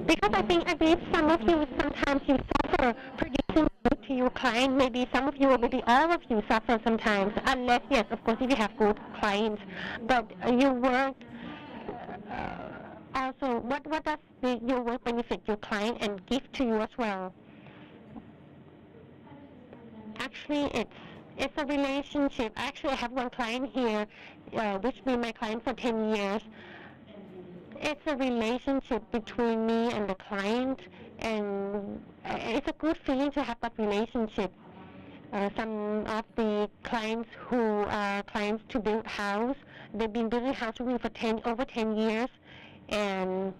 Because I believe some of you, sometimes you suffer producing to your client. Maybe some of you or maybe all of you suffer sometimes, unless, yes, of course, if you have good clients. But your work, also, what does your work benefit your client and give to you as well? Actually, it's a relationship. Actually, I have one client here, which been my client for 10 years. It's a relationship between me and the client, and it's a good feeling to have that relationship. Some of the clients who are clients to build house, they've been building house with me for over 10 years, and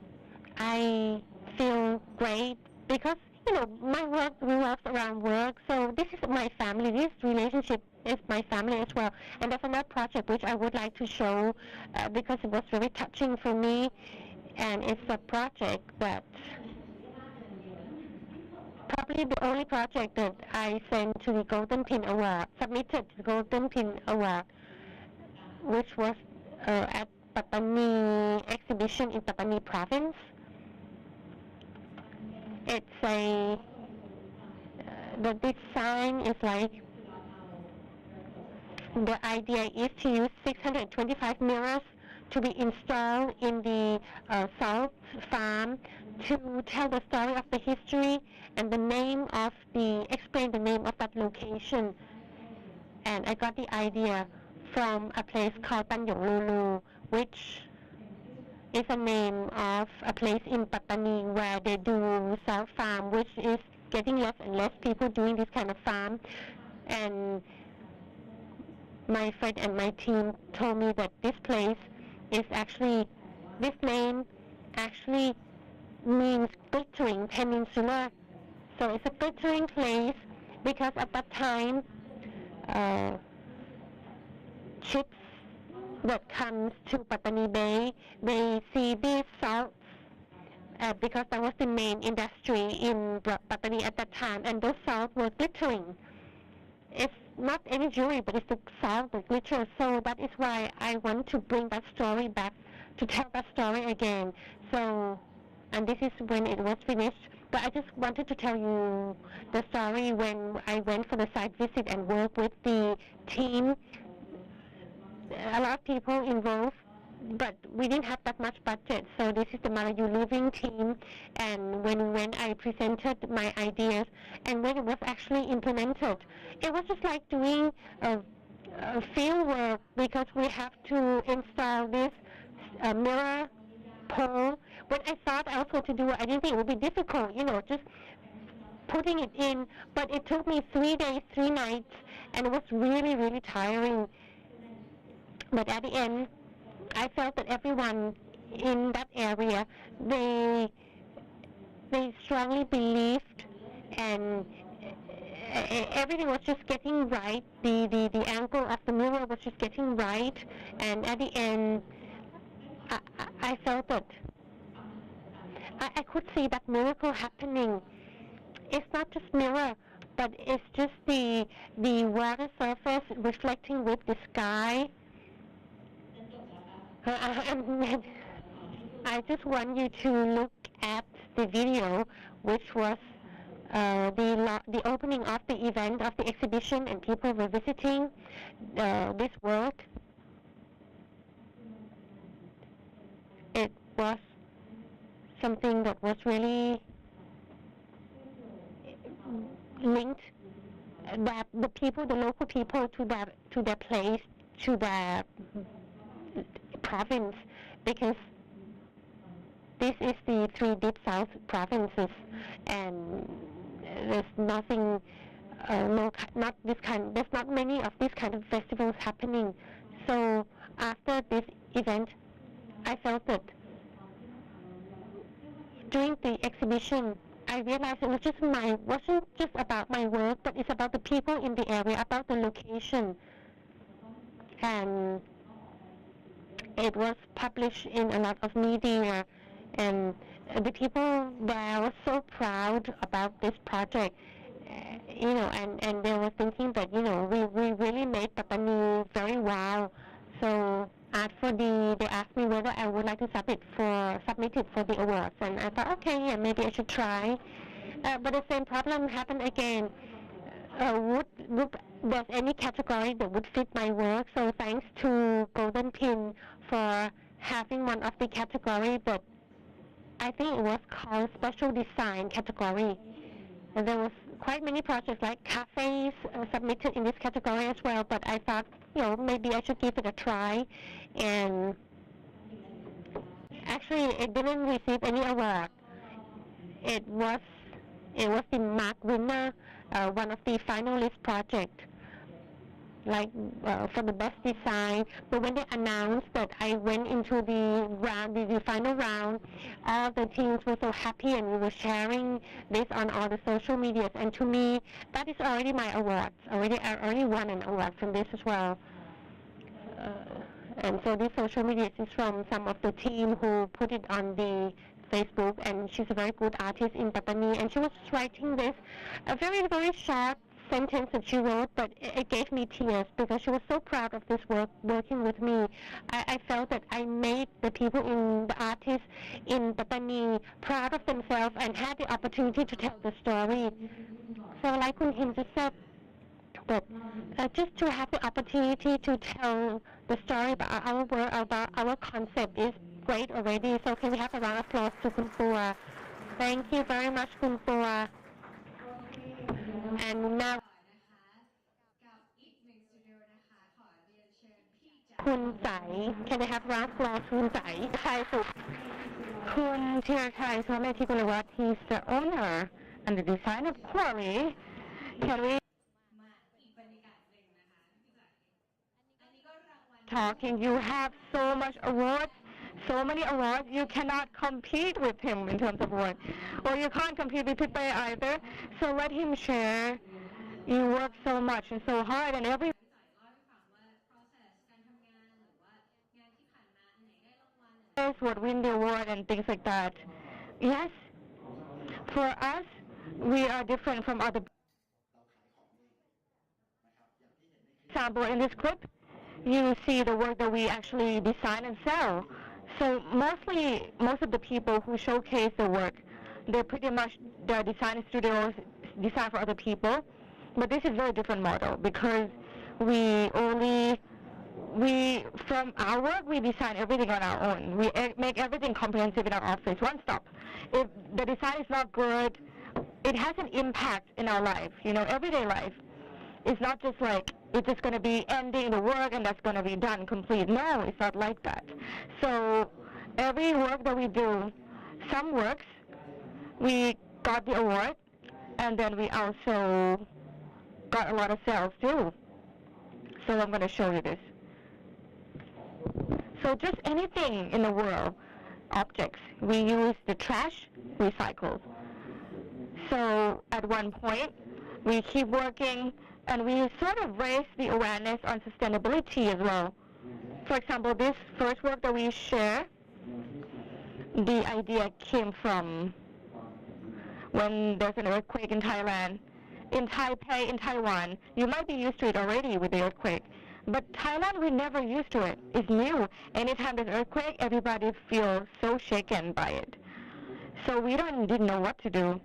I feel great because, you know, my work revolves around work, so this is my family. This relationship is my family as well. And there's another project which I would like to show because it was very touching for me, and it's a project that probably the only project that I sent to the Golden Pin Award, submitted to the Golden Pin Award, which was at Pattani exhibition in Pattani province. It's the design is like, the idea is to use 625 mirrors to be installed in the salt farm to tell the story of the history and the name of explain the name of that location. And I got the idea from a place called Tanjong Lulu, which is a name of a place in Pattani where they do salt farm, which is getting less and less people doing this kind of farm. And my friend and my team told me that this place is actually, this name actually means glittering peninsula. So it's a glittering place because at that time, ships that comes to Pattani Bay, they see these salts because that was the main industry in Pattani at that time, and those salts were glittering. It's not any jewelry, but it's the salt that glitters. So that is why I want to bring that story back, to tell that story again. So, and this is when it was finished. But I just wanted to tell you the story when I went for the site visit and worked with the team. A lot of people involved, but we didn't have that much budget. So this is the Malayu Living team, and when I presented my ideas and when it was actually implemented, it was just like doing a field work because we have to install this mirror pole. When I thought also to do it, I didn't think it would be difficult, you know, just putting it in, but it took me 3 days, 3 nights, and it was really, really tiring. But at the end, I felt that everyone in that area, they strongly believed, and everything was just getting right. The angle of the mirror was just getting right, and at the end, I felt that I could see that miracle happening. It's not just mirror, but it's just the water surface reflecting with the sky. I just want you to look at the video, which was the opening of the event of the exhibition, and people were visiting this work. It was something that was really linked that the people, the local people, to their place, to their province, because this is the 3 Deep South provinces, and there's nothing, there's not many of these kind of festivals happening. So after this event, I felt that during the exhibition, I realized it wasn't just about my work, but it's about the people in the area, about the location. And it was published in a lot of media, and the people there were so proud about this project, you know, and they were thinking that, you know, we really made Pattani very wow. So they asked me whether I would like to submit it for the awards, and I thought, okay, yeah, maybe I should try. but the same problem happened again. There's any category that would fit my work? So thanks to Golden Pin for having one of the category that I think it was called special design category. And there was quite many projects like cafes submitted in this category as well, but I thought, maybe I should give it a try. And actually, it didn't receive any award. It was the mark winner, one of the finalist project, for the best design. But when they announced that I went into the final round, all the teams were so happy and we were sharing this on all the social medias. And to me, that is already my award. I already won an award from this as well. And so this social media is from some of the team who put it on the Facebook, and she's a very good artist in Pattani, and she was writing this, a very, very short sentence that she wrote, but it gave me tears because she was so proud of this work working with me. I felt that I made the artists in Pattani proud of themselves and had the opportunity to tell the story. So like Kun Him just said, that just to have the opportunity to tell the story about our work, about our concept is great already. So can we have a round of applause to Kun Pua? Thank you very much, Kun Pua. And now, Kun Zai, can we have a round of applause, Kun Zai? Kun Thirathai Swameti Gulawat, he's the owner and the designer of Quarry. Can we talking? You have so much awards, so many awards, you cannot compete with him in terms of awards. Or you can't compete with Pitbay either. So let him share. You work so much and so hard, and every would win the award and things like that. Yes, for us, we are different from other. Example, in this clip, you see the work that we actually design and sell. So most of the people who showcase the work, they're pretty much the design studios design for other people. But this is a very different model because from our work, we design everything on our own. We make everything comprehensive in our office, one stop. If the design is not good, it has an impact in our life, everyday life. It's not just like it's just going to be ending the work and that's going to be done complete. No, it's not like that. So every work that we do, some works, we got the award, and then we also got a lot of sales too. So I'm going to show you this. So just anything in the world, objects, we use the trash, recycled. So at one point, we keep working, and we sort of raise the awareness on sustainability as well. For example, this first work that we share, the idea came from when there's an earthquake in Thailand. In Taipei, in Taiwan, you might be used to it already with the earthquake. But Thailand, we're never used to it. It's new. Anytime there's an earthquake, everybody feels so shaken by it. So we didn't know what to do.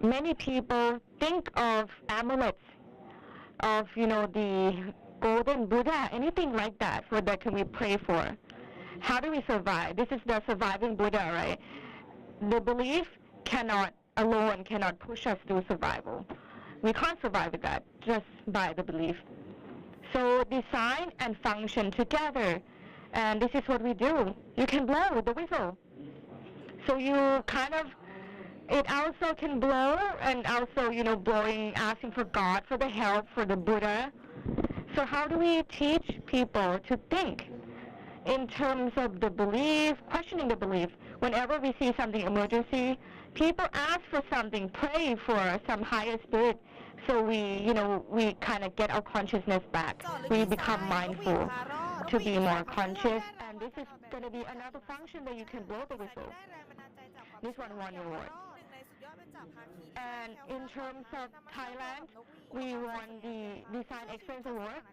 Many people think of amulets, of the golden Buddha, anything like that, for that can we pray for. How do we survive? This is the surviving Buddha, right? The belief alone cannot push us to survival. We can't survive with that just by the belief. So design and function together, and this is what we do. You can blow the whistle. So you it also can blow, and also, blowing, asking for God, for the help, for the Buddha. So how do we teach people to think in terms of the belief, questioning the belief? Whenever we see something emergency, people ask for something, pray for some higher spirit. So we kind of get our consciousness back. We become mindful to be more conscious. And this is going to be another function that you can blow the whistle. This one won the award. And in terms of Thailand, we won the Design Excellence Award.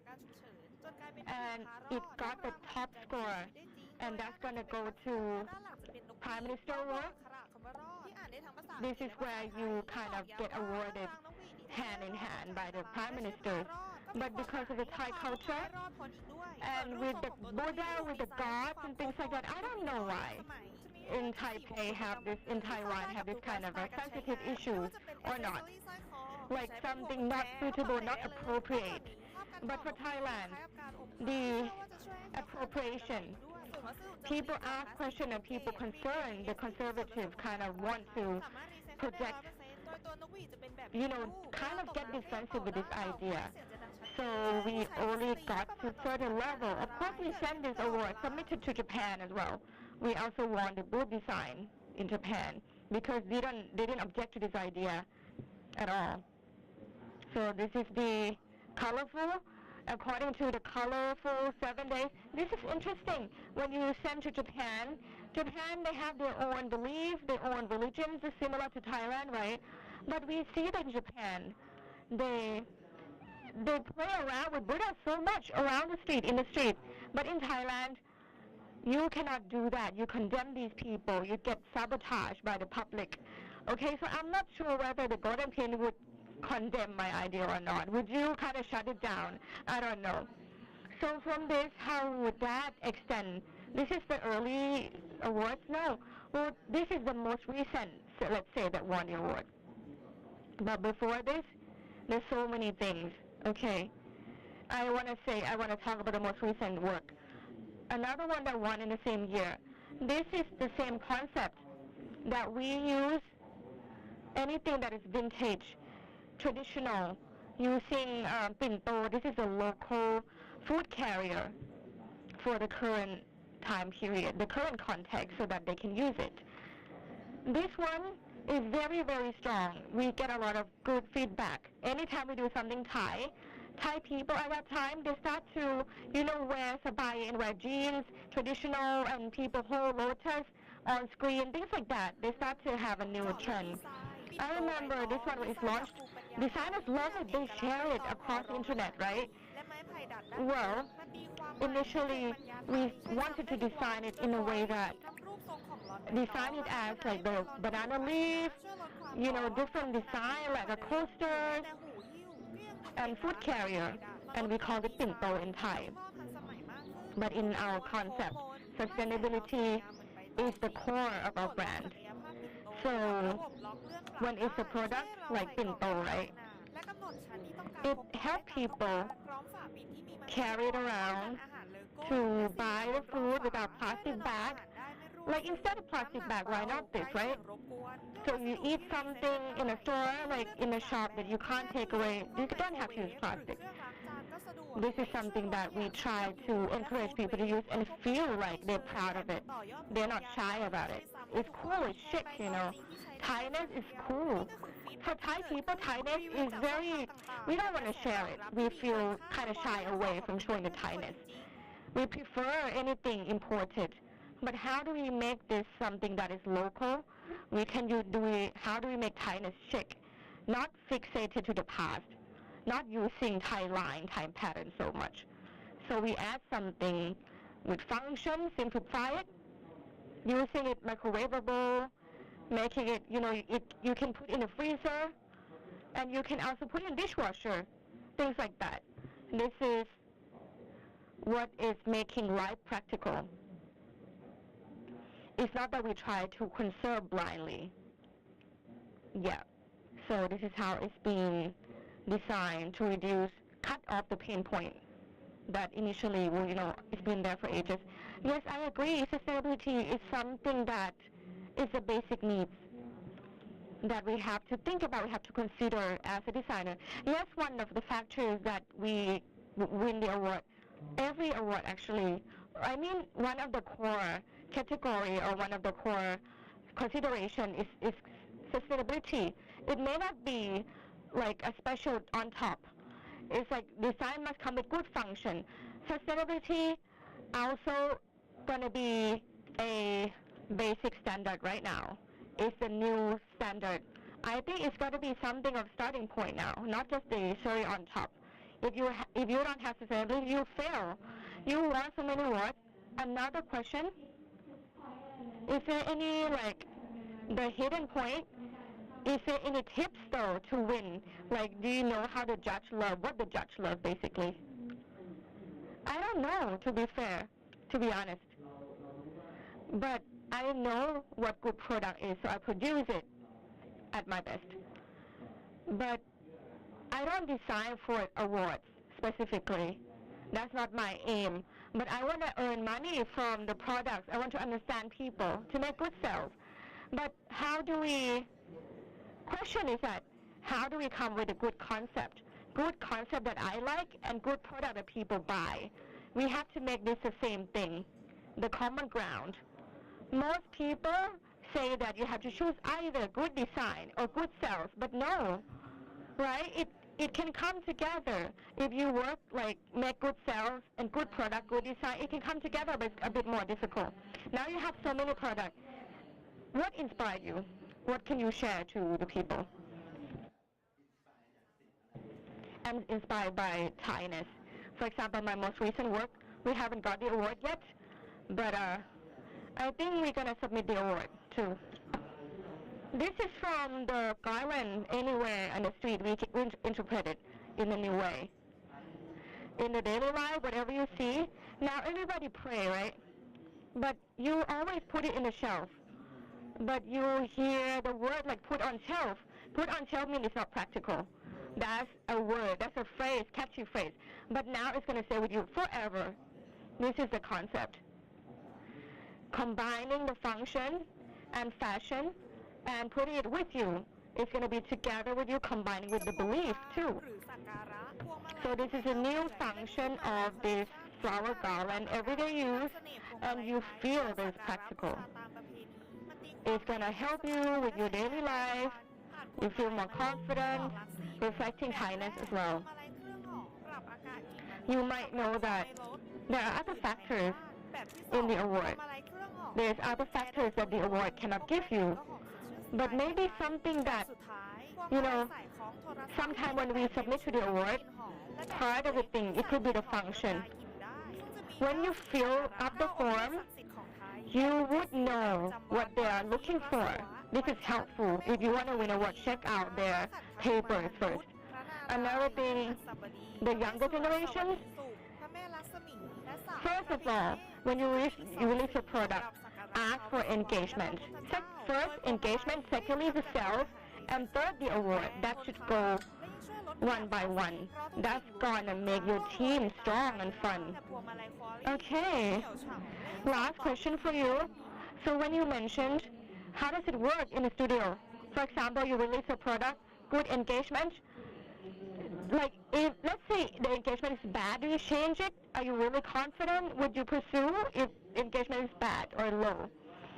And it got the top score. And that's going to go to Prime Minister Award. this is where you kind of get awarded hand in hand by the prime minister. But because of the Thai culture and with the Buddha, with the gods and things like that, I don't know why in Taipei have this, in Taiwan have this kind of a sensitive issues or not. Like something not suitable, not appropriate. But for Thailand, the appropriation, people ask questions and people concerned, the conservative kind of want to project, kind of get defensive with this idea. So we only got to a certain level. Of course, we sent this award, submitted to Japan as well. We also won the booth design in Japan because they didn't object to this idea at all. So this is the colorful, according to the colorful 7 days. This is interesting. When you send to Japan, they have their own belief, their own religions, similar to Thailand, right? But we see that in Japan, they play around with Buddha so much around the street, in the street. But in Thailand, you cannot do that. You condemn these people. You get sabotaged by the public. Okay, so I'm not sure whether the Golden Pin would condemn my idea or not. Would you kind of shut it down? I don't know. So from this, how would that extend? This is the early awards? No. Well, this is the most recent, so let's say, that won the award. But before this, there's so many things. Okay. I want to talk about the most recent work. Another one that won in the same year. This is the same concept that we use anything that is vintage, traditional, using pinto. This is a local food carrier for the current time period, the current context, so that they can use it. This one is very, very strong. We get a lot of good feedback. Anytime we do something Thai people at that time, they start to, wear sabai and wear jeans, traditional, and people hold lotus on screen, things like that. They start to have a new trend. I remember this one was launched. Designers love it. They share it across the internet, right? Well, initially we wanted to design it in a way that design it as like the banana leaf, different design like a coaster and food carrier, and we call it pinto in Thai. But in our concept, sustainability is the core of our brand. So when it's a product like pinto, right, it helps people carry it around to buy the food without plastic bag. Like instead of plastic bag, why not this, right? So you eat something in a store, like in a shop that you can't take away, you don't have to use plastic. This is something that we try to encourage people to use and feel like they're proud of it. They're not shy about it. It's cool, it's chic, Thainess is cool. For Thai people, Thainess is we don't want to share it. We feel kind of shy away from showing the Thainess. We prefer anything imported. But how do we make this something that is local? How do we make Thainess chic? Not fixated to the past. Not using Thai line, Thai pattern so much. So we add something with function, simplify it, using it microwavable, making it, you can put in a freezer, and you can also put in dishwasher, things like that. This is what is making life practical. It's not that we try to conserve blindly. Yeah. So this is how it's being designed to cut off the pain point that initially, it's been there for ages. Yes, I agree. Sustainability is something that is a basic need that we have to think about, we have to consider as a designer. Yes, one of the factors that we win the award, every award actually, one of the core category or one of the core consideration is sustainability. It may not be like a special on top. It's like design must come with good function. Sustainability also gonna be a basic standard right now. It's the new standard. I think it's got to be something of starting point now, not just the cherry on top. If you don't have sustainability, you fail. You won so many awards. Another question: is there any the hidden point, is there any tips though to win? Like, do you know how the judge love, what the judge love basically? I don't know, to be fair, to be honest. But I know what good product is, so I produce it at my best. But I don't design for awards specifically. That's not my aim. But I want to earn money from the products. I want to understand people to make good sales. But how do we, question is that, how do we come with a good concept? Good concept that I like and good product that people buy. We have to make this the same thing, the common ground. Most people say that you have to choose either good design or good sales, but no, right? It can come together. If you work like make good sales and good product, good design, it can come together, but it's a bit more difficult. Now you have so many products. What inspired you? What can you share to the people? I'm inspired by Taiwanese. For example, my most recent work, we haven't got the award yet, but I think we're gonna submit the award too. This is from the garland anywhere on the street. We can interpret it in a new way. In the daily life, whatever you see, now everybody pray, right? But you always put it in the shelf. But you hear the word like put on shelf. Put on shelf means it's not practical. That's a word, that's a phrase, catchy phrase. But now it's going to stay with you forever. This is the concept. Combining the function and fashion and putting it with you. It's going to be together with you, combining with the belief too. So this is a new function of this flower garland, everyday use, and you feel that it's practical. It's going to help you with your daily life. You feel more confident, reflecting kindness as well. You might know that there are other factors in the award. There's other factors that the award cannot give you. But maybe something that, you know, sometime when we submit to the award, part of the thing, it could be the function. When you fill up the form, you would know what they are looking for. This is helpful. If you want to win an award, check out their papers first. Another thing, the younger generations, first of all, when you release a product, ask for engagement. First, engagement, secondly, the sales, and third, the award. That should go one by one. That's gonna make your team strong and fun. Okay, last question for you. So when you mentioned, how does it work in the studio? For example, you release a product, good engagement. Like, if, let's say the engagement is bad, do you change it? Are you really confident? Would you pursue if engagement is bad or low?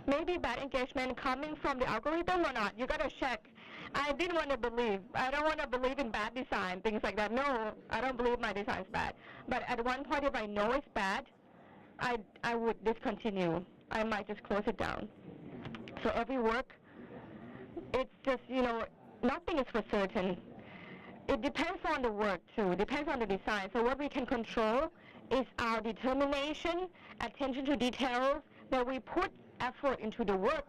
Maybe bad engagement coming from the algorithm or not? You gotta check. I didn't want to believe. I don't want to believe in bad design, things like that. No, I don't believe my design is bad. But at one point, if I know it's bad, I would discontinue. I might just close it down. So every work, it's just, you know, nothing is for certain. It depends on the work too, depends on the design. So what we can control is our determination, attention to details, that we put effort into the work,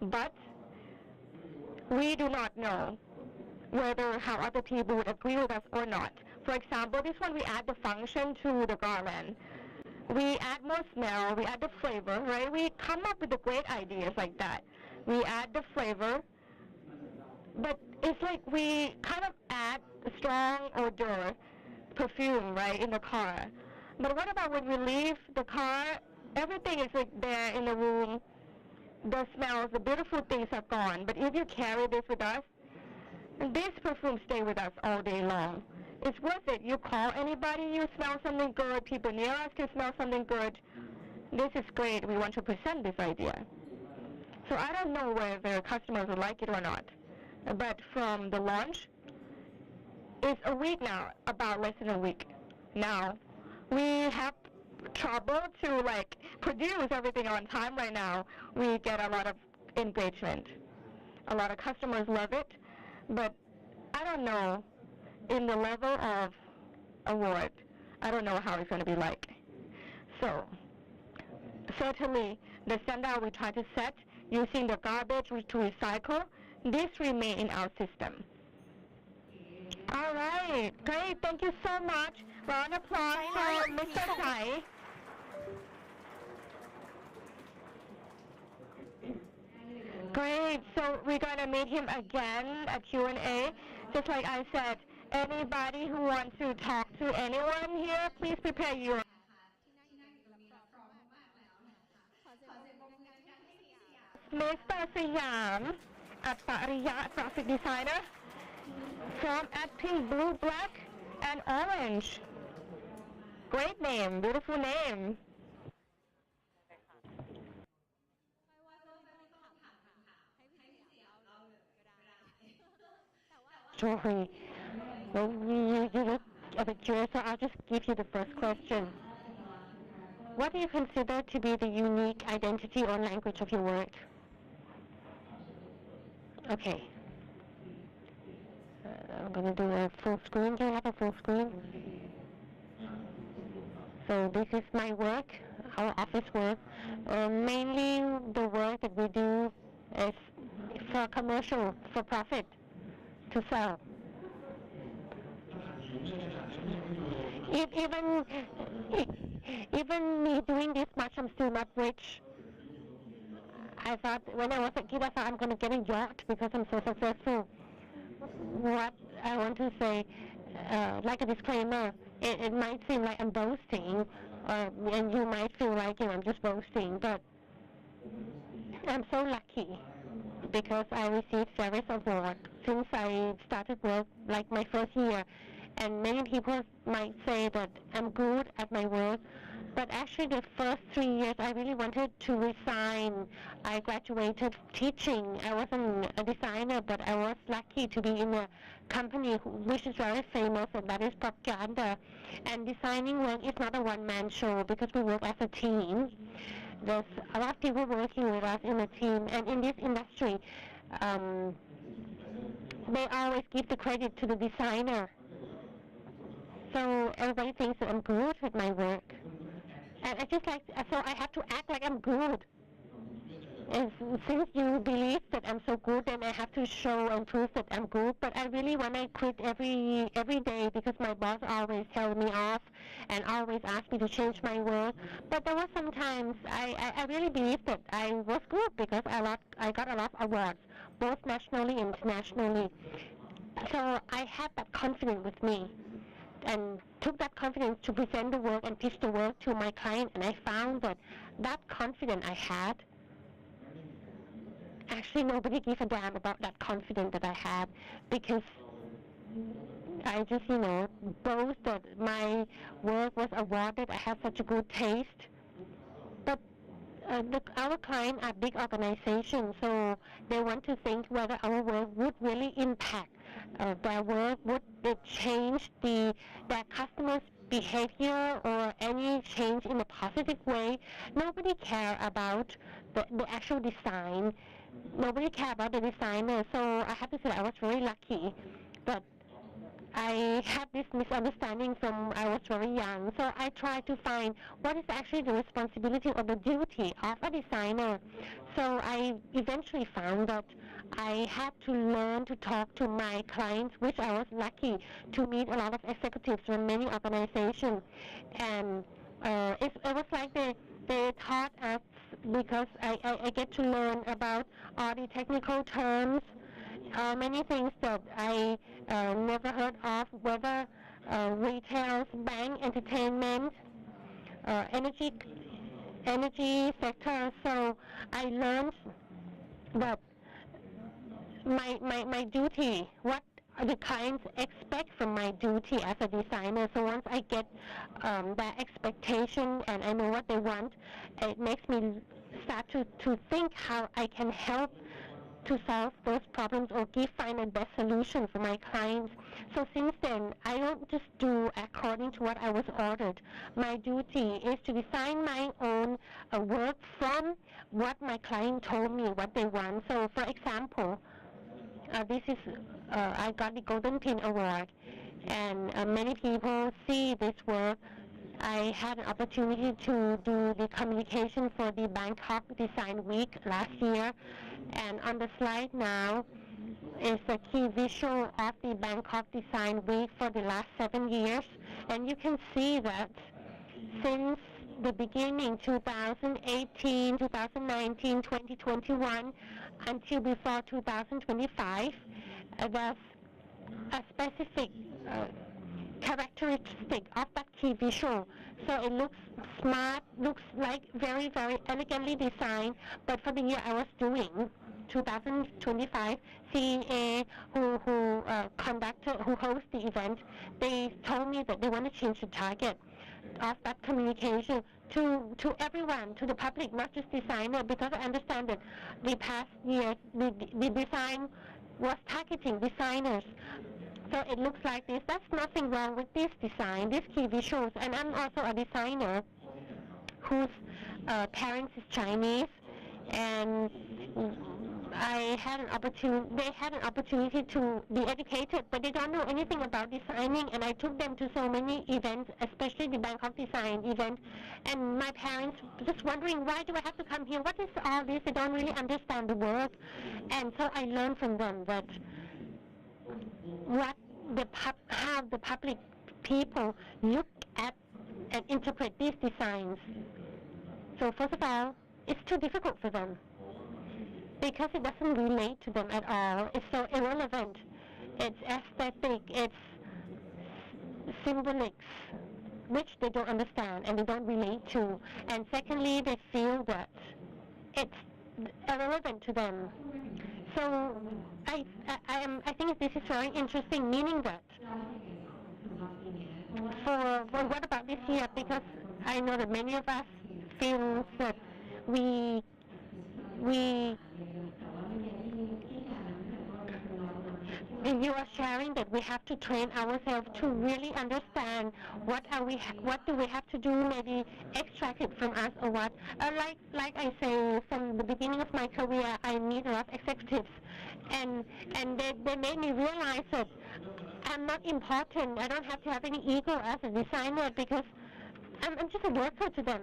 but we do not know whether how other people would agree with us or not. For example, this one we add the function to the garland. We add more smell, we add the flavor, right? We come up with the great ideas like that. We add the flavor, but it's like we kind of add strong odor, perfume, right, in the car. But what about when we leave the car, everything is like there in the room, the smells, the beautiful things are gone. But if you carry this with us, this perfume stay with us all day long. It's worth it. You call anybody, you smell something good, people near us can smell something good. This is great. We want to present this idea. So I don't know whether customers will like it or not. But from the launch, it's a week now, about less than a week. Now, we have trouble to like produce everything on time right now. We get a lot of engagement. A lot of customers love it, but I don't know, in the level of award, I don't know how it's going to be like. So, certainly, the standard we try to set using the garbage to recycle. This remain in our system. All right, great. Thank you so much. Round of applause for Mr. Tsai. Great. So we're gonna meet him again at Q&A. Just like I said, anybody who wants to talk to anyone here, please prepare your. Mr. Siam, Apariya graphic designer, from at pink, blue, black, and orange. Great name, beautiful name. Story. Well, you look a bit curious, so I'll just give you the first question. What do you consider to be the unique identity or language of your work? Okay. I'm going to do a full screen. Do you have a full screen? So this is my work, our office work. Mainly the work that we do is for commercial, for profit, to sell. Even me doing this much, I'm still not rich. I thought, when I was a kid, I thought I'm going to get a yacht because I'm so successful. What I want to say, like a disclaimer, it might seem like I'm boasting, and you might feel like, I'm just boasting, but I'm so lucky because I received various awards since I started work, like my first year. And many people might say that I'm good at my work, but actually the first 3 years I really wanted to resign. I graduated teaching. I wasn't a designer, but I was lucky to be in a company which is very famous, and that is propaganda. And designing work is not a one-man show because we work as a team. There's a lot of people working with us in a team, and in this industry, they always give the credit to the designer. So everybody thinks that I'm good with my work. And I just like, so I have to act like I'm good. And since you believe that I'm so good, then I have to show and prove that I'm good. But I really want to quit every day because my boss always tells me off and always asks me to change my work. But there were some times I really believe that I was good because I got a lot of awards, both nationally and internationally. So I had that confidence with me, and took that confidence to present the work and pitch the work to my client, and I found that confidence I had, actually nobody gave a damn about that confidence that I had, because I just, boast that my work was awarded, I had such a good taste. But our clients are big organizations, so they want to think whether our work would really impact their work, would it change their customers' behavior or any change in a positive way. Nobody care about the actual design. Nobody care about the designer. So I have to say I was very lucky. But I had this misunderstanding from I was very young, so I tried to find what is actually the responsibility or the duty of a designer. So I eventually found that I had to learn to talk to my clients, which I was lucky to meet a lot of executives from many organizations. And it was like they taught us, because I get to learn about all the technical terms, many things that I never heard of, whether retail, bank, entertainment, energy sector. So I learned that my duty, what the clients expect from my duty as a designer. So once I get that expectation and I know what they want, it makes me start to think how I can help to solve those problems or find a best solution for my clients. So since then, I don't just do according to what I was ordered. My duty is to design my own work from what my client told me what they want. So for example, this is I got the Golden Pin Award, and many people see this work I had an opportunity to do the communication for the Bangkok Design Week last year. And on the slide now is the key visual of the Bangkok Design Week for the last 7 years. And you can see that since the beginning, 2018, 2019, 2021, until before 2025, there's a specific characteristic of that key visual. So it looks smart, looks like very, very elegantly designed. But for the year I was doing, 2025, CEA, who host the event, they told me that they want to change the target of that communication to everyone, to the public, not just designer, because I understand that the past years the design was targeting designers. So it looks like this. That's nothing wrong with this design, these key visuals. And I'm also a designer whose parents is Chinese, and they had an opportunity to be educated, but they don't know anything about designing. And I took them to so many events, especially the Bangkok Design event. And my parents just wondering, why do I have to come here? What is all this? They don't really understand the work. And so I learned from them that how the public people look at and interpret these designs. So first of all, it's too difficult for them because it doesn't relate to them at all. It's so irrelevant. It's aesthetic, it's symbolics, which they don't understand and they don't relate to. And secondly, they feel that it's irrelevant to them. So I think this is very interesting, meaning that what about this year? Because I know that many of us feel that you are sharing that we have to train ourselves to really understand what do we have to do, maybe extract it from us or what. Like I say, from the beginning of my career, I meet a lot of executives, and they made me realize that I'm not important. I don't have to have any ego as a designer because I'm just a worker to them.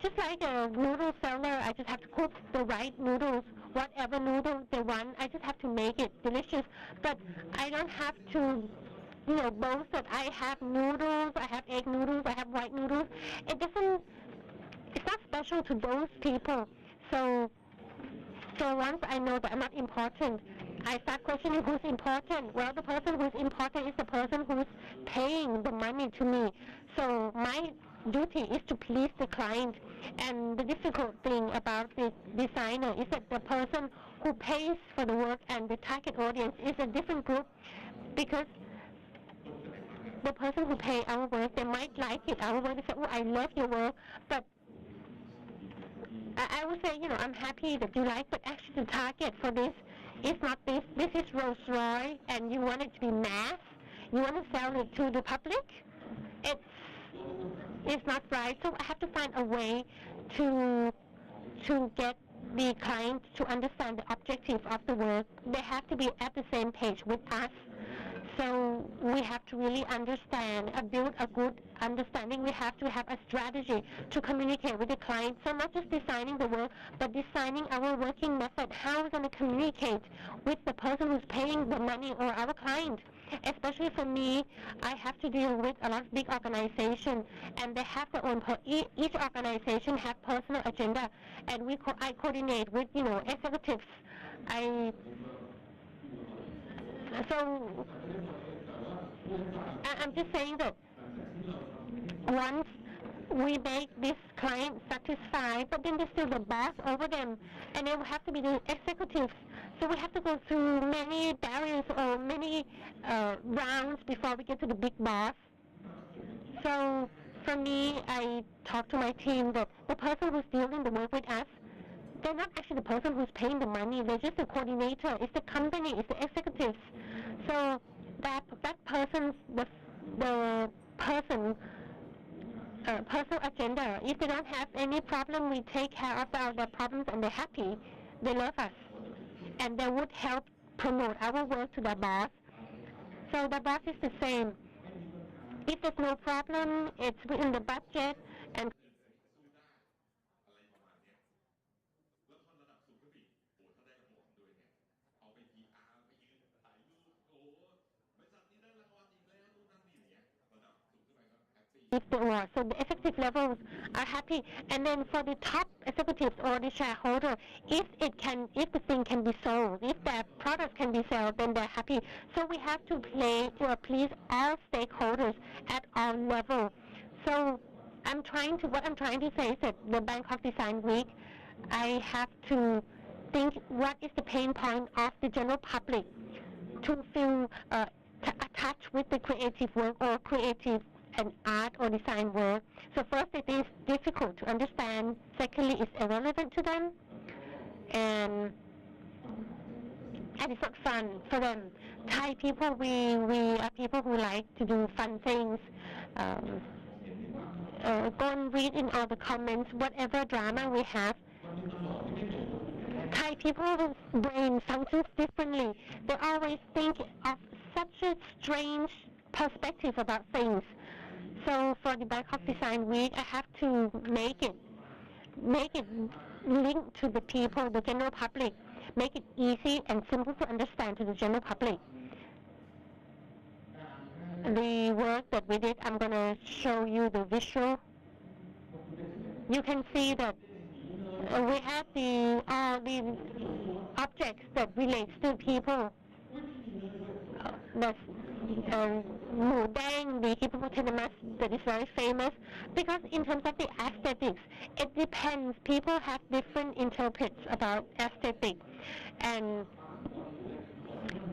Just like a noodle seller, I just have to cook the right noodles, whatever noodle they want. I just have to make it delicious. But I don't have to, boast that I have noodles, I have egg noodles, I have white noodles. It's not special to those people. So once I know that I'm not important, I start questioning who's important. Well, the person who's important is the person who's paying the money to me. So my duty is to please the client. And the difficult thing about the designer is that the person who pays for the work and the target audience is a different group, because the person who pays our work, they might like it, our work, they say, oh, I love your work, but I would say, I'm happy that you like, but actually the target for this is not this. This is Rolls Royce, and you want it to be mass. You want to sell it to the public. It's not right. So I have to find a way to get the client to understand the objective of the work. They have to be at the same page with us. So we have to really understand, build a good understanding. We have to have a strategy to communicate with the client. So not just designing the work, but designing our working method. How we're going to communicate with the person who's paying the money or our client. Especially for me, I have to deal with a lot of big organizations, and they have their own. Each organization have personal agenda, and I coordinate with executives. So I'm just saying that once we make this client satisfied, but then there's still the boss over them, and they will have to be the executives. So we have to go through many barriers or many rounds before we get to the big boss. So for me, I talk to my team that the person who's dealing the work with us, they're not actually the person who's paying the money. They're just the coordinator. It's the company. It's the executives. So that person's the person. Personal agenda. If they don't have any problem, we take care of their problems, and they're happy. They love us, and they would help promote our work to the boss. So the boss is the same. if there's no problem, it's within the budget, and the award. So the executive levels are happy, and then for the top executives or the shareholder, if the thing can be sold, if their products can be sold, then they're happy. So we have to please all stakeholders at all levels. So what I'm trying to say is that the Bangkok Design Week, I have to think what is the pain point of the general public to feel attached with the creative work or creative and art or design work. So first, it is difficult to understand. Secondly, it's irrelevant to them, and it's not fun for them. Thai people, we are people who like to do fun things. Go and read in all the comments, whatever drama we have. Thai people's brain functions differently. They always think of such a strange perspective about things. So for the Bangkok Design Week, I have to make it link to the people, the general public, make it easy and simple to understand to the general public. The work that we did, I'm going to show you the visual. You can see that we have all the objects that relates to people. That's Mu Dang, the hippopotamus, that is very famous, because in terms of the aesthetics, it depends. People have different interprets about aesthetic, and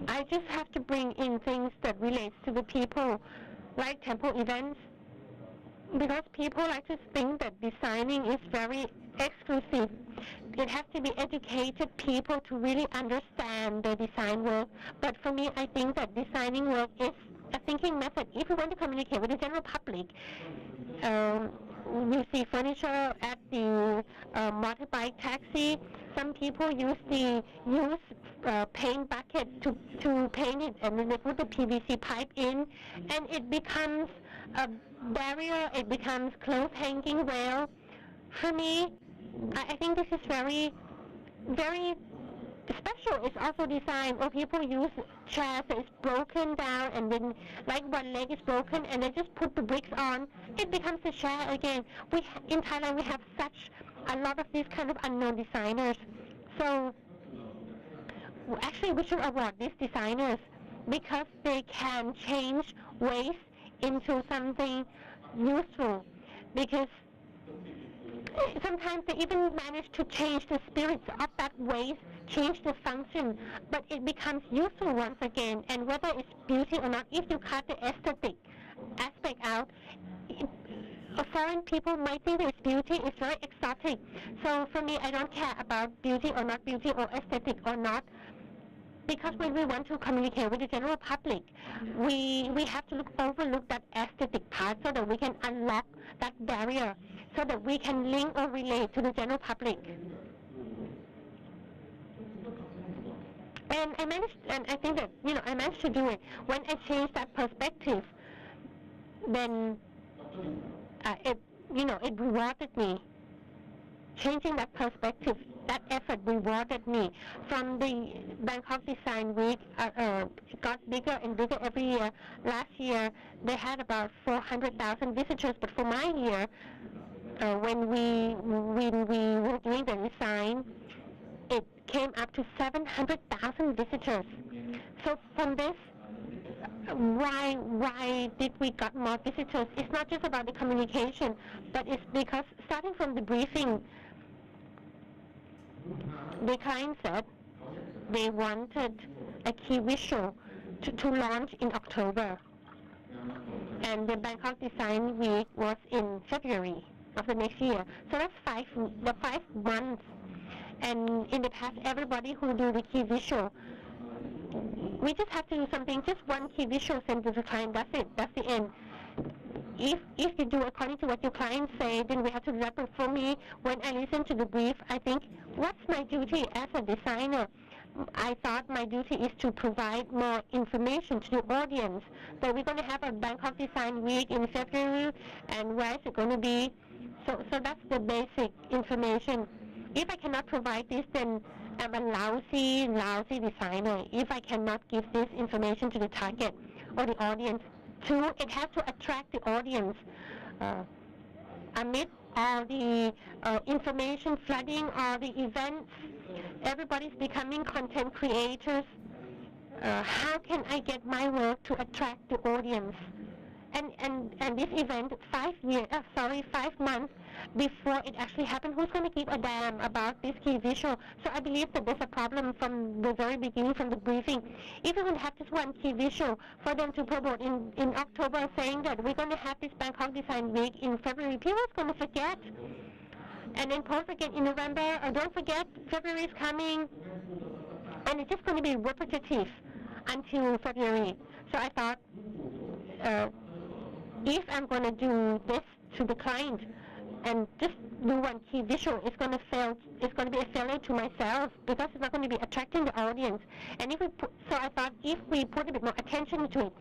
I just have to bring in things that relates to the people, like temple events, because people like to think that designing is very exclusive. It has to be educated people to really understand the design work. But for me, I think that designing work is a thinking method. If you want to communicate with the general public, you see furniture at the motorbike taxi. Some people use paint bucket to paint it, and then they put the PVC pipe in, and it becomes a barrier. It becomes clothes hanging rail. For me, I think this is very, very special. It's also designed where people use chairs that is broken down, and then like one leg is broken, and they just put the bricks on. It becomes a chair again. In Thailand, we have such a lot of these kind of unknown designers. So actually, we should award these designers because they can change waste into something useful. Because sometimes they even manage to change the spirits of that waste, change the function, but it becomes useful once again. And whether it's beauty or not, if you cut the aesthetic aspect out, foreign people might think it's beauty. It's very exotic. So for me, I don't care about beauty or not beauty or aesthetic or not. Because when we want to communicate with the general public, we have to overlook that aesthetic part so that we can unlock that barrier, so that we can link or relate to the general public. And I think that I managed to do it. When I changed that perspective, then it rewarded me. Changing that perspective, that effort rewarded me. From the Bangkok Design Week, it got bigger and bigger every year. Last year, they had about 400,000 visitors, but for my year, when we were doing the design, it came up to 700,000 visitors. So from this, why did we got more visitors? It's not just about the communication, but it's because starting from the briefing, the client said they wanted a key visual to launch in October, and the Bangkok Design Week was in February of the next year. So that's 5 months. And in the past, everybody who do the key visual, we just have to do something, just one key visual sent to the client, that's it, that's the end. If you do according to what your clients say, then we have to do that. But for me, when I listen to the brief, I think, what's my duty as a designer? I thought my duty is to provide more information to the audience. That we're going to have a Bangkok Design Week in February, and where is it going to be? So that's the basic information. If I cannot provide this, then I'm a lousy designer. If I cannot give this information to the target or the audience, too, it has to attract the audience. Amid all the information flooding, all the events, everybody's becoming content creators. How can I get my work to attract the audience? And this event, 5 months before it actually happened, who's going to give a damn about this key visual? So I believe that there's a problem from the very beginning, from the briefing. If we're going to have this one key visual for them to promote in October, saying that we're going to have this Bangkok Design Week in February, people are going to forget. And then post again in November, or don't forget, February is coming. And it's just going to be repetitive until February. So I thought, if I'm going to do this to the client and just do one key visual, it's going to fail. It's going to be a failure to myself because it's not going to be attracting the audience. And if we so I thought if we put a bit more attention to it,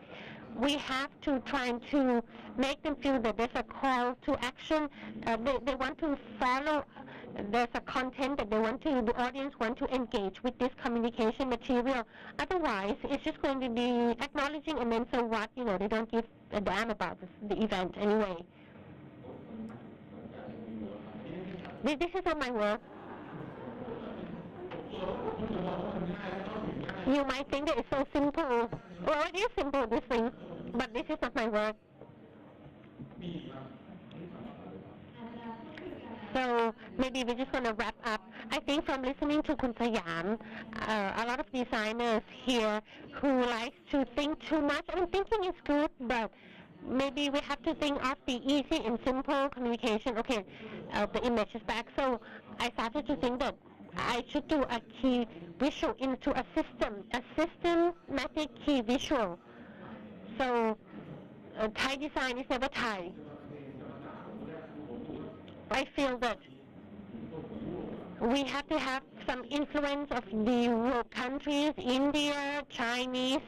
we have to try to make them feel that there's a call to action. They want to follow. There's a content that the audience want to engage with this communication material. Otherwise, it's just going to be acknowledging and then so what, they don't give a damn about the event anyway. This is not my work. You might think that it's so simple. Well, it is simple, this thing, but this is not my work. So maybe we're just going to wrap up. I think from listening to Kun Sayam, a lot of designers here who likes to think too much. I mean, thinking is good, but maybe we have to think of the easy and simple communication. Okay, the image is back. So I started to think that I should do a key visual into a systematic key visual. So Thai design is never Thai. I feel that we have to have some influence of the Europe countries, India, Chinese.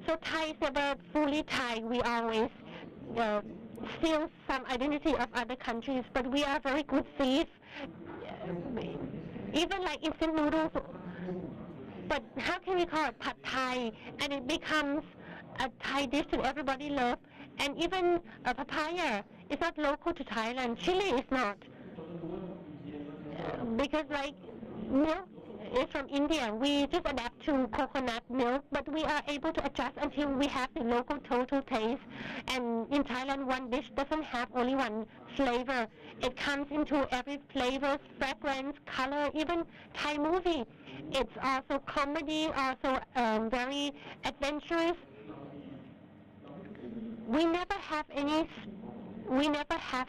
So Thai is never fully Thai. We always steal some identity of other countries, but we are very good thieves. Even like instant noodles. But how can we call it pad Thai and it becomes a Thai dish that everybody loves? And even papaya is not local to Thailand. Chili is not. Because like milk is from India. We just adapt to coconut milk, but we are able to adjust until we have the local total taste. And in Thailand, one dish doesn't have only one flavor. It comes into every flavor, fragrance, color, even Thai movie. It's also comedy, also very adventurous. We never have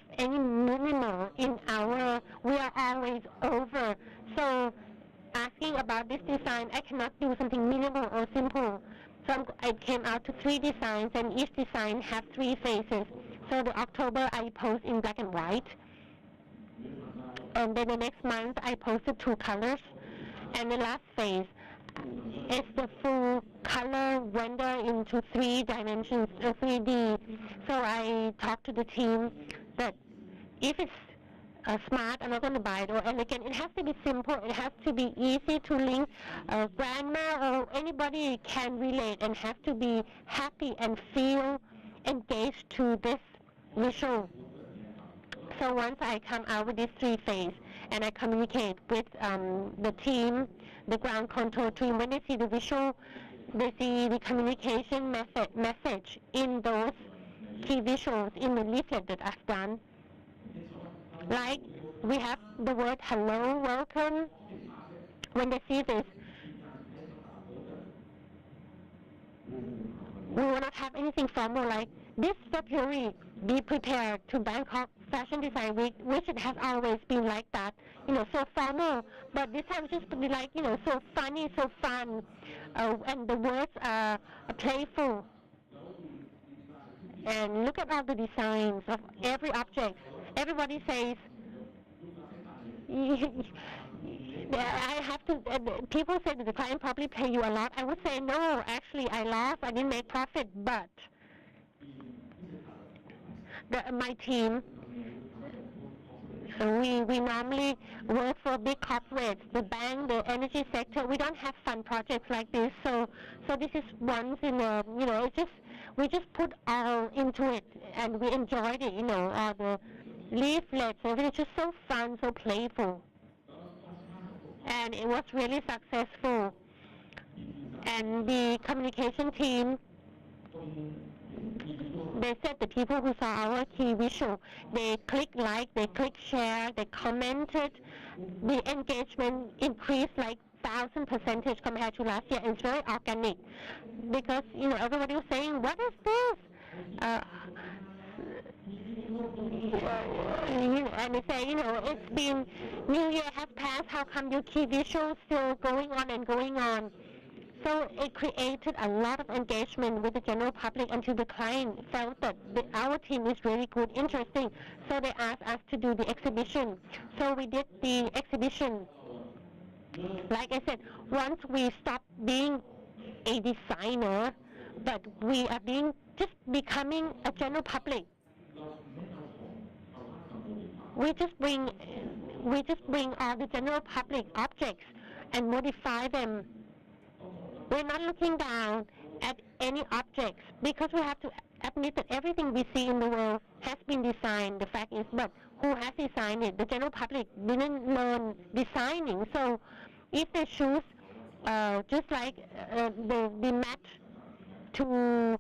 any minimal in our, we are always over. So asking about this design, I cannot do something minimal or simple. So I came out to 3 designs and each design has 3 phases. So the October I post in black and white. And then the next month I posted 2 colors. And the last phase is the full color render into 3 dimensions, 3D. So I talked to the team that if it's smart, I'm not going to buy it, or elegant. It has to be simple. It has to be easy to link. Grandma or anybody can relate and have to be happy and feel engaged to this visual. So once I come out with these 3 phases and I communicate with the team, the ground control team, when they see the visual, they see the communication message in those key visuals in the leaflet that I've done. Like we have the word hello, welcome. When they see this, we will not have anything formal like this February, be prepared to Bangkok Fashion Design Week, which it has always been like that, so formal. But this time just to be like, so funny, so fun, and the words are playful. And look at all the designs of every object. Everybody says, I have to, people say that the client probably pay you a lot. I would say no, actually I lost, I didn't make profit, but my team, we normally work for big corporates, the bank, the energy sector. We don't have fun projects like this, so this is once in a, it's just, we just put all into it and we enjoyed it, all the leaflets, everything. It's just so fun, so playful. And it was really successful. And the communication team, they said the people who saw our key visual, they click like, they click share, they commented. The engagement increased like 1,000% compared to last year. And it's very organic because, everybody was saying, what is this? And they say, it's been, New Year has passed, how come your key visual still going on and going on? So it created a lot of engagement with the general public until the client felt that our team is really good, interesting. So they asked us to do the exhibition. So we did the exhibition. Like I said, once we stopped being a designer, but we are just becoming a general public. We just bring all the general public objects and modify them. We're not looking down at any objects because we have to admit that everything we see in the world has been designed. The fact is, but who has designed it? The general public didn't learn designing. So if they choose just like the mat to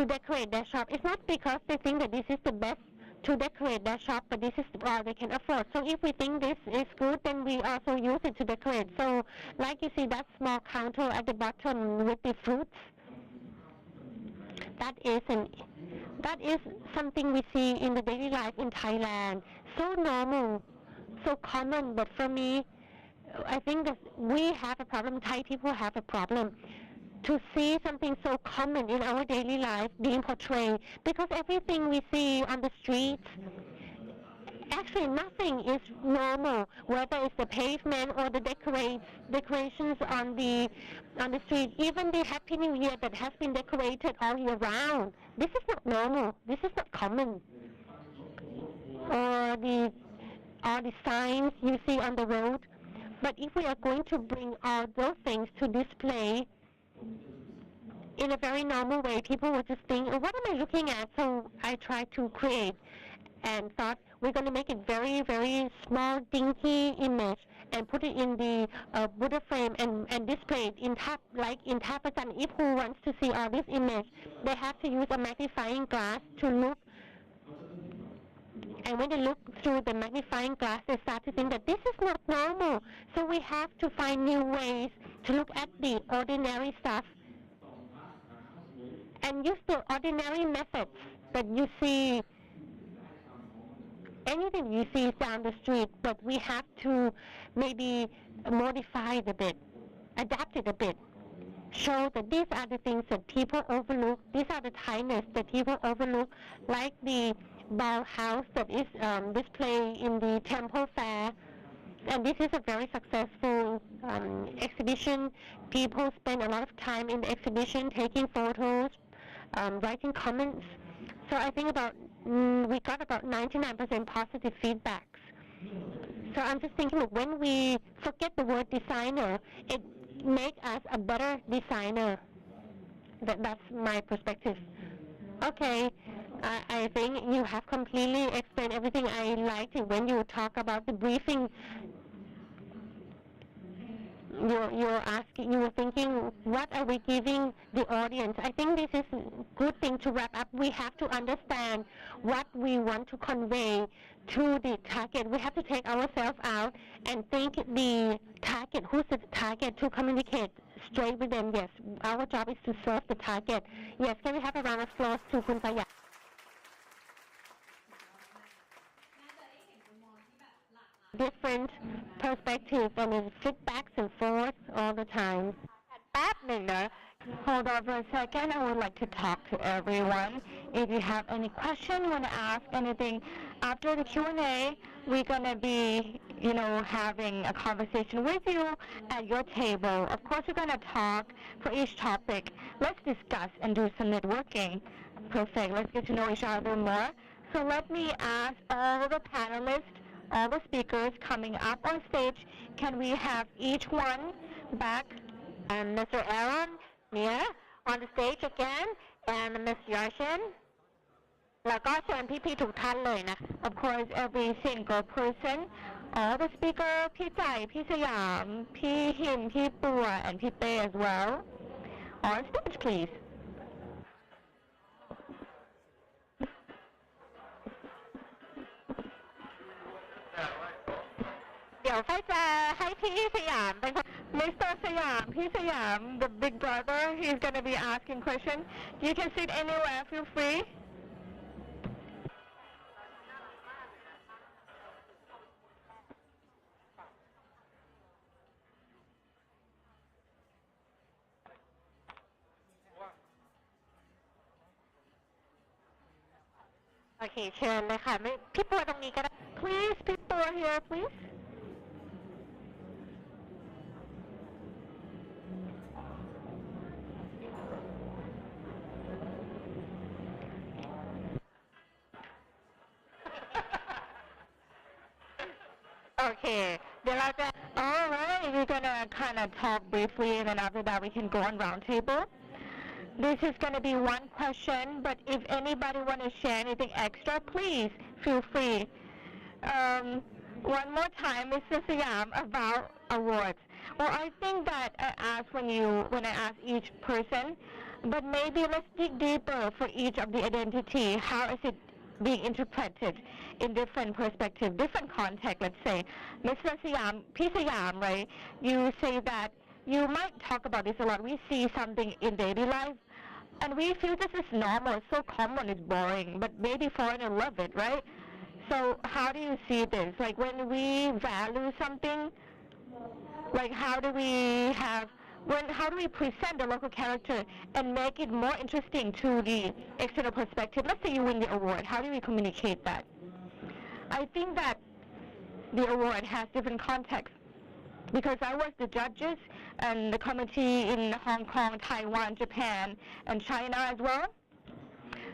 decorate their shop, it's not because they think that this is the best to decorate their shop, but this is all they can afford. So if we think this is good, then we also use it to decorate. So like you see that small counter at the bottom with the fruits, that is something we see in the daily life in Thailand. So normal, so common, but for me, I think that we have a problem, Thai people have a problem to see something so common in our daily life being portrayed, because everything we see on the streets, actually nothing is normal, whether it's the pavement or the decorations on the street, even the Happy New Year that has been decorated all year round. This is not normal, this is not common. Or the signs you see on the road. But if we are going to bring all those things to display in a very normal way, people will just think, oh, what am I looking at? So I tried to create and thought we're going to make it very, very small, dinky image and put it in the Buddha frame and display it in Tapasan. If who wants to see all this image, they have to use a magnifying glass to look. And when they look through the magnifying glass, they start to think that this is not normal. So we have to find new ways to look at the ordinary stuff and use the ordinary methods that you see. Anything you see down the street, but we have to maybe modify it a bit, adapt it a bit, show that these are the things that people overlook, these are the Thainess that people overlook, like the ball house that is displayed in the temple fair. And this is a very successful exhibition. People spend a lot of time in the exhibition taking photos, writing comments. So I think we got about 99% positive feedbacks. So I'm just thinking that when we forget the word designer, it makes us a better designer. That's my perspective. Okay, I think you have completely explained everything. I liked it when you talk about the briefing. You're asking, you were thinking, what are we giving the audience? I think this is a good thing to wrap up. We have to understand what we want to convey to the target. We have to take ourselves out and think the target, who's the target, to communicate straight with them. Yes, our job is to serve the target. Yes, can we have a round of applause to Kun Saya? Different perspectives and feedbacks and forth all the time. Hold on for a second. I would like to talk to everyone. if you have any question, you want to ask anything, after the Q&A, we're going to be, having a conversation with you at your table. Of course, we're going to talk for each topic. Let's discuss and do some networking. Perfect. Let's get to know each other more. So let me ask all the panelists, all the speakers coming up on stage, can we have each one back? And Mr. Aaron Nieh on the stage again, and Ms. Ya-Hsin. แล้วก็เชิญพี่ๆทุกท่านเลยนะ Of course, every single person, all the speaker, พี่ใจพี่สยามพี่หิมพี่ปัว and พี่เป้ as well. On stage, please. เดี๋ยวไฟจะให้พี่สยามเป็นคน Mr. Sayam,พี่สยาม the big brother, he's going to be asking questions. You can sit anywhere, feel free. Okay, เชิญเลยค่ะพี่ปัวตรงนี้ก็ได้ Please, พี่ปัว here, please. Okay, เดี๋ยวเราจะ Alright, we're gonna kind of talk briefly, and then after that we can go on round table. This is going to be one question, but if anybody want to share anything extra, please feel free. One more time, Mr. Sayam, about awards. Well, I think that I asked when I asked each person, but maybe let's dig deeper for each of the identity. How is it being interpreted in different perspectives, different context, let's say. Mr. Sayam, P. Sayam, right, you say that you might talk about this a lot. We see something in daily life, and we feel this is normal, so common, it's boring, but maybe foreigners love it, right? So how do you see this? Like when we value something, like how do we present the local character and make it more interesting to the external perspective? Let's say you win the award. How do we communicate that? I think that the award has different contexts. Because I was the judges and the committee in Hong Kong, Taiwan, Japan, and China as well.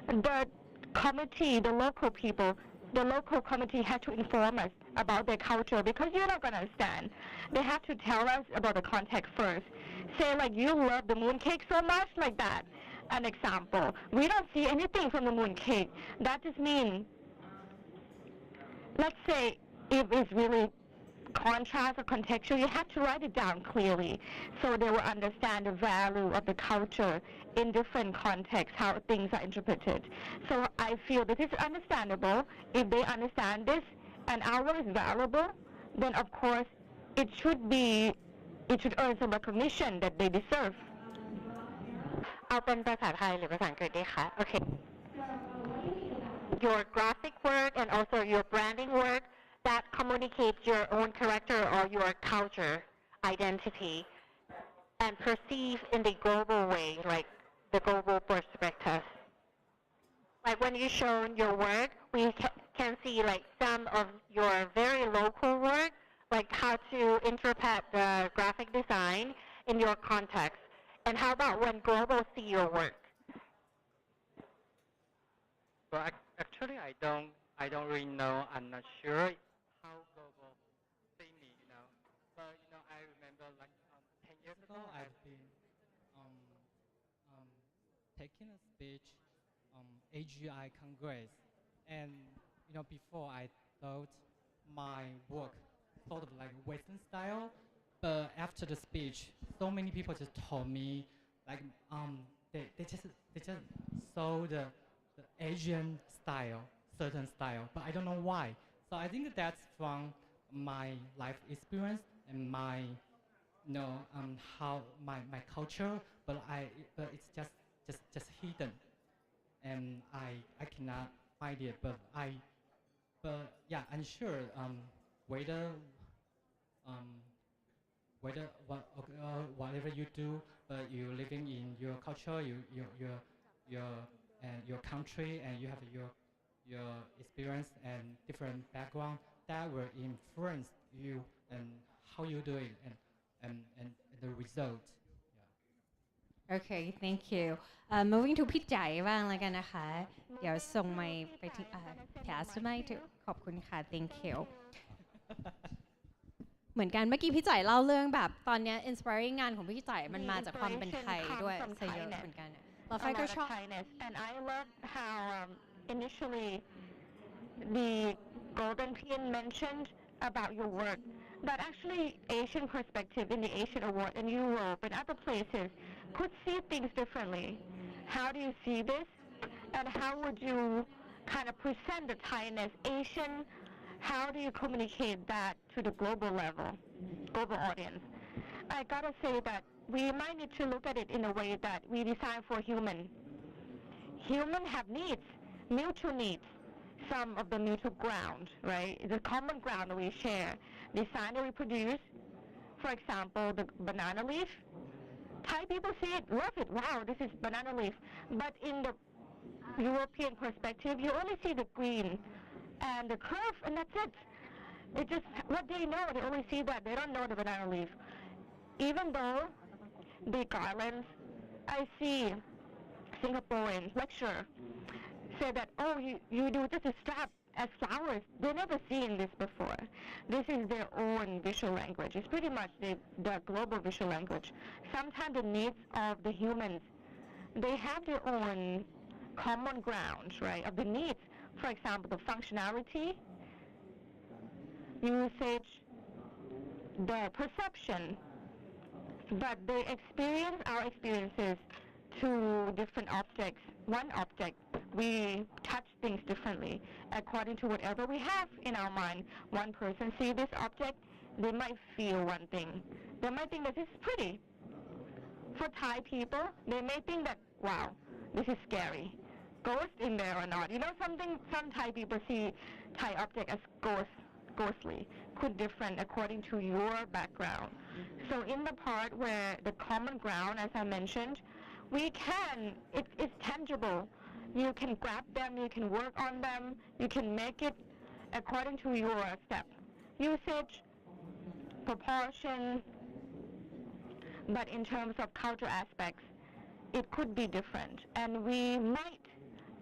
The committee, the local people, the local committee had to inform us about their culture because you're not going to understand. They have to tell us about the context first. Say like you love the mooncake so much, like that. An example. We don't see anything from the mooncake. That just means, let's say if it's really contrast or contextual, you have to write it down clearly so they will understand the value of the culture in different contexts, how things are interpreted. So I feel this is understandable. If they understand this and our work is valuable, then of course it should earn some recognition that they deserve. เอาเป็นภาษาไทยหรือภาษาอังกฤษดีคะ Okay. Your graphic work and also your branding work that communicates your own character or your culture, identity, and perceive in the global way, like the global perspective. Like when you show your work, we can see like some of your very local work, like how to interpret the graphic design in your context. And how about when global see your work? Well, actually, I don't really know. I'm not sure how global see me, But I remember like 10 years ago, I've been taking a speech AGI Congress, and before I thought my work sort of like Western style, but after the speech, so many people just told me like they just saw the Asian style, certain style, but I don't know why. So I think that's from my life experience and my how my culture, but it's just hidden, and I cannot find it. But yeah, I'm sure whether whatever you do, but you're living in your culture, your and your country, and you have your experience and different background that will influence you and how you do it and the result. Okay, thank you. Moving to พี่จ๋ายบ้างแล้วกันนะคะ เดี๋ยวส่งไมค์ไปที่pass the mic to ขอบคุณค่ะ thank you เหมือนกันเมื่อกี้พี่จ๋ายเล่าเรื่องแบบตอนเนี้ย inspiring งานของพี่จ๋ายมันมาจากความเป็นไทยด้วยซะเยอะเหมือนกันเราไฟก็ชอบ and I love how initially the Golden Pin mentioned about your work that actually Asian perspective in the Asian Award in Europe and other places could see things differently. How do you see this? And how would you kind of present the Taiwanese Asian? How do you communicate that to the global level, global audience? I gotta say that we might need to look at it in a way that we design for human. Human have needs, mutual needs. Some of the mutual ground, right? The common ground that we share. Design that we produce. For example, the banana leaf. Thai people see it, love it. Wow, this is banana leaf. But in the European perspective, you only see the green and the curve, and that's it. It just, what they know, they only see that. They don't know the banana leaf. Even though the garlands, I see Singaporeans lecture say that, oh, you do just a strap as flowers. They've never seen this before. This is their own visual language. It's pretty much the global visual language. Sometimes the needs of the humans, they have their own common grounds, right, of the needs. For example, the functionality, usage, the perception, but they experience our experiences to different objects. One object, we touch things differently according to whatever we have in our mind. One person see this object, they might feel one thing. They might think that this is pretty. For Thai people, they may think that, wow, this is scary. Ghost in there or not. You know something, some Thai people see Thai object as ghostly, could different according to your background. So in the part where the common ground, as I mentioned, we can, it's tangible. You can grab them, you can work on them, you can make it according to your step. Usage, proportion, but in terms of cultural aspects, it could be different. And we might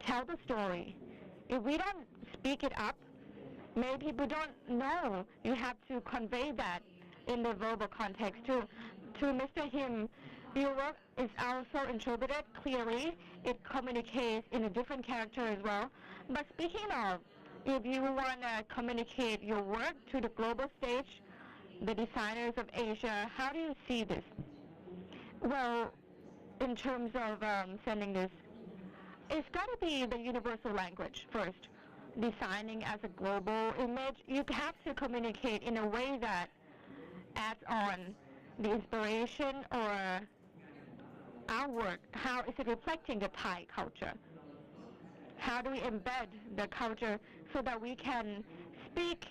tell the story. If we don't speak it up, maybe people don't know. You have to convey that in the verbal context too. To Mr. Him, your work is also interpreted clearly. It communicates in a different character as well. But speaking of, if you want to communicate your work to the global stage, the designers of Asia, how do you see this? Well, in terms of sending this, it's got to be the universal language first. Designing as a global image, you have to communicate in a way that adds on the inspiration or our work. How is it reflecting the Thai culture? How do we embed the culture so that we can speak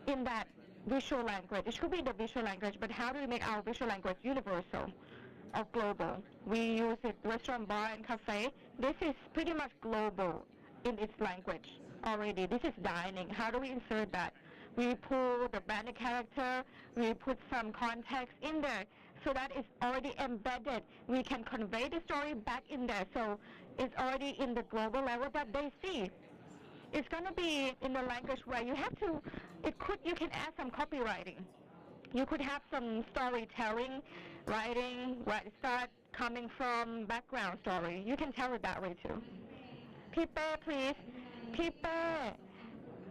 in that visual language? It should be the visual language, but how do we make our visual language universal or global? We use it restaurant, bar, and cafe. This is pretty much global in its language already. This is dining. How do we insert that? We pull the branded character, we put some context in there so that it's already embedded. We can convey the story back in there so it's already in the global level that they see. It's going to be in the language where you have to, you can add some copywriting. You could have some storytelling, writing, where it starts coming from background story. You can tell it that way too. People, please. People.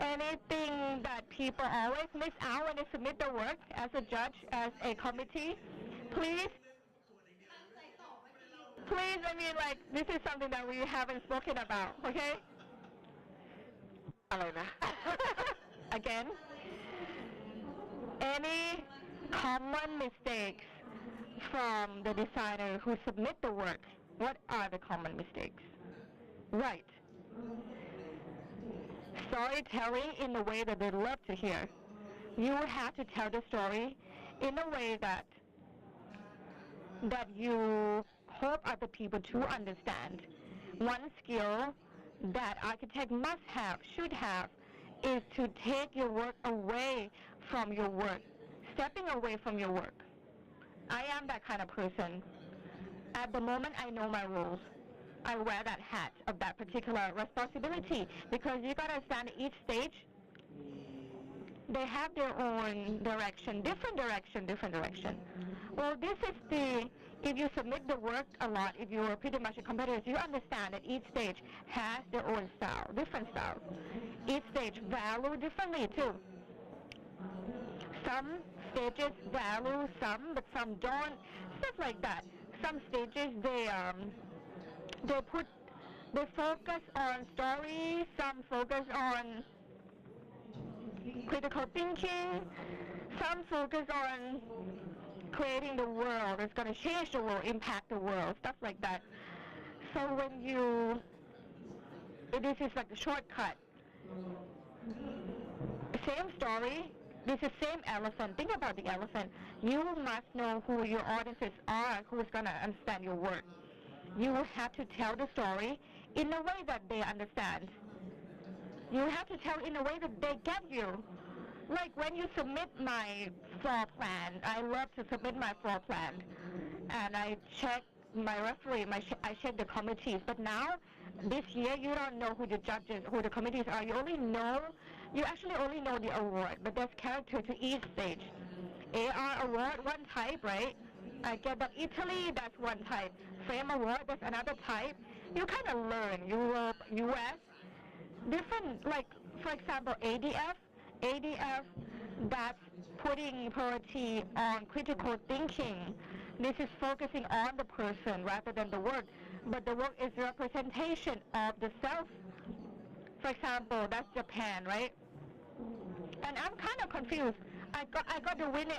Anything that people always miss out when they submit their work as a judge, as a committee, please. Please, I mean, like, this is something that we haven't spoken about, okay? Again, any common mistakes from the designer who submit the work? What are the common mistakes? Right. Storytelling in the way that they love to hear. You have to tell the story in a way that you hope other people to understand. one skill that architect must have, should have, is to take your work away from your work, stepping away from your work. I am that kind of person. At the moment, I know my rules. I wear that hat of that particular responsibility because you gotta understand each stage, they have their own direction, different direction, different direction. Well, this is the, if you submit the work a lot, if you're pretty much a competitor, you understand that each stage has their own style, different styles. Each stage value differently too. Some stages value some, but some don't, stuff like that. Some stages, they focus on story, some focus on critical thinking, some focus on creating the world. It's going to change the world, impact the world, stuff like that. So when you, this is like a shortcut. Same story, this is same elephant. Think about the elephant. You must know who your audiences are, who's going to understand your work. You have to tell the story in a way that they understand. You have to tell in a way that they get you. Like when you submit my floor plan, I love to submit my floor plan. And I check my referee, I check the committees. But now, this year, you don't know who the judges, who the committees are. You actually only know the award, but there's character to each stage. AR award, one type, right? I get that Italy, that's one type. Frame award, that's another type. You kind of learn. Europe, US, different, like, for example, ADF, that's putting priority on critical thinking. This is focusing on the person rather than the work. But the work is representation of the self. For example, that's Japan, right? And I'm kind of confused. I got the winner.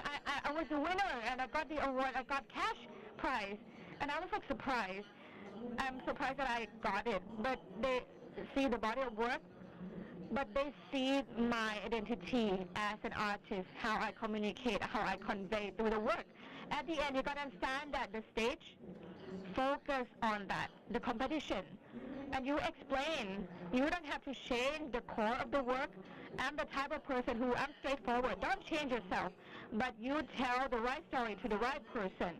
I was the winner, and I got the award. I got cash prize, and I was like surprised. I'm surprised that I got it. But they see the body of work, but they see my identity as an artist, how I communicate, how I convey through the work. At the end, you gotta understand that the stage focus on that, the competition. And you explain, you don't have to change the core of the work. I'm the type of person who, I'm straightforward. Don't change yourself, but you tell the right story to the right person.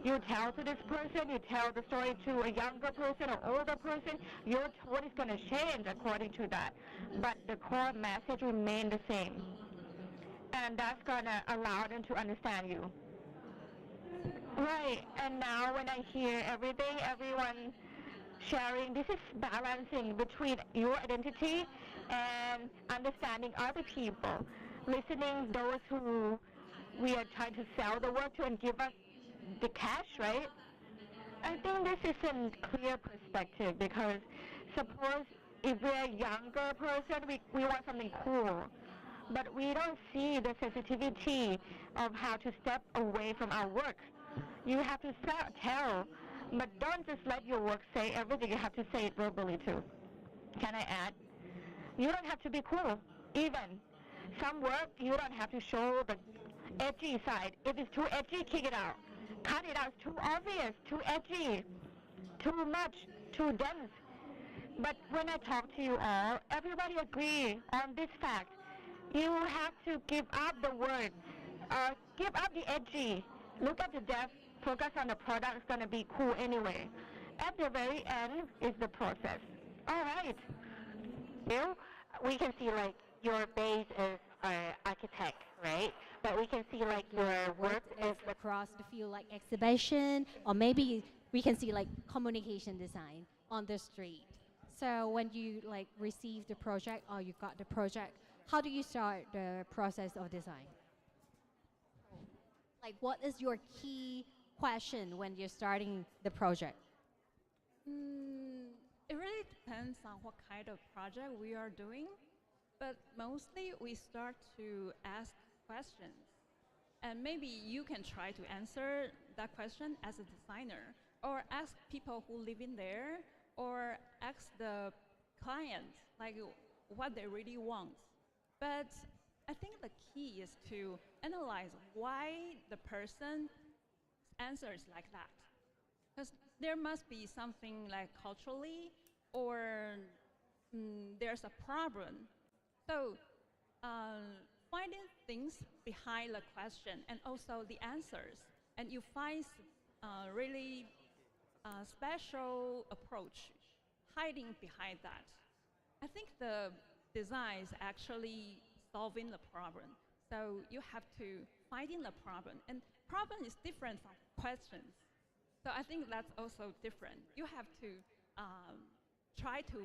You tell to this person, you tell the story to a younger person or older person, your tone is going to change according to that. But the core message remains the same. And that's going to allow them to understand you. Right, and now when I hear everything, everyone sharing, this is balancing between your identity and understanding other people. Listening those who we are trying to sell the work to and give us the cash, right? I think this is a clear perspective because suppose if we're a younger person, we want something cool. But we don't see the sensitivity of how to step away from our work. You have to tell, but don't just let your work say everything. You have to say it verbally too. Can I add? You don't have to be cool, even. Some work, you don't have to show the edgy side. If it's too edgy, kick it out. Cut it out. It's too obvious, too edgy, too much, too dense. But when I talk to you all, everybody agree on this fact. You have to give up the word, give up the edgy. Look at the depth, focus on the product. It's going to be cool anyway. At the very end is the process. All right. We can see like your base is architect, right? But we can see like your work is across the field, like exhibition, or maybe we can see like communication design on the street. So when you like receive the project or you got the project, how do you start the process of design? Like what is your key question when you're starting the project? It really depends on what kind of project we are doing, but mostly we start to ask questions. And maybe you can try to answer that question as a designer, or ask people who live in there, or ask the client like what they really want. But I think the key is to analyze why the person's answer is like that. Because there must be something like culturally or there's a problem. So finding things behind the question and also the answers, and you find really special approach hiding behind that. I think the design is actually solving the problem. So you have to finding the problem, and problem is different from questions. So I think that's also different. You have to try to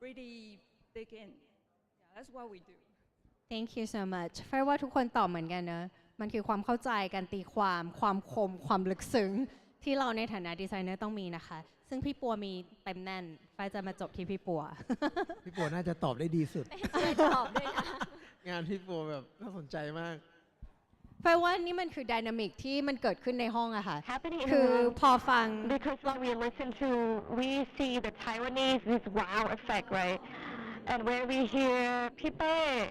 really dig in. Yeah, that's what we do. Thank you so much ไฟว่าทุกคนตอบเหมือนกันนะมันคือความเข้าใจการตีความความคมความลึกซึ้งที่เราในฐานะดีไซเนอร์ต้องมีนะคะซึ่งพี่ปัวมีเต็มแน่นไฟจะมาจบที่พี่ปัว พี่ปัวน่าจะตอบได้ดีสุด ช่วยตอบด้วยค่ะ งานพี่ปัวแบบน่าสนใจมาก ไฟว่านี่มันคือไดนามิกที่มันเกิดขึ้นในห้องอะค่ะ Happening in คือ the room พอฟัง because when we listen to, we see the Taiwanese, this wow effect, right? And when we hear Pipe,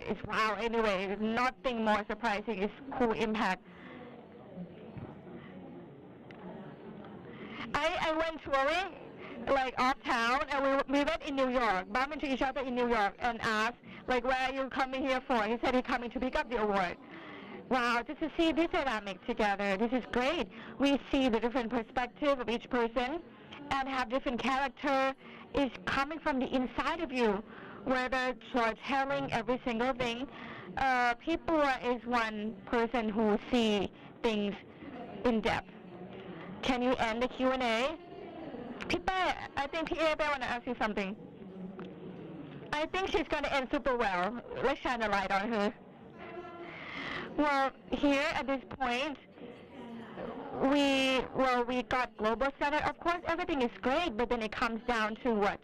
it's wow anyway. Nothing more surprising. It's cool impact. I went touring like off town, and we went in New York, bumped into each other in New York, and asked like, where are you coming here for? He said he's coming to pick up the award. Wow, just to see this dynamic together, this is great. We see the different perspective of each person and have different character is coming from the inside of you, whether storytelling, every single thing. People is one person who see things in depth. Can you end the Q&A? Pipe, I think Pipe want to ask you something. I think she's going to end super well. Let's shine a light on her. Well, here at this point, we got global standard. Of course, everything is great, but then it comes down to what?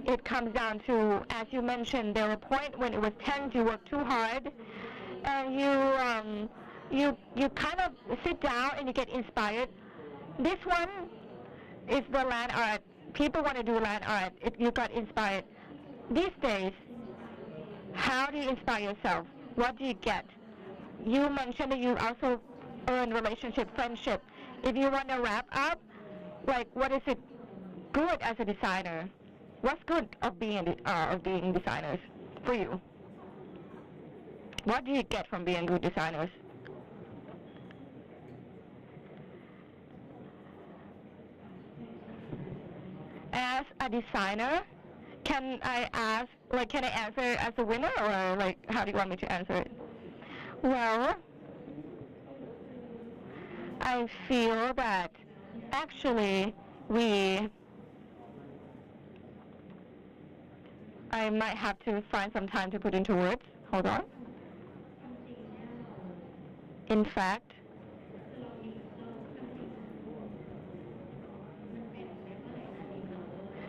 It comes down to, as you mentioned, there were points when it was tense, you worked too hard, and you kind of sit down and you get inspired. This one is the land art. People want to do land art. You got inspired. These days, how do you inspire yourself? What do you get? You mentioned that you also earn relationship, friendship. If you want to wrap up, like what is it good as a designer? What's good of being designers for you? What do you get from being good designers? As a designer, can I answer as a winner, or like how do you want me to answer it? Well, I feel that actually I might have to find some time to put into words. Hold on. In fact,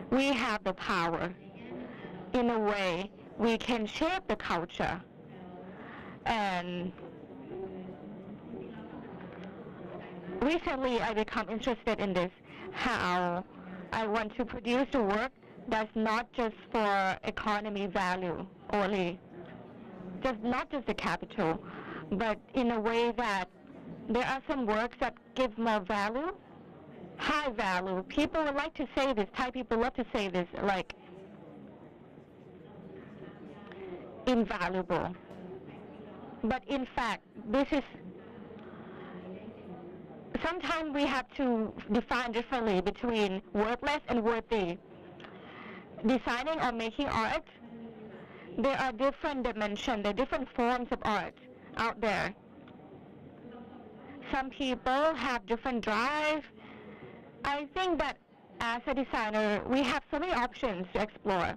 we have the power. In a way, we can shape the culture. And recently I become interested in this, how I want to produce a work that's not just for economy value only, not just the capital, but in a way that there are some works that give more value, high value. People would like to say this, Thai people love to say this, like invaluable. But in fact, this is, sometimes we have to define differently between worthless and worthy. Designing or making art, there are different dimensions, there are different forms of art out there. Some people have different drive. I think that as a designer, we have so many options to explore.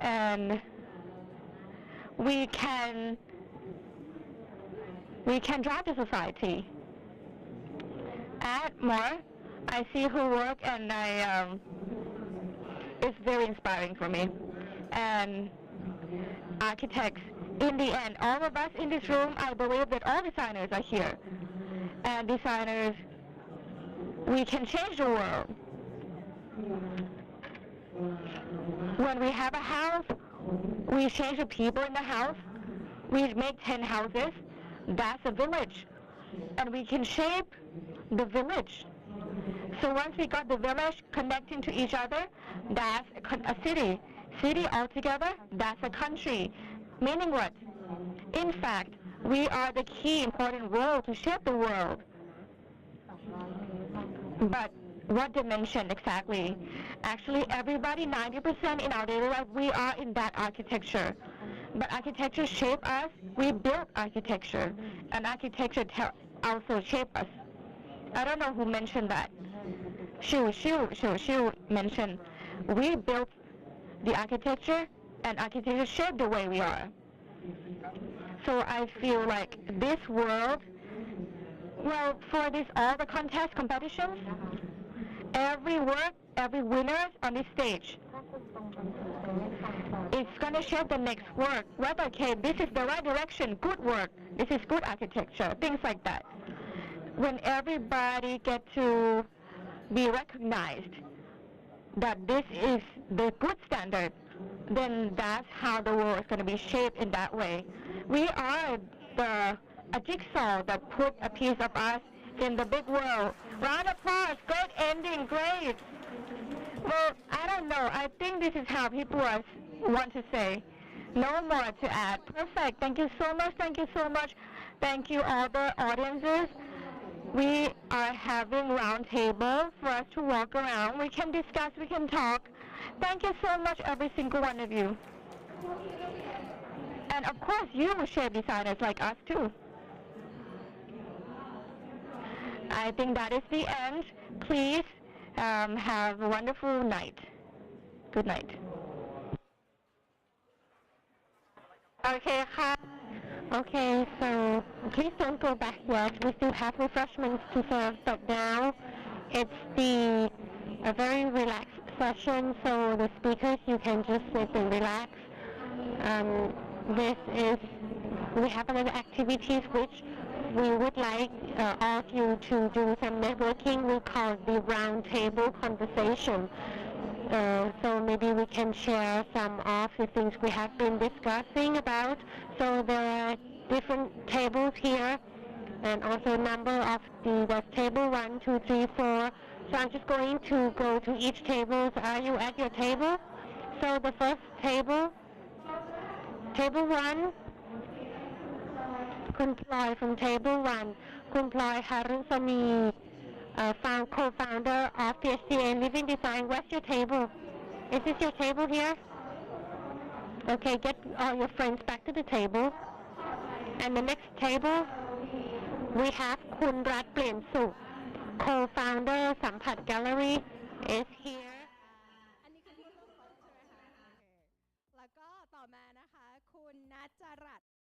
And we can drive the society. Add more. I see her work, and it's very inspiring for me. And architects, in the end, all of us in this room, I believe that all designers are here. And designers, we can change the world. When we have a house, we change the people in the house. We make 10 houses. That's a village. And we can shape the village So once we got the village connecting to each other, that's a city. City altogether, that's a country. Meaning what? In fact, we are the key important role to shape the world. But what dimension exactly? Actually, everybody, 90% in our daily life, we are in that architecture. But architecture shape us, we build architecture. And architecture also shape us. I don't know who mentioned that. Shu mentioned, we built the architecture and architecture shaped the way we are. So I feel like this world, well, for this all the contest competitions, every work, every winner on this stage, it's going to shape the next work. Whether, okay, this is the right direction, good work, this is good architecture, things like that. When everybody get to be recognized that this is the good standard, then that's how the world is going to be shaped in that way. We are a jigsaw that put a piece of us in the big world. Round of applause, great ending, great. Well, I don't know. I think this is how people want to say. No more to add. Perfect. Thank you so much. Thank you so much. Thank you all the audiences. We are having round table for us to walk around. We can discuss, we can talk. Thank you so much, every single one of you. And of course, you shape designers like us too. I think that is the end. Please have a wonderful night. Good night. Okay, hi. Okay, so please don't go back yet. We still have refreshments to serve, but now it's a very relaxed session, so the speakers, you can just sit and relax. We have other activities which we would like all of you to do some networking. We call it the round table conversation. So maybe we can share some of the things we have been discussing about. So there are different tables here, and also number of that's table 1, 2, 3, 4. So I'm just going to go to each table. So are you at your table? So the first table, table 1, Kun Ploy from table 1. Kun Ploy Harusami, co-founder of PhD Living Design. Where's your table? Is this your table here? Okay, get all your friends back to the table. And the next table, we have Kun Rat Plien Suk, co-founder Samphat Gallery, is here. อันนี้คือผู้ร่วมโพสต์ใช่ไหมคะโอเคแล้วก็ต่อมานะคะคุณนัจจรัตน์